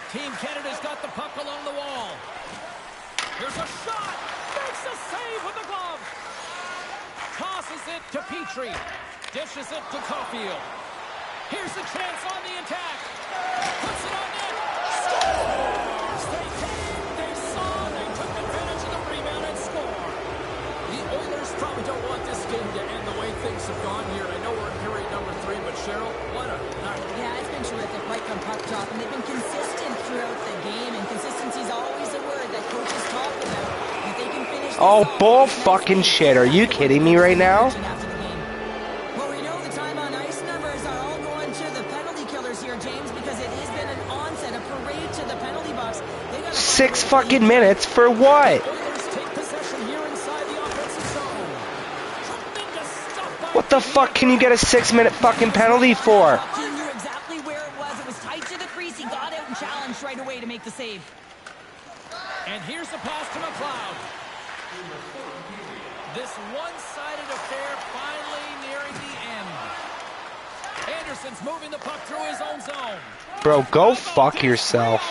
Speaker 2: Team Canada's got the puck along the wall. Here's a shot. Makes a save with the glove. Tosses it to Petrie. Dishes it to Caulfield. Here's a chance on the attack. Puts it on net. Scores! They came, they saw, they took advantage of the rebound and score. The Oilers probably don't want this game to end the way things have gone here. I know we're in period number 3, but Cheryl, what a night.
Speaker 3: Yeah, it's been terrific right from puck drop, and they've been consistent throughout the game, and consistency is always a word that coaches talk about. If they can finish this
Speaker 1: Oh,
Speaker 3: off,
Speaker 1: bull
Speaker 3: it's nice
Speaker 1: fucking
Speaker 3: to
Speaker 1: shit. Are you kidding me right now?
Speaker 3: after the game. Well, we know the time on ice numbers are all going to the penalty killers here, James, because it has been an onset, a parade to the penalty box. They gotta
Speaker 1: 6
Speaker 3: find a way to
Speaker 1: fucking minutes for what?
Speaker 2: Oilers take possession here inside the offensive zone. Tremendous stuff by
Speaker 1: What the fuck can you get a 6-minute fucking penalty for?
Speaker 3: He knew exactly where it was. It was tight to the crease. He got out and challenged right away to make the save.
Speaker 2: And here's the pass to McLeod. This one-sided affair finally nearing the end. Anderson's moving the puck through his own zone.
Speaker 1: Bro, go fuck yourself.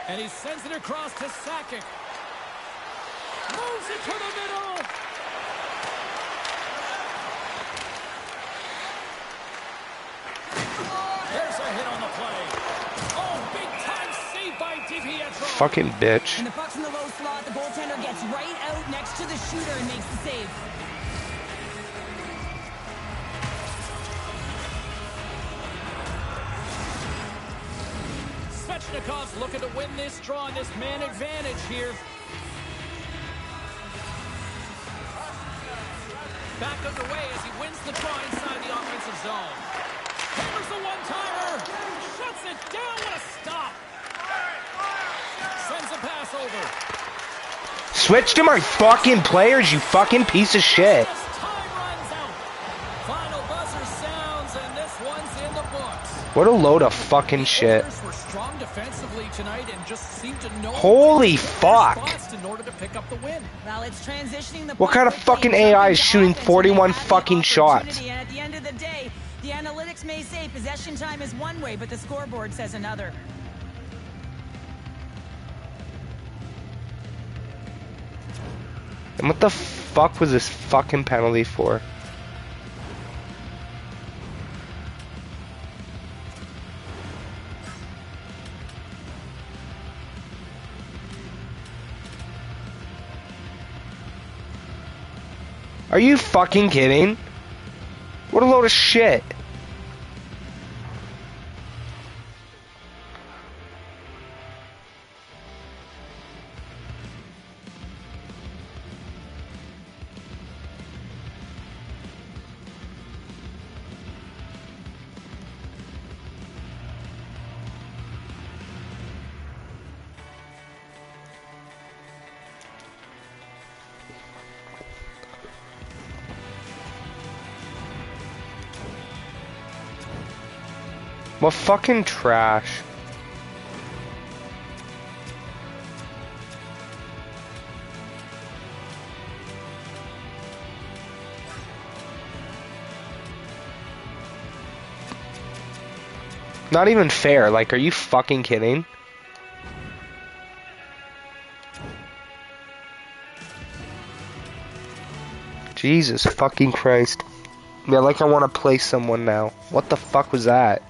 Speaker 2: And he sends it across to Sakic. Moves it to the middle. There's a hit on the play. Oh, big-time save by DiPietro.
Speaker 1: Fucking bitch.
Speaker 3: And the puck's in the low slot. The goaltender gets right out next to the shooter and makes the save.
Speaker 2: Svechnikov's looking to win this draw on this man advantage here. Back underway as he wins the draw inside the offensive zone. Hammers the one-timer. Shuts it down. What a stop. Sends a pass over.
Speaker 1: Switch to my fucking players, you fucking piece of shit.
Speaker 2: As time runs out. Final buzzer sounds, and this one's in the books.
Speaker 1: What a load of fucking shit.
Speaker 2: Oilers were strong defensively tonight and just seemed to know
Speaker 1: Holy
Speaker 2: their
Speaker 1: fuck.
Speaker 2: spots in order to pick up the win.
Speaker 3: Well, it's transitioning the
Speaker 1: What
Speaker 3: puck
Speaker 1: kind of
Speaker 3: quickly
Speaker 1: fucking
Speaker 3: and
Speaker 1: AI is
Speaker 3: jumping to
Speaker 1: shooting
Speaker 3: offense when
Speaker 1: 41
Speaker 3: they have the
Speaker 1: fucking shots?
Speaker 3: opportunity. And at the end of the day, the analytics may say possession time is one way, but the scoreboard says another.
Speaker 1: And what the fuck was this fucking penalty for? Are you fucking kidding? What a load of shit. What fucking trash. Not even fair. Like, are you fucking kidding? Jesus fucking Christ. Yeah, like I want to play someone now. What the fuck was that?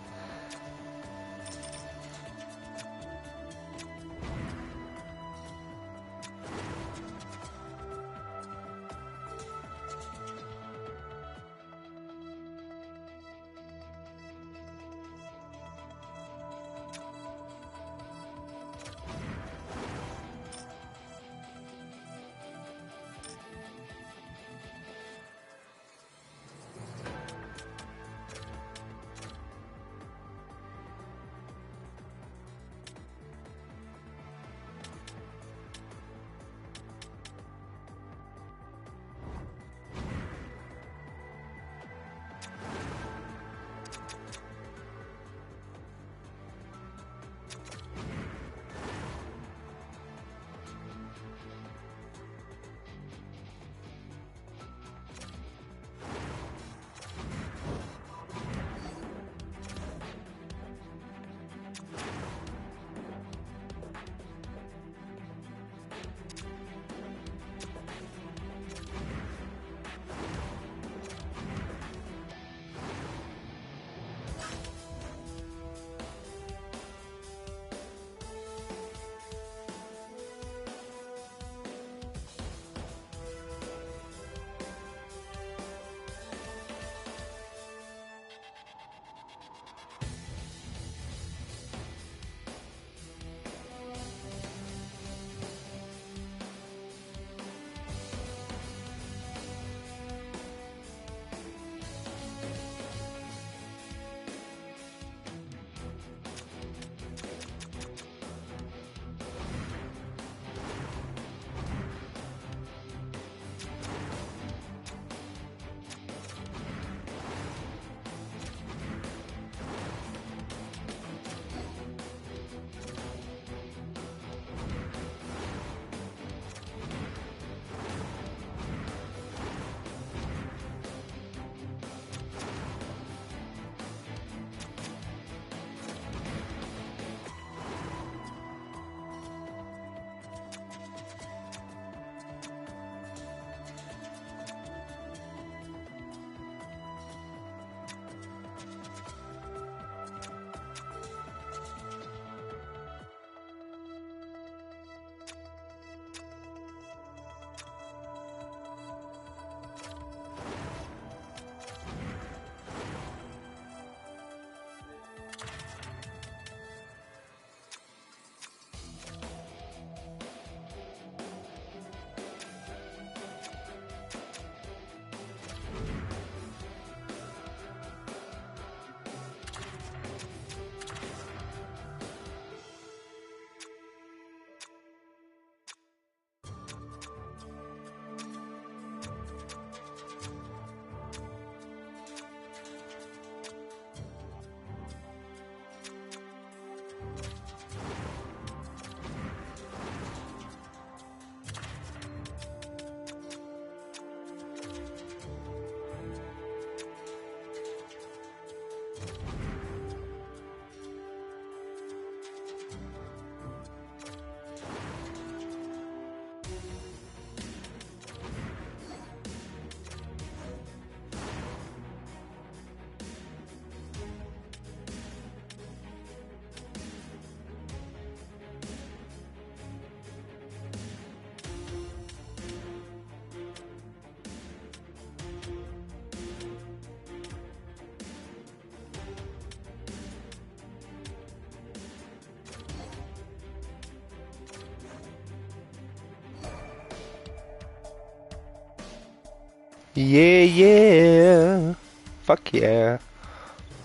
Speaker 1: Yeah, yeah. Fuck yeah.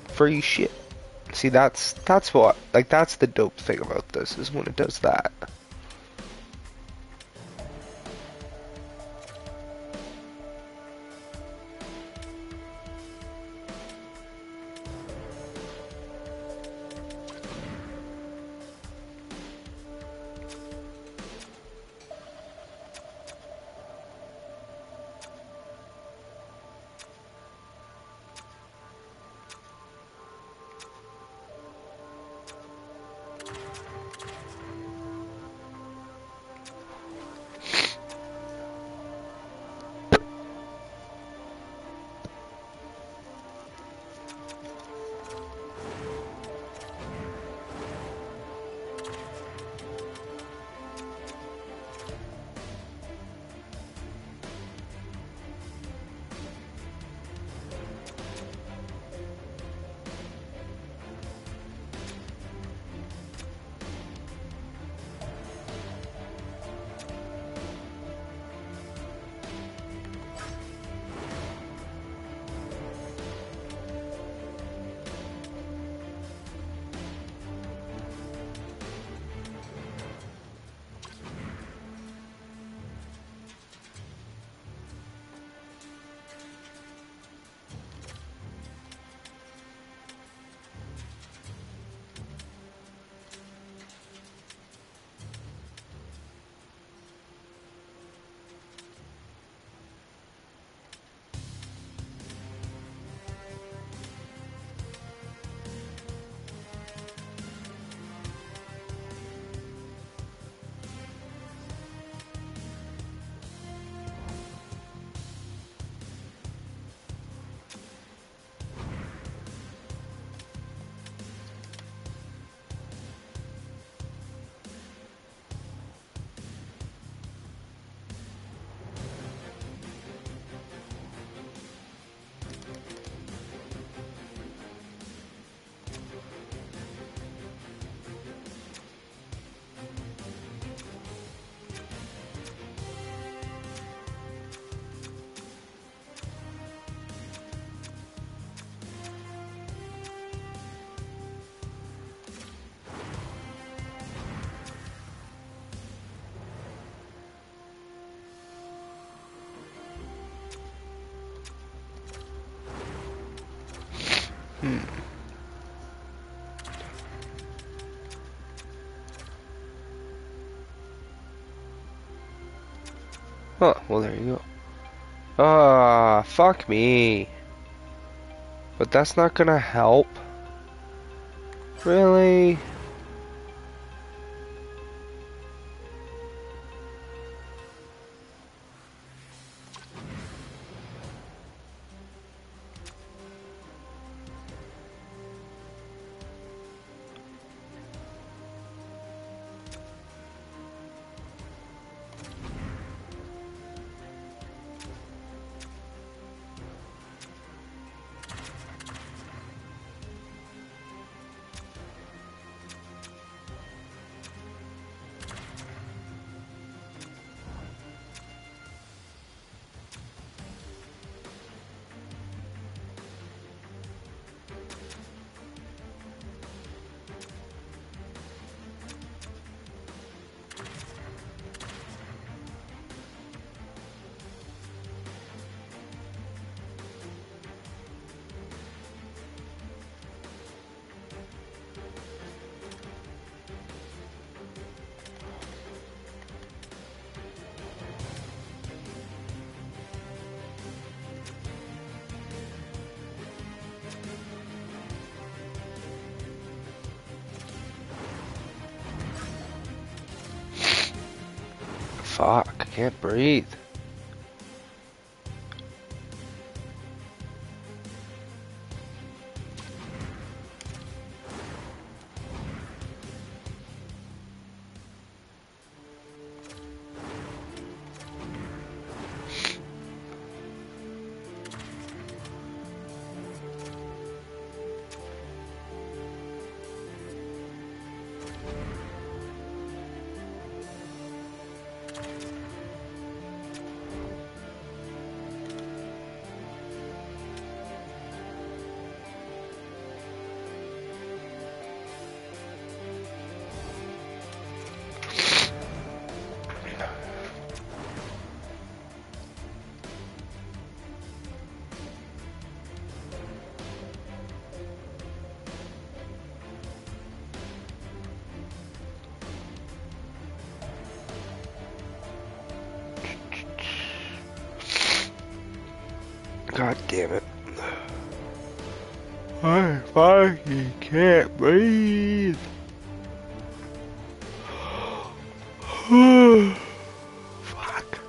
Speaker 1: Free shit. See, that's what, like, that's the dope thing about this, is when it does that. Huh, well there you go. Ah, fuck me. But that's not gonna help. Really? Fuck, I can't breathe. God damn it. I fucking can't breathe. Fuck.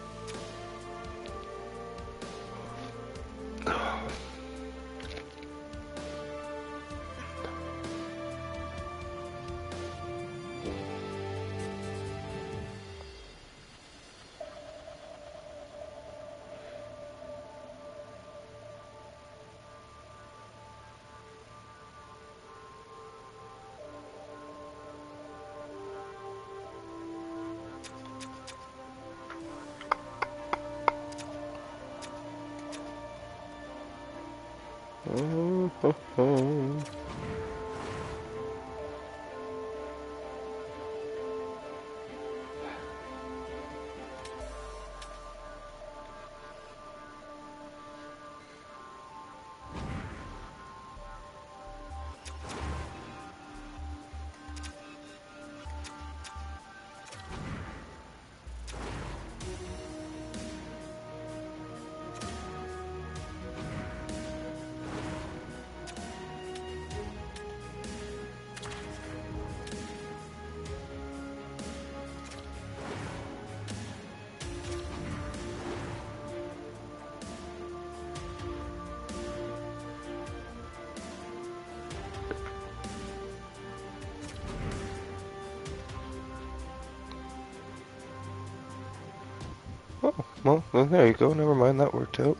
Speaker 1: Oh, well, there you go. Never mind, that worked out.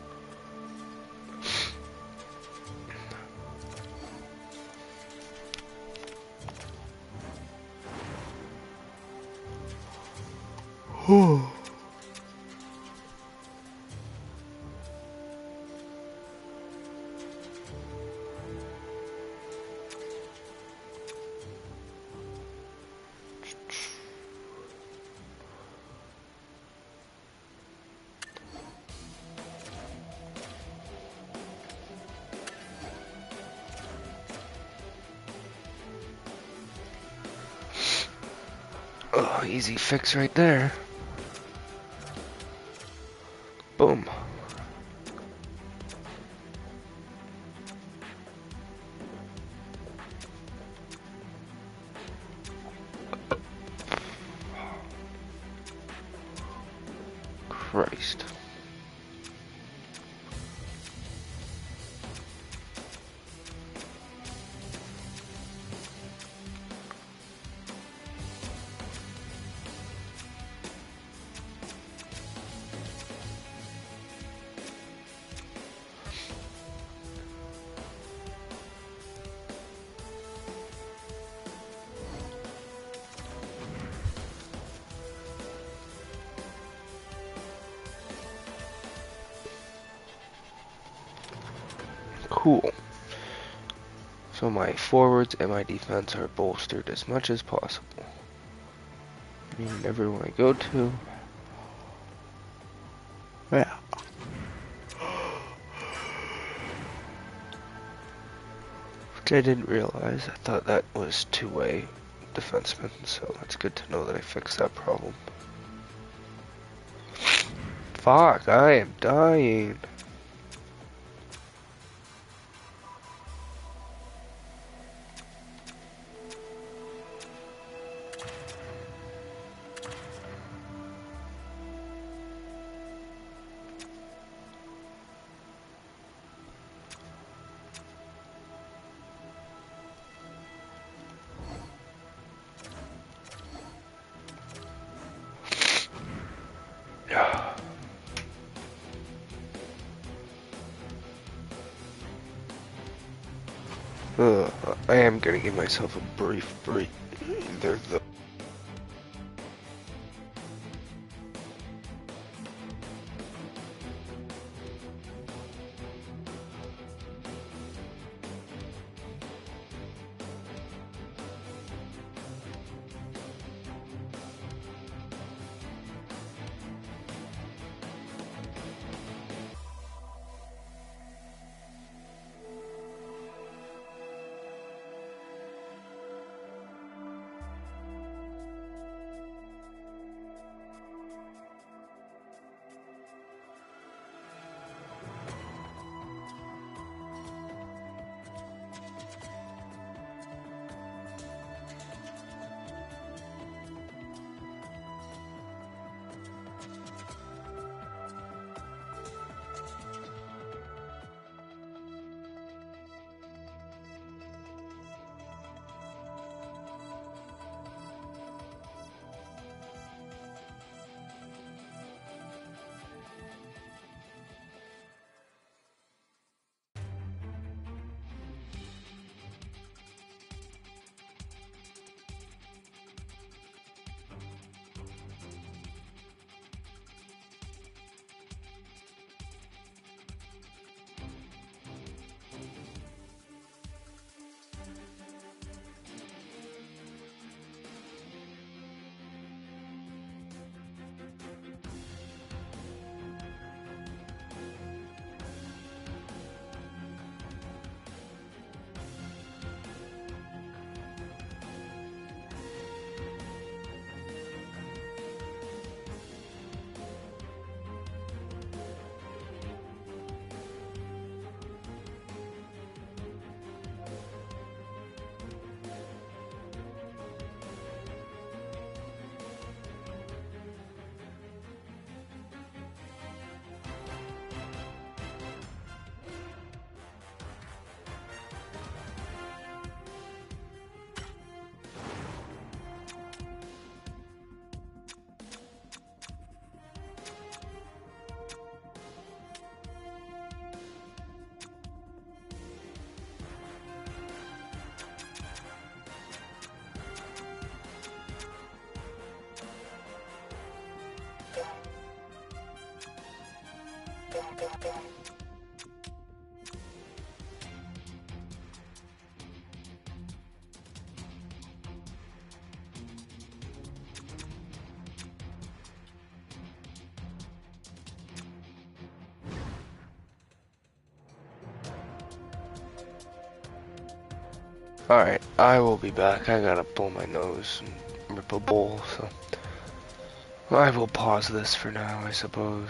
Speaker 1: Oh. Oh, easy fix right there. Boom. Christ. Cool. So my forwards and my defense are bolstered as much as possible. Meaning everyone I go to. Yeah. Which I didn't realize. I thought that was two-way defenseman, so it's good to know that I fixed that problem. Fuck, I am dying. I am gonna give myself a brief break. There's the Alright, I will be back. I gotta blow my nose and rip a bowl, so I will pause this for now, I suppose.